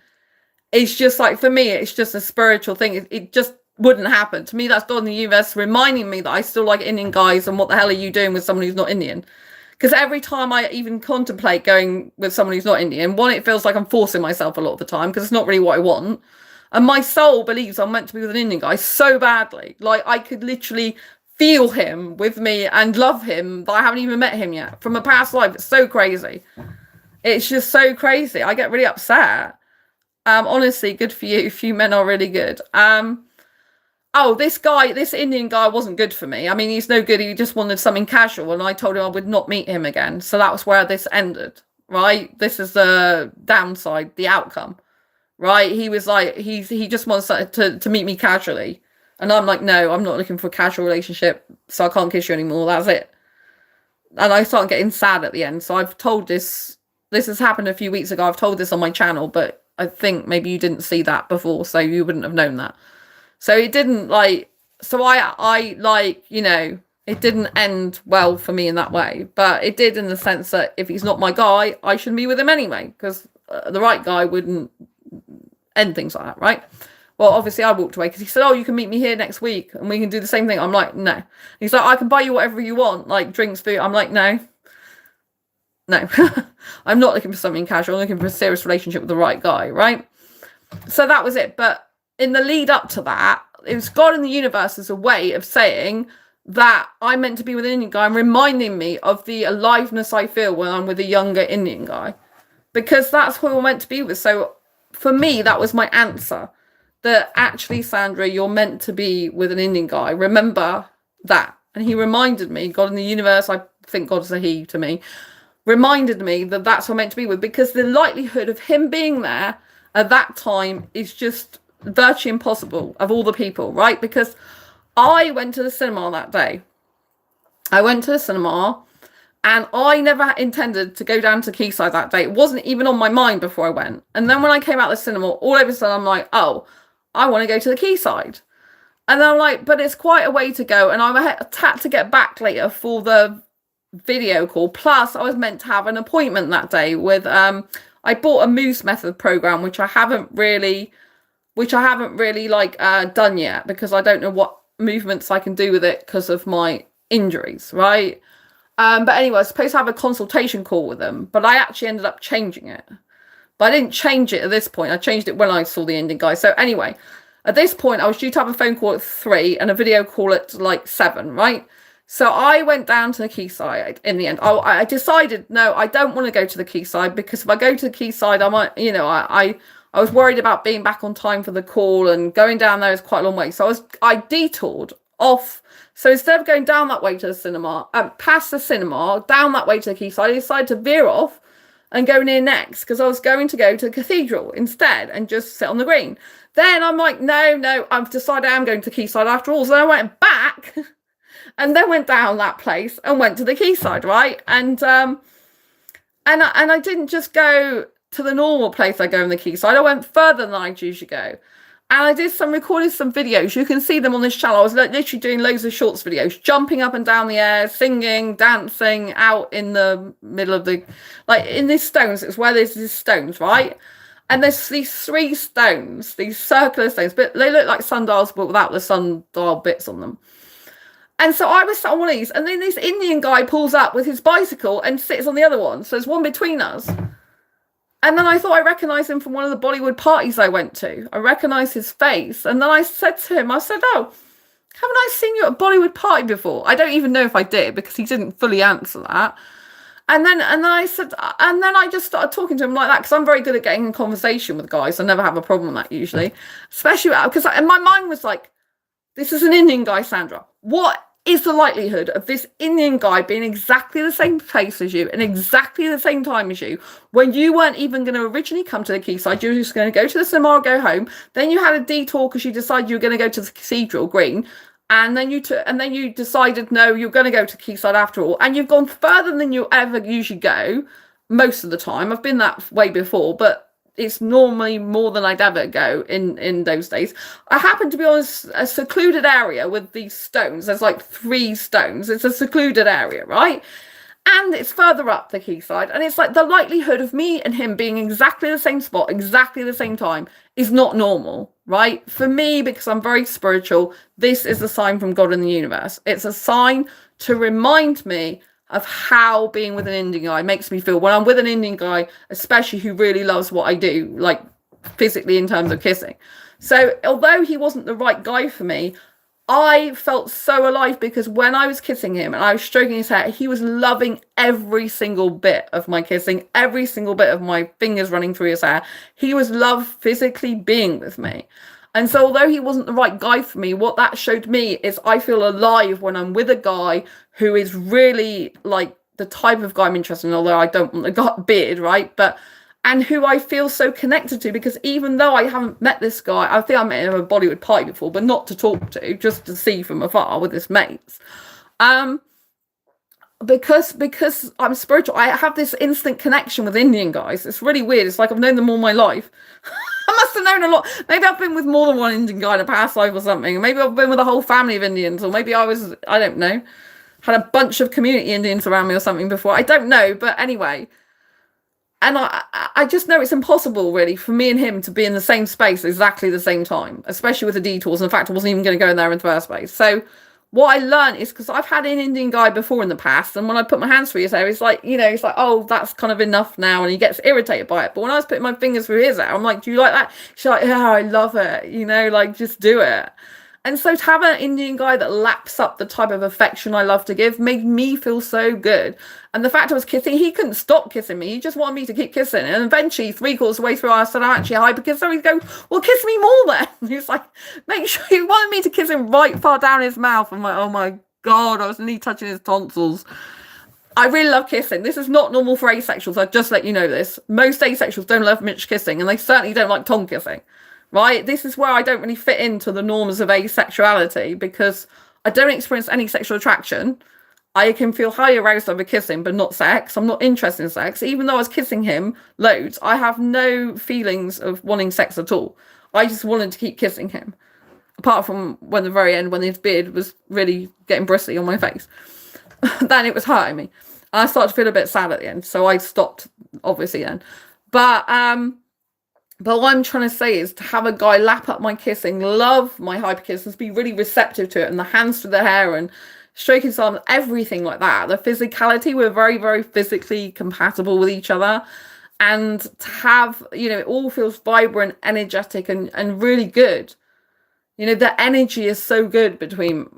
It's just like, for me, it's just a spiritual thing. It just wouldn't happen. To me, that's God in the universe reminding me that I still like Indian guys, and what the hell are you doing with someone who's not Indian? Because every time I even contemplate going with someone who's not Indian, one, it feels like I'm forcing myself a lot of the time because it's not really what I want. And my soul believes I'm meant to be with an Indian guy so badly. Like, I could literally feel him with me and love him, but I haven't even met him yet from a past life. It's so crazy. It's just so crazy. I get really upset. Honestly, good for you. Few men are really good. Oh, this Indian guy wasn't good for me. I mean, he's no good. He just wanted something casual, and I told him I would not meet him again. So that was where this ended, right? This is the downside, the outcome, right? He was like, he just wants to meet me casually. And I'm like, no, I'm not looking for a casual relationship, so I can't kiss you anymore. That's it. And I start getting sad at the end. So I've told this has happened a few weeks ago. I've told this on my channel, but I think maybe you didn't see that before, so you wouldn't have known that. So it didn't I like, it didn't end well for me in that way, but it did in the sense that if he's not my guy, I shouldn't be with him anyway, because the right guy wouldn't end things like that, right? Well, obviously I walked away because he said, oh, you can meet me here next week and we can do the same thing. I'm like, no. He's like, I can buy you whatever you want, like drinks, food. I'm like, no. I'm not looking for something casual. I'm looking for a serious relationship with the right guy, right? So that was it. But in the lead up to that, it was God in the universe as a way of saying that I'm meant to be with an Indian guy and reminding me of the aliveness I feel when I'm with a younger Indian guy, because that's who I'm meant to be with. So for me, that was my answer, that actually, Sandra, you're meant to be with an Indian guy. Remember that. And he reminded me, God in the universe, I think God is a he to me, reminded me that that's who I'm meant to be with, because the likelihood of him being there at that time is just virtually impossible of all the people, right? Because I went to the cinema that day. I went to the cinema and I never intended to go down to Quayside that day. It wasn't even on my mind before I went. And then when I came out of the cinema, all of a sudden I'm like, oh, I want to go to the Quayside. And then I'm like, but it's quite a way to go. And I had to get back later for the video call. Plus, I was meant to have an appointment that day with, I bought a Moose Method program, which I haven't really done yet, because I don't know what movements I can do with it because of my injuries, right? But anyway, I was supposed to have a consultation call with them, but I actually ended up changing it. But I didn't change it at this point. I changed it when I saw the Indian guy. So anyway, at this point, I was due to have a phone call at 3 and a video call at like 7, right? So I went down to the Quayside in the end. I decided, no, I don't want to go to the Quayside, because if I go to the Quayside, I might, I was worried about being back on time for the call, and going down there is quite a long way. So I detoured off. So instead of going down that way to the cinema, past the cinema, down that way to the Quayside, I decided to veer off and go near next, because I was going to go to the cathedral instead and just sit on the green. Then I'm like, no, I've decided I'm going to Quayside after all. So I went back and then went down that place and went to the Quayside, right? And I didn't just go to the normal place I go in the Quayside. I went further than I usually go. And I recorded some videos. You can see them on this channel. I was literally doing loads of shorts videos, jumping up and down the air, singing, dancing out in the middle of in these stones. It's where there's these stones, right? And there's these 3 stones, these circular stones, but they look like sundials, but without the sundial bits on them. And so I was sat on one of these, and then this Indian guy pulls up with his bicycle and sits on the other one. So there's one between us. And then I thought I recognised him from one of the Bollywood parties I went to. I recognised his face. And then I said to him, oh, haven't I seen you at a Bollywood party before? I don't even know if I did, because he didn't fully answer that. And then I said, and then I just started talking to him like that, because I'm very good at getting in conversation with guys. I never have a problem with that usually. Especially because in my mind was like, this is an Indian guy, Sandra. What is the likelihood of this Indian guy being exactly the same place as you and exactly the same time as you, when you weren't even going to originally come to the Quayside? You were just going to go to the cinema or go home. Then you had a detour because you decided you were going to go to the Cathedral Green. And then you decided, no, you're going to go to Quayside after all. And you've gone further than you ever usually go most of the time. I've been that way before, but it's normally more than I'd ever go in those days. I happen to be on a secluded area with these stones. There's like 3 stones. It's a secluded area, right? and it's further up the quayside, and it's like the likelihood of me and him being exactly the same spot, exactly the same time, is not normal, right? For me, because I'm very spiritual, this is a sign from God in the universe. It's a sign to remind me of how being with an Indian guy makes me feel when I'm with an Indian guy, especially who really loves what I do, like physically in terms of kissing. So although he wasn't the right guy for me, I felt so alive because when I was kissing him and I was stroking his hair, he was loving every single bit of my kissing, every single bit of my fingers running through his hair. He was loved physically being with me. And so although he wasn't the right guy for me, what that showed me is I feel alive when I'm with a guy who is really like the type of guy I'm interested in, although I don't want a beard, right? But and who I feel so connected to, because even though I haven't met this guy, I think I met him at a Bollywood party before, but not to talk to, just to see from afar with his mates. Because I'm spiritual, I have this instant connection with Indian guys. It's really weird. It's like I've known them all my life. I must have known a lot. Maybe I've been with more than one Indian guy in a past life or something. Maybe I've been with a whole family of Indians, or maybe I don't know, had a bunch of community Indians around me or something before. I don't know, but anyway. And I just know it's impossible, really, for me and him to be in the same space at exactly the same time, especially with the detours. In fact, I wasn't even going to go in there in the first place. So what I learned is, because I've had an Indian guy before in the past, and when I put my hands through his hair, it's like, it's like, oh, that's kind of enough now, and he gets irritated by it. But when I was putting my fingers through his hair, I'm like, do you like that? She's like, yeah, I love it, like, just do it. And so to have an Indian guy that laps up the type of affection I love to give made me feel so good. And the fact I was kissing, he couldn't stop kissing me. He just wanted me to keep kissing. And eventually, 3/4 of the way through, I said, I'm actually a hyper kisser. He'd go, well, kiss me more then. He's like, make sure. He wanted me to kiss him right far down his mouth. I'm like, oh my God, I was nearly touching his tonsils. I really love kissing. This is not normal for asexuals. I'd just let you know this. Most asexuals don't love much kissing, and they certainly don't like tongue kissing. Right? This is where I don't really fit into the norms of asexuality, because I don't experience any sexual attraction. I can feel highly aroused over kissing, but not sex. I'm not interested in sex. Even though I was kissing him loads, I have no feelings of wanting sex at all. I just wanted to keep kissing him. Apart from when the very end, when his beard was really getting bristly on my face. Then it was hurting me. And I started to feel a bit sad at the end. So I stopped, obviously, then. But what I'm trying to say is to have a guy lap up my kissing, love my hyper kisses, be really receptive to it, and the hands through the hair and stroking his arms, everything like that. The physicality, we're very, very physically compatible with each other. And to have, it all feels vibrant, energetic, and really good. The energy is so good between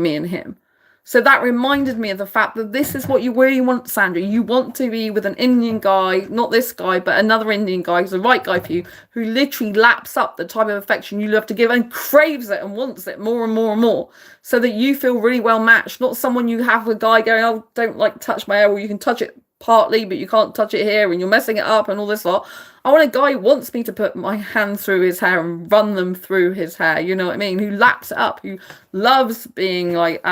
me and him. So that reminded me of the fact that this is what you really want, Sandra. You want to be with an Indian guy, not this guy, but another Indian guy who's the right guy for you, who literally laps up the type of affection you love to give and craves it and wants it more and more and more, so that you feel really well matched. Not someone you have a guy going, oh, don't like touch my hair, or you can touch it partly, but you can't touch it here, and you're messing it up and all this lot. I want a guy who wants me to put my hand through his hair and run them through his hair, you know what I mean? Who laps it up, who loves being like,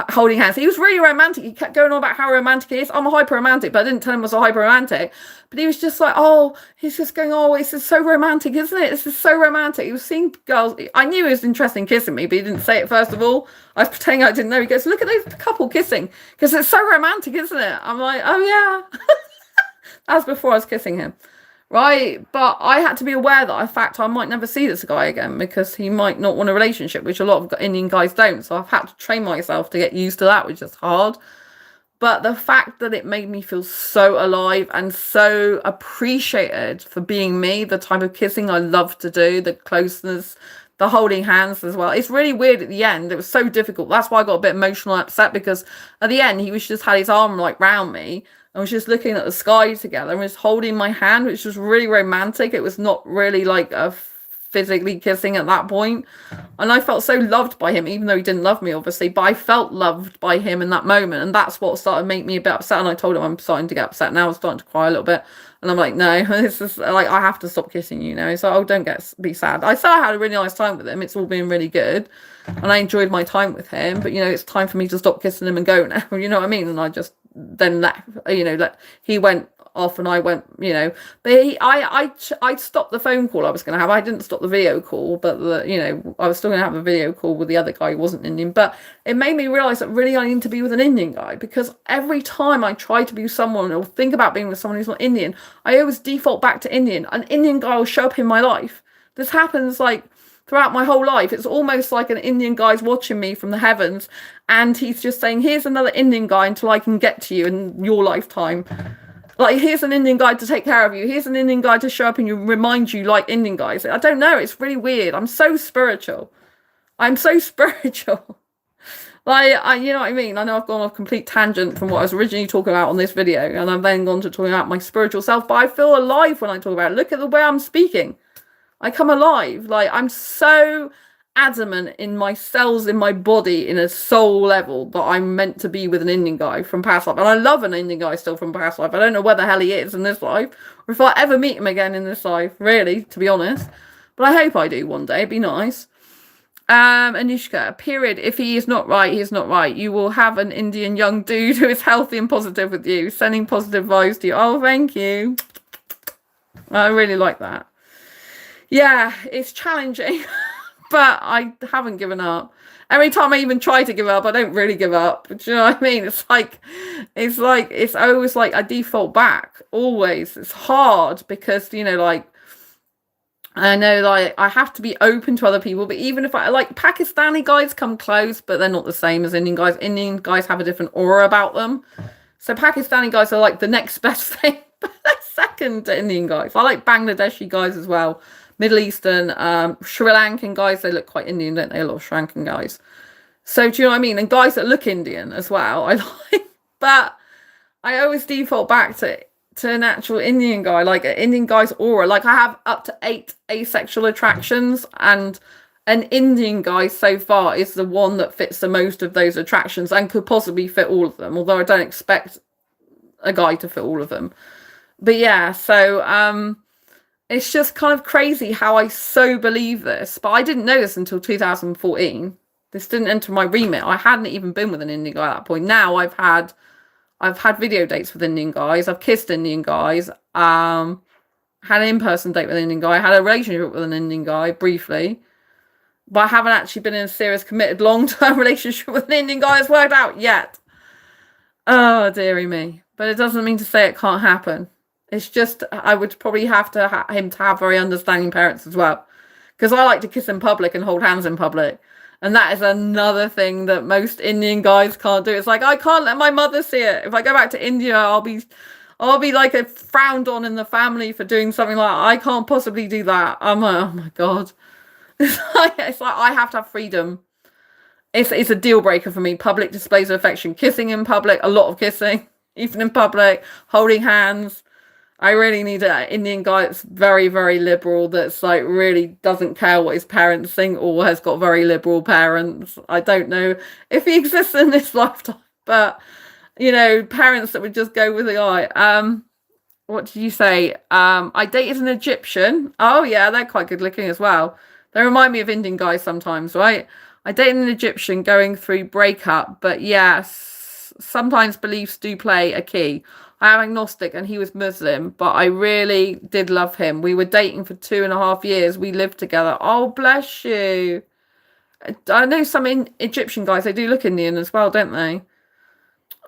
holding hands. He was really romantic. He kept going on about how romantic he is. I'm a hyper romantic, but I didn't tell him I was a hyper romantic. But he was just like, oh, he's just going, oh, this is so romantic, isn't it? This is so romantic. He was seeing girls. I knew he was interested in kissing me, but he didn't say it first of all. I was pretending I didn't know. He goes, look at those couple kissing, because it's so romantic, isn't it? I'm like, oh yeah. That was before I was kissing him. Right, but I had to be aware that, in fact, I might never see this guy again, because he might not want a relationship, which a lot of Indian guys don't. So I've had to train myself to get used to that, which is hard. But the fact that it made me feel so alive and so appreciated for being me, the type of kissing I love to do, the closeness, the holding hands as well. It's really weird at the end. It was so difficult. That's why I got a bit emotional and upset, because at the end, he was just had his arm like round me. I was just looking at the sky together and was holding my hand, which was really romantic. It was not really like a physically kissing at that point. And I felt so loved by him, even though he didn't love me, obviously. But I felt loved by him in that moment. And that's what started to make me a bit upset. And I told him I'm starting to get upset now. I'm starting to cry a little bit. And I'm like, no, this is like, I have to stop kissing you now. So, oh, don't be sad. I still had a really nice time with him. It's all been really good. And I enjoyed my time with him. But, it's time for me to stop kissing him and go now. You know what I mean? And I just then he went off, and I went, but I stopped the phone call I was going to have. I didn't stop the video call, but I was still going to have a video call with the other guy who wasn't Indian. But it made me realize that really I need to be with an Indian guy, because every time I try to be with someone or think about being with someone who's not Indian, I always default back to Indian. An Indian guy will show up in my life. This happens like throughout my whole life. It's almost like an Indian guy's watching me from the heavens, and he's just saying, here's another Indian guy until I can get to you in your lifetime. Like, here's an Indian guy to take care of you. Here's an Indian guy to show up and you remind you like Indian guys. I don't know. It's really weird. I'm so spiritual. I'm so spiritual. Like, you know what I mean? I know I've gone off complete tangent from what I was originally talking about on this video, and I've then gone to talking about my spiritual self, but I feel alive when I talk about it. Look at the way I'm speaking. I come alive. Like, I'm so adamant in my cells in my body in a soul level that I'm meant to be with an Indian guy from past life. And I love an Indian guy still from past life. I don't know where the hell he is in this life, or if I ever meet him again in this life, really, to be honest. But I hope I do one day. It'd be nice. Anushka, period. If he is not right, he is not right. You will have an Indian young dude who is healthy and positive with you, sending positive vibes to you. Oh, thank you. I really like that. Yeah, it's challenging, but I haven't given up. Every time I even try to give up, I don't really give up. Do you know what I mean? It's always like I default back. Always. It's hard because, like, I know, like, I have to be open to other people, but even if Pakistani guys come close, but they're not the same as Indian guys. Indian guys have a different aura about them. So Pakistani guys are like the next best thing, but they're second to Indian guys. I like Bangladeshi guys as well. Middle Eastern, Sri Lankan guys, they look quite Indian, don't they? A lot of Sri Lankan guys. So do you know what I mean? And guys that look Indian as well, I like. But I always default back to an actual Indian guy, like an Indian guy's aura. Like, I have up to 8 asexual attractions, and an Indian guy so far is the one that fits the most of those attractions and could possibly fit all of them, although I don't expect a guy to fit all of them. But yeah, so it's just kind of crazy how I so believe this. But I didn't know this until 2014. This didn't enter my remit. I hadn't even been with an Indian guy at that point. Now I've had video dates with Indian guys. I've kissed Indian guys. Had an in-person date with an Indian guy. I had a relationship with an Indian guy briefly. But I haven't actually been in a serious, committed, long-term relationship with an Indian guy that's worked out yet. Oh, dearie me. But it doesn't mean to say it can't happen. It's just, I would probably have to him to have very understanding parents as well. Because I like to kiss in public and hold hands in public. And that is another thing that most Indian guys can't do. It's like, I can't let my mother see it. If I go back to India, I'll be like a frowned on in the family for doing something like that. I can't possibly do that. I'm like, oh my God. It's like I have to have freedom. It's a deal breaker for me. Public displays of affection. Kissing in public, a lot of kissing. Even in public, holding hands. I really need an Indian guy that's very, very liberal, that's like really doesn't care what his parents think, or has got very liberal parents. I don't know if he exists in this lifetime, but parents that would just go with the guy. What did you say? I dated an Egyptian. Oh yeah, they're quite good looking as well. They remind me of Indian guys sometimes, right? I dated an Egyptian going through breakup, but yes, sometimes beliefs do play a key. I am agnostic and he was Muslim, but I really did love him. We were dating for 2.5 years. We lived together. Oh, bless you. I know some Egyptian guys, they do look Indian as well, don't they?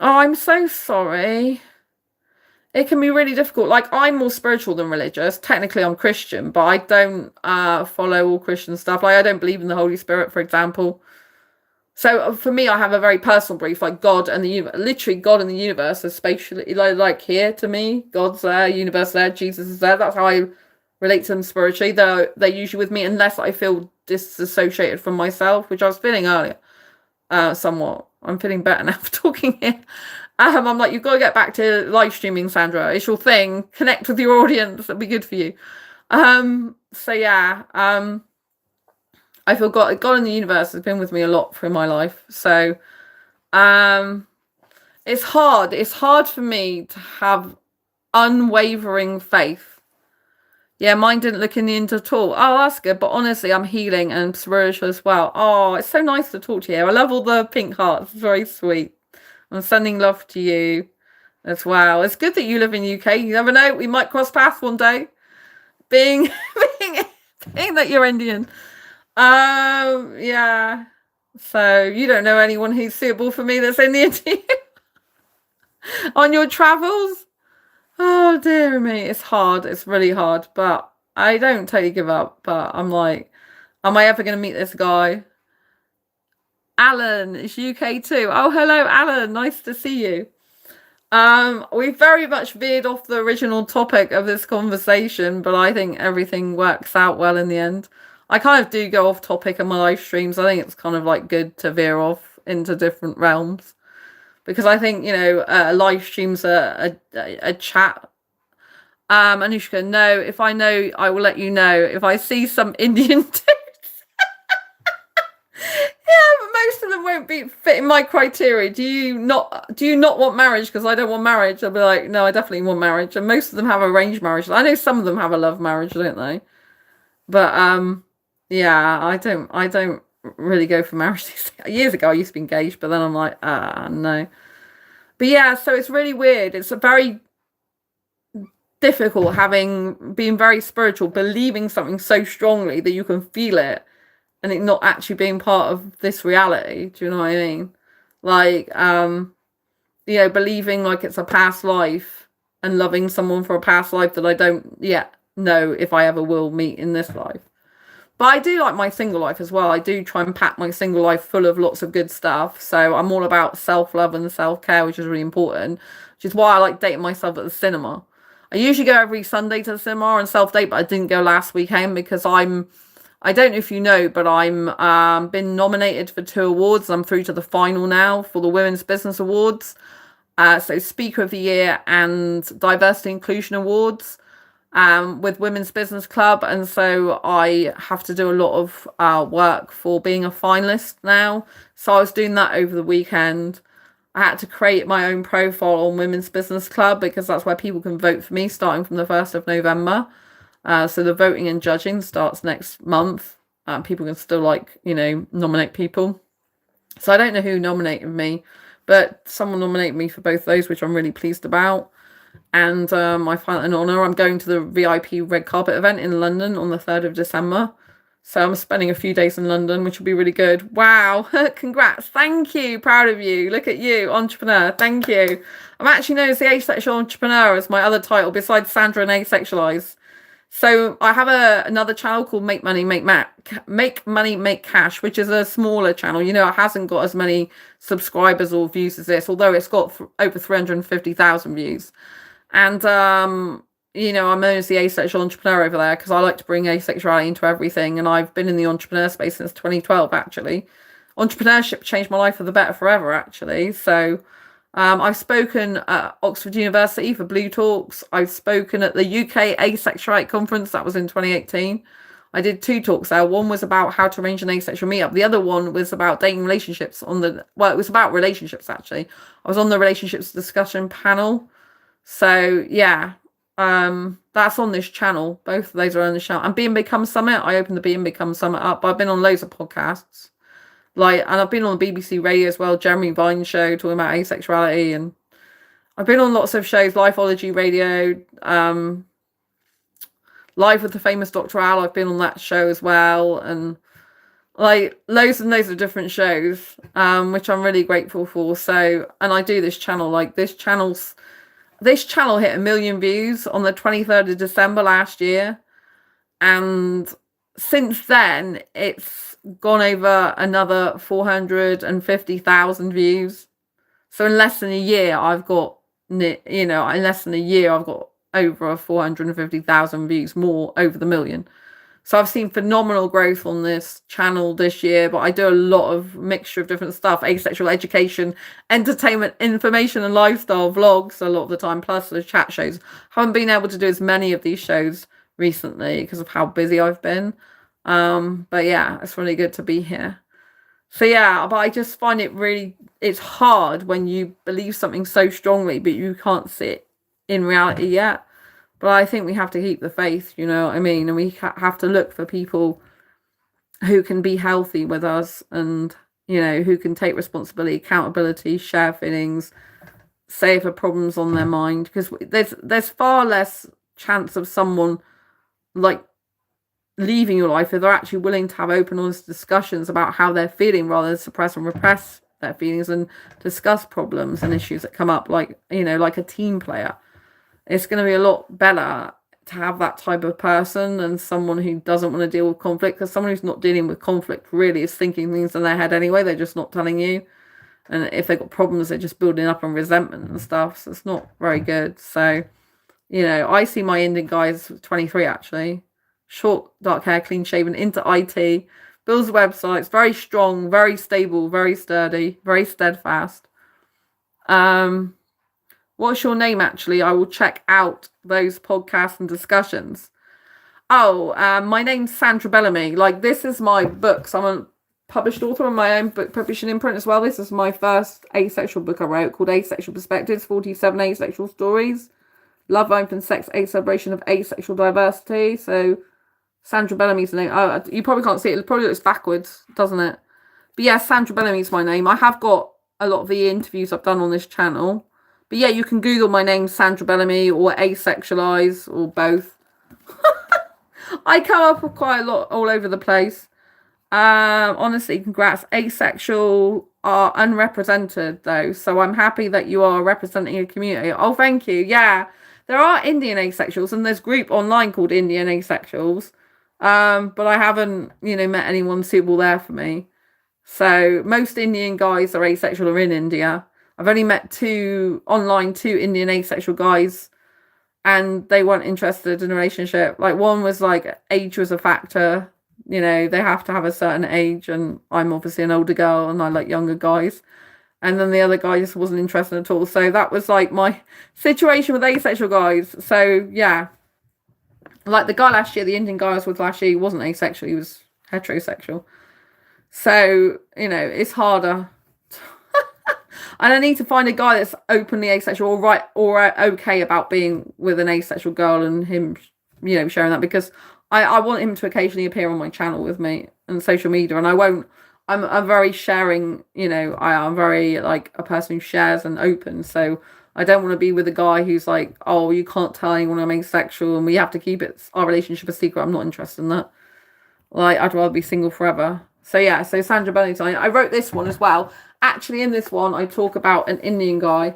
Oh, I'm so sorry. It can be really difficult. Like, I'm more spiritual than religious. Technically, I'm Christian, but I don't follow all Christian stuff. Like, I don't believe in the Holy Spirit, for example. So for me, I have a very personal belief, like God and the universe, literally God and the universe are spatially, like here to me, God's there, universe there, Jesus is there. That's how I relate to them spiritually. They're usually with me unless I feel disassociated from myself, which I was feeling earlier, somewhat. I'm feeling better now for talking here. I'm like, you've got to get back to live streaming, Sandra. It's your thing. Connect with your audience. That'd be good for you. So yeah, I feel God in the universe has been with me a lot through my life. So it's hard. It's hard for me to have unwavering faith. Yeah, mine didn't look Indian at all. Oh, that's good. But honestly, I'm healing and spiritual as well. Oh, it's so nice to talk to you. I love all the pink hearts. It's very sweet. I'm sending love to you. as well. It's good that you live in UK. You never know, we might cross paths one day. Being being, being that you're Indian. Yeah. So you don't know anyone who's suitable for me that's Indian to you on your travels? Oh dear me, it's hard. It's really hard, but I don't totally give up. But I'm like, am I ever going to meet this guy? Alan, it's UK too. Oh, hello, Alan. Nice to see you. We very much veered off the original topic of this conversation, but I think everything works out well in the end. I kind of do go off topic in my live streams. I think it's kind of like good to veer off into different realms because I think, live streams are a chat. Anushka, no, if I know, I will let you know. If I see some Indian dudes, yeah, but most of them won't be fitting my criteria. Do you not want marriage? Because I don't want marriage. I'll be like, no, I definitely want marriage. And most of them have arranged marriage. I know some of them have a love marriage, don't they? But yeah, I don't really go for marriage. Years ago I used to be engaged, but then I'm like, no. But yeah, so it's really weird. It's a very difficult being very spiritual, believing something so strongly that you can feel it and it not actually being part of this reality. Do you know what I mean? Like, believing like it's a past life and loving someone for a past life that I don't yet know if I ever will meet in this life. But I do like my single life as well. I do try and pack my single life full of lots of good stuff. So I'm all about self-love and self-care, which is really important, which is why I like dating myself at the cinema. I usually go every Sunday to the cinema and self-date, but I didn't go last weekend because I don't know if you know, but I'm been nominated for 2 awards. I'm through to the final now for the Women's Business Awards. So Speaker of the Year and Diversity Inclusion Awards. With Women's Business Club, and so I have to do a lot of work for being a finalist now. So I was doing that over the weekend. I had to create my own profile on Women's Business Club because that's where people can vote for me starting from the 1st of November. So the voting and judging starts next month. People can still nominate people. So I don't know who nominated me, but someone nominated me for both those, which I'm really pleased about. And I find it an honour. I'm going to the VIP red carpet event in London on the 3rd of December. So I'm spending a few days in London, which will be really good. Wow. Congrats. Thank you. Proud of you. Look at you. Entrepreneur. Thank you. I'm actually known as the Asexual Entrepreneur as my other title besides Sandra and Asexualise. So I have another channel called Make Money, Make Cash, which is a smaller channel. It hasn't got as many subscribers or views as this, although it's got over 350,000 views. And, I'm known as the Asexual Entrepreneur over there because I like to bring asexuality into everything. And I've been in the entrepreneur space since 2012, actually. Entrepreneurship changed my life for the better forever, actually. So I've spoken at Oxford University for Blue Talks. I've spoken at the UK Asexuality Conference. That was in 2018. I did 2 talks there. One was about how to arrange an asexual meetup. The other one was about dating relationships it was about relationships, actually. I was on the relationships discussion panel. So yeah, that's on this channel. Both of those are on the channel. And Be and Become Summit, I opened the Be and Become Summit up. I've been on loads of podcasts, and I've been on the BBC Radio as well, Jeremy Vine's show talking about asexuality, and I've been on lots of shows, Lifeology Radio, Live with the Famous Dr. Al. I've been on that show as well, and loads and loads of different shows, which I'm really grateful for. So, and I do this channel, this channel hit 1 million views on the 23rd of December last year. And since then, it's gone over another 450,000 views. So in less than a year, I've got over 450,000 views, more over the 1 million. So I've seen phenomenal growth on this channel this year, but I do a lot of mixture of different stuff, asexual education, entertainment, information and lifestyle vlogs a lot of the time, plus the chat shows. Haven't been able to do as many of these shows recently because of how busy I've been. But yeah, it's really good to be here. So yeah, but I just find it's hard when you believe something so strongly, but you can't see it in reality yet. But I think we have to keep the faith, you know what I mean? And we have to look for people who can be healthy with us and, who can take responsibility, accountability, share feelings, say if a problem's on their mind, because there's far less chance of someone like leaving your life if they're actually willing to have open, honest discussions about how they're feeling, rather than suppress and repress their feelings and discuss problems and issues that come up, like, you know, like a team player. It's going to be a lot better to have that type of person than someone who doesn't want to deal with conflict, because someone who's not dealing with conflict really is thinking things in their head anyway. They're just not telling you. And if they've got problems, they're just building up on resentment and stuff. So it's not very good. So, you know, I see my Indian guy as 23 actually. Short, dark hair, clean shaven, into IT, builds websites, very strong, very stable, very sturdy, very steadfast. What's your name actually? I will check out those podcasts and discussions. Oh, my name's Sandra Bellamy. Like, this is my book. So I'm a published author on my own book publishing imprint as well. This is my first asexual book I wrote, called Asexual Perspectives, 47 Asexual Stories. Love, Open Sex, a celebration of asexual diversity. So Sandra Bellamy's the name. Oh, you probably can't see it. It probably looks backwards, doesn't it? But yeah, Sandra Bellamy's my name. I have got a lot of the interviews I've done on this channel. But yeah, you can Google my name, Sandra Bellamy, or Asexualise, or both. I come up quite a lot all over the place. Honestly, congrats. Asexual are unrepresented though, so I'm happy that you are representing a community. Oh, thank you. Yeah, there are Indian asexuals, and there's a group online called Indian Asexuals. But I haven't, you know, met anyone suitable there for me. So most Indian guys are asexual or in India. I've only met two Indian asexual guys, and they weren't interested in a relationship. Like, one was like age was a factor. You know, they have to have a certain age, and I'm obviously an older girl and I like younger guys. And then the other guy just wasn't interested at all. So that was like my situation with asexual guys. So yeah, like the guy last year, the Indian guy I was with last year, he wasn't asexual, he was heterosexual. So, you know, it's harder. And I need to find a guy that's openly asexual, or okay about being with an asexual girl, and him, you know, sharing that, because I want him to occasionally appear on my channel with me and social media, and I won't. I'm very sharing, you know, I'm very like a person who shares and open, so I don't want to be with a guy who's like, oh, you can't tell anyone I'm asexual and we have to keep our relationship a secret. I'm not interested in that. Like, I'd rather be single forever. So yeah, so Sandra Bellington, I wrote this one as well. Actually, in this one, I talk about an Indian guy.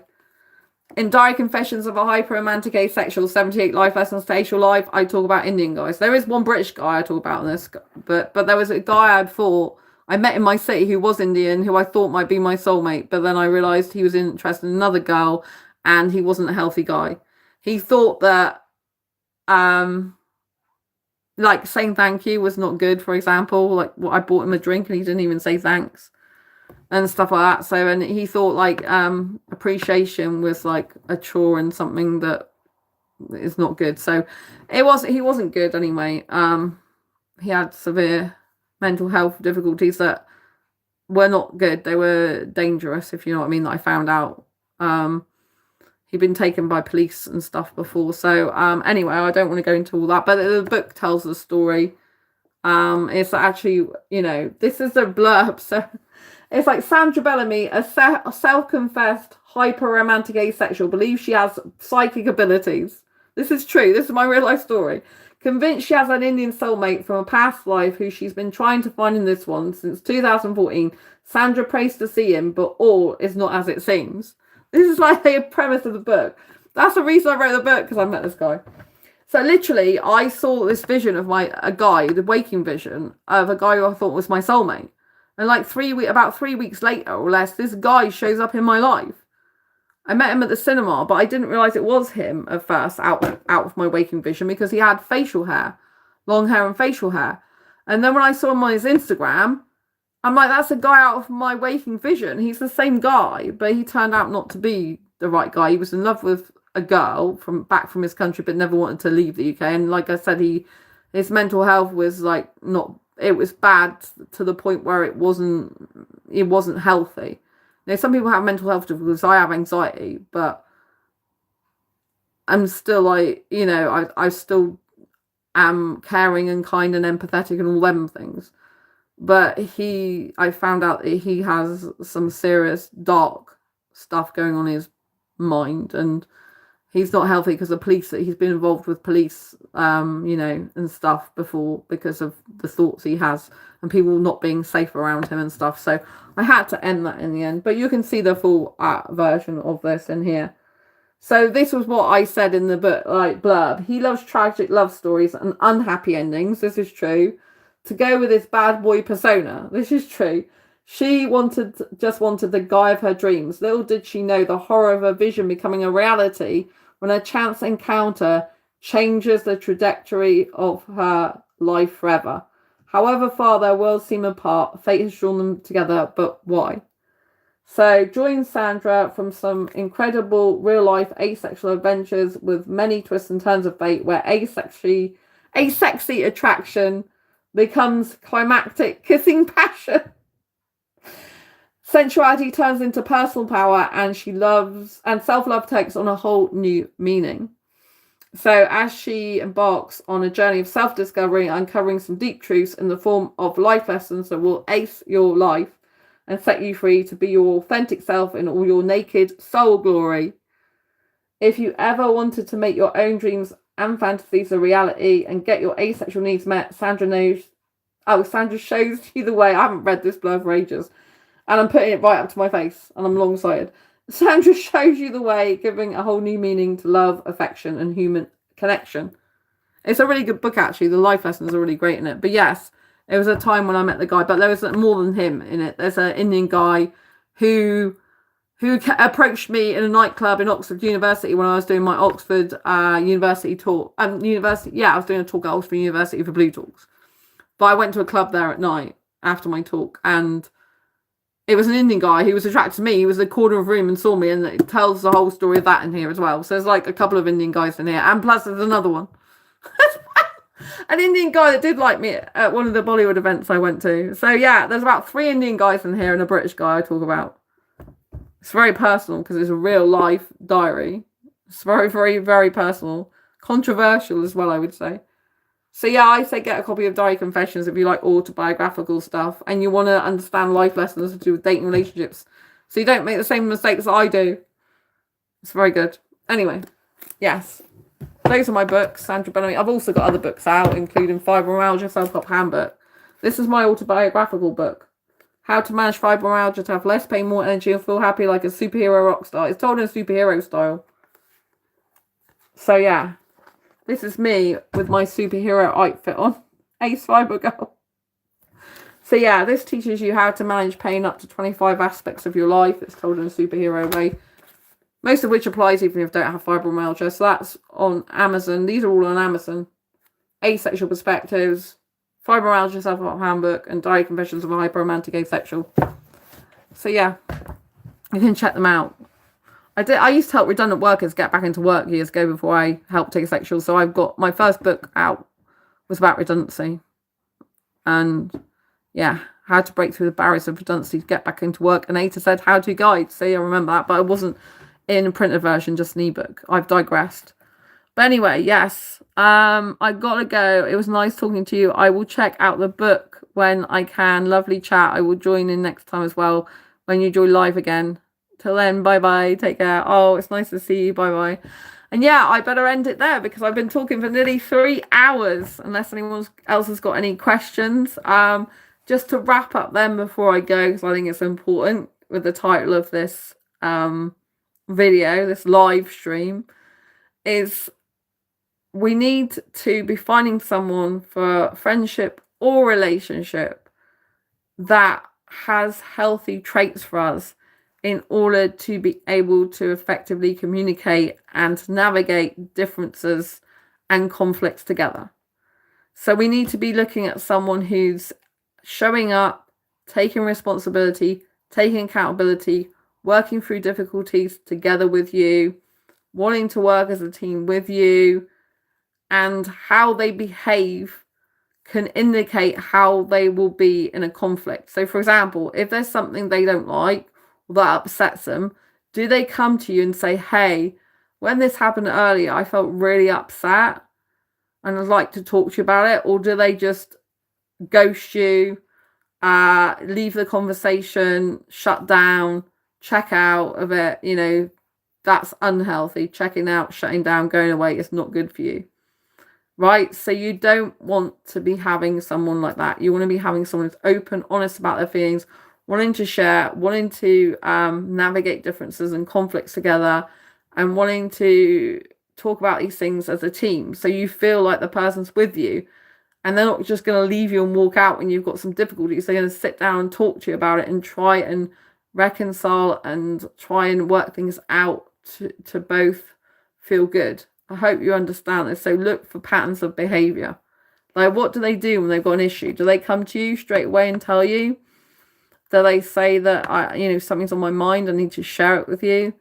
In Diary Confessions of a Hyper-Romantic Asexual, 78 Life Lessons to Asexual Life, I talk about Indian guys. There is one British guy I talk about in this, but there was a guy I met in my city who was Indian, who I thought might be my soulmate, but then I realised he was interested in another girl, and he wasn't a healthy guy. He thought that, like, saying thank you was not good, for example. Like, I bought him a drink and he didn't even say thanks and stuff like that. So, and he thought like appreciation was like a chore and something that is not good. So he wasn't good anyway. He had severe mental health difficulties that were not good. They were dangerous, if you know what I mean, that I found out. He'd been taken by police and stuff before. So anyway, I don't want to go into all that, but the book tells the story. It's actually, you know, this is a blurb. So it's like, Sandra Bellamy, a self-confessed hyper-romantic asexual, believes she has psychic abilities. This is true. This is my real life story. Convinced she has an Indian soulmate from a past life who she's been trying to find in this one since 2014. Sandra prays to see him, but all is not as it seems. This is like the premise of the book. That's the reason I wrote the book, because I met this guy. So literally, I saw this vision of a guy, the waking vision of a guy who I thought was my soulmate. And like about 3 weeks later or less, this guy shows up in my life. I met him at the cinema, but I didn't realise it was him at first, out of my waking vision, because he had facial hair, long hair and facial hair. And then when I saw him on his Instagram, I'm like, that's a guy out of my waking vision. He's the same guy, but he turned out not to be the right guy. He was in love with a girl back from his country, but never wanted to leave the UK. And like I said, his mental health was like it was bad to the point where it wasn't healthy. Now, some people have mental health difficulties. I have anxiety, but I'm still like, you know, I still am caring and kind and empathetic and all them things. But I found out that he has some serious dark stuff going on in his mind, and he's not healthy because he's been involved with police, and stuff before because of the thoughts he has and people not being safe around him and stuff. So I had to end that in the end. But you can see the full version of this in here. So this was what I said in the book, blurb. He loves tragic love stories and unhappy endings. This is true. To go with his bad boy persona. This is true. She just wanted the guy of her dreams. Little did she know the horror of her vision becoming a reality when a chance encounter changes the trajectory of her life forever. However far their worlds seem apart, fate has drawn them together, but why? So join Sandra from some incredible real-life asexual adventures with many twists and turns of fate where asexy attraction becomes climactic kissing passion. Sensuality turns into personal power, and self-love takes on a whole new meaning. So as she embarks on a journey of self-discovery, uncovering some deep truths in the form of life lessons that will ace your life and set you free to be your authentic self in all your naked soul glory. If you ever wanted to make your own dreams and fantasies a reality and get your asexual needs met, Sandra shows you the way. I haven't read this blurb for ages. And I'm putting it right up to my face, and I'm long-sighted. Sandra shows you the way, giving a whole new meaning to love, affection, and human connection. It's a really good book, actually. The life lessons are really great in it. But yes, it was a time when I met the guy, but there was more than him in it. There's an Indian guy who approached me in a nightclub in Oxford University when I was doing my Oxford University talk. I was doing a talk at Oxford University for Blue Talks. But I went to a club there at night after my talk, and it was an Indian guy who was attracted to me. He was in the corner of the room and saw me, and it tells the whole story of that in here as well. So there's like a couple of Indian guys in here, and plus there's another one. An Indian guy that did like me at one of the Bollywood events I went to. So yeah, there's about 3 Indian guys in here and a British guy I talk about. It's very personal because it's a real life diary. It's very, very, very personal. Controversial as well, I would say. So yeah, I say get a copy of Diary Confessions if you like autobiographical stuff and you want to understand life lessons to do with dating relationships. So you don't make the same mistakes that I do. It's very good. Anyway, yes. Those are my books, Sandra Bellamy. I've also got other books out, including Fibromyalgia Self-Help Handbook. This is my autobiographical book. How to manage fibromyalgia to have less pain, more energy, and feel happy like a superhero rock star. It's told in a superhero style. So yeah. This is me with my superhero outfit on. Ace Fiber Girl. So yeah, this teaches you how to manage pain up to 25 aspects of your life. It's told in a superhero way. Most of which applies even if you don't have fibromyalgia. So that's on Amazon. These are all on Amazon. Asexual Perspectives, Fibromyalgia Self-Help Handbook, and Diary Confessions of a Hyper-Romantic Asexual. So yeah, you can check them out. I used to help redundant workers get back into work years ago before I helped asexual. So I've got my first book out was about redundancy. And yeah, how to break through the barriers of redundancy to get back into work. And A to Z how-to guide. So yeah, I remember that. But it wasn't in a printed version, just an ebook. I've digressed. But anyway, yes. I gotta go. It was nice talking to you. I will check out the book when I can. Lovely chat. I will join in next time as well when you join live again. Till then, bye-bye. Take care. Oh, it's nice to see you. Bye-bye. And yeah, I better end it there because I've been talking for nearly 3 hours, unless anyone else has got any questions. Just to wrap up then before I go, because I think it's important with the title of this video, this live stream, is we need to be finding someone for friendship or relationship that has healthy traits for us in order to be able to effectively communicate and navigate differences and conflicts together. So we need to be looking at someone who's showing up, taking responsibility, taking accountability, working through difficulties together with you, wanting to work as a team with you, and how they behave can indicate how they will be in a conflict. So for example, if there's something they don't like, that upsets them, do they come to you and say, hey, when this happened earlier, I felt really upset and I'd like to talk to you about it? Or do they just ghost you, leave the conversation, shut down, check out of it, that's unhealthy. Checking out, shutting down, going away is not good for you. Right? So you don't want to be having someone like that. You want to be having someone who's open, honest about their feelings, wanting to share, wanting to navigate differences and conflicts together, and wanting to talk about these things as a team. So you feel like the person's with you, and they're not just going to leave you and walk out when you've got some difficulties. They're going to sit down and talk to you about it and try and reconcile and try and work things out to both feel good. I hope you understand this. So look for patterns of behavior. Like, what do they do when they've got an issue? Do they come to you straight away and tell you? Do they say that, something's on my mind, I need to share it with you?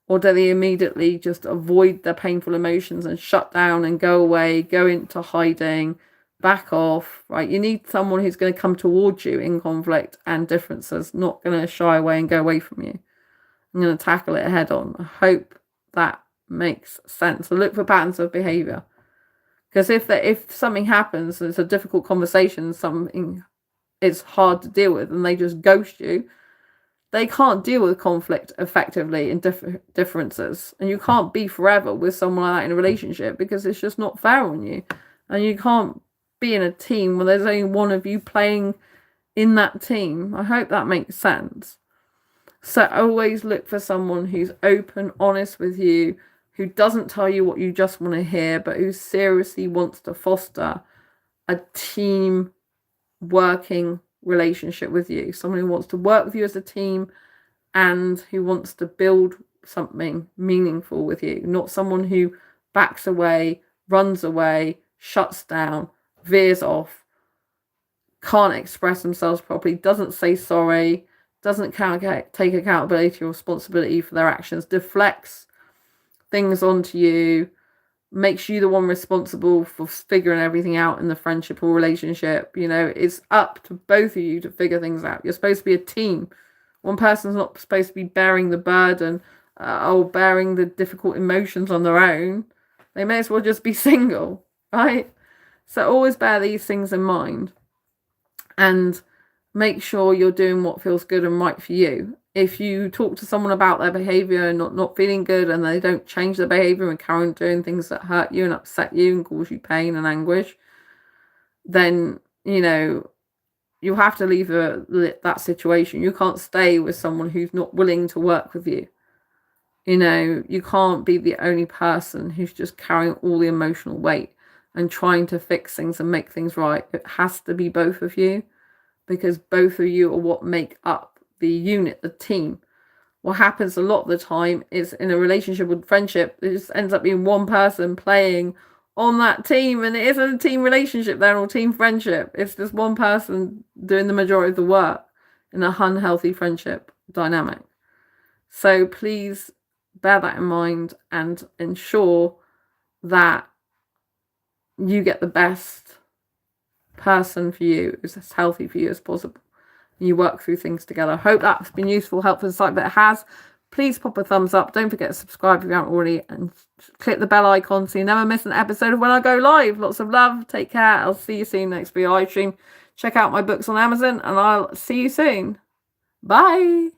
Or do they immediately just avoid their painful emotions and shut down and go away, go into hiding, back off, right? You need someone who's going to come towards you in conflict and differences, not going to shy away and go away from you. I'm going to tackle it head on. I hope that makes sense. So look for patterns of behavior. Because if something happens and it's a difficult conversation, something is hard to deal with, and they just ghost you, they can't deal with conflict effectively in differences. And you can't be forever with someone like that in a relationship, because it's just not fair on you. And you can't be in a team where there's only one of you playing in that team. I hope that makes sense. So always look for someone who's open, honest with you, who doesn't tell you what you just want to hear, but who seriously wants to foster a team working relationship with you. Someone who wants to work with you as a team and who wants to build something meaningful with you. Not someone who backs away, runs away, shuts down, veers off, can't express themselves properly, doesn't say sorry, doesn't take accountability or responsibility for their actions, deflects things onto you, makes you the one responsible for figuring everything out in the friendship or relationship. It's up to both of you to figure things out. You're supposed to be a team. One person's not supposed to be bearing the burden or bearing the difficult emotions on their own. They may as well just be single, right? So always bear these things in mind and make sure you're doing what feels good and right for you. If you talk to someone about their behavior and not feeling good, and they don't change their behavior and carry on doing things that hurt you and upset you and cause you pain and anguish, then, you have to leave that situation. You can't stay with someone who's not willing to work with you. You can't be the only person who's just carrying all the emotional weight and trying to fix things and make things right. It has to be both of you, because both of you are what make up the unit, the team. What happens a lot of the time is, in a relationship with friendship, it just ends up being one person playing on that team, and it isn't a team relationship then, or team friendship. It's just one person doing the majority of the work in a unhealthy friendship dynamic. So please bear that in mind and ensure that you get the best person for you, who's as healthy for you as possible. You work through things together. I hope that's been useful, helpful insight, but it has. Please pop a thumbs up. Don't forget to subscribe if you haven't already, and click the bell icon so you never miss an episode of when I go live. Lots of love. Take care. I'll see you soon next video live stream. Check out my books on Amazon, and I'll see you soon. Bye.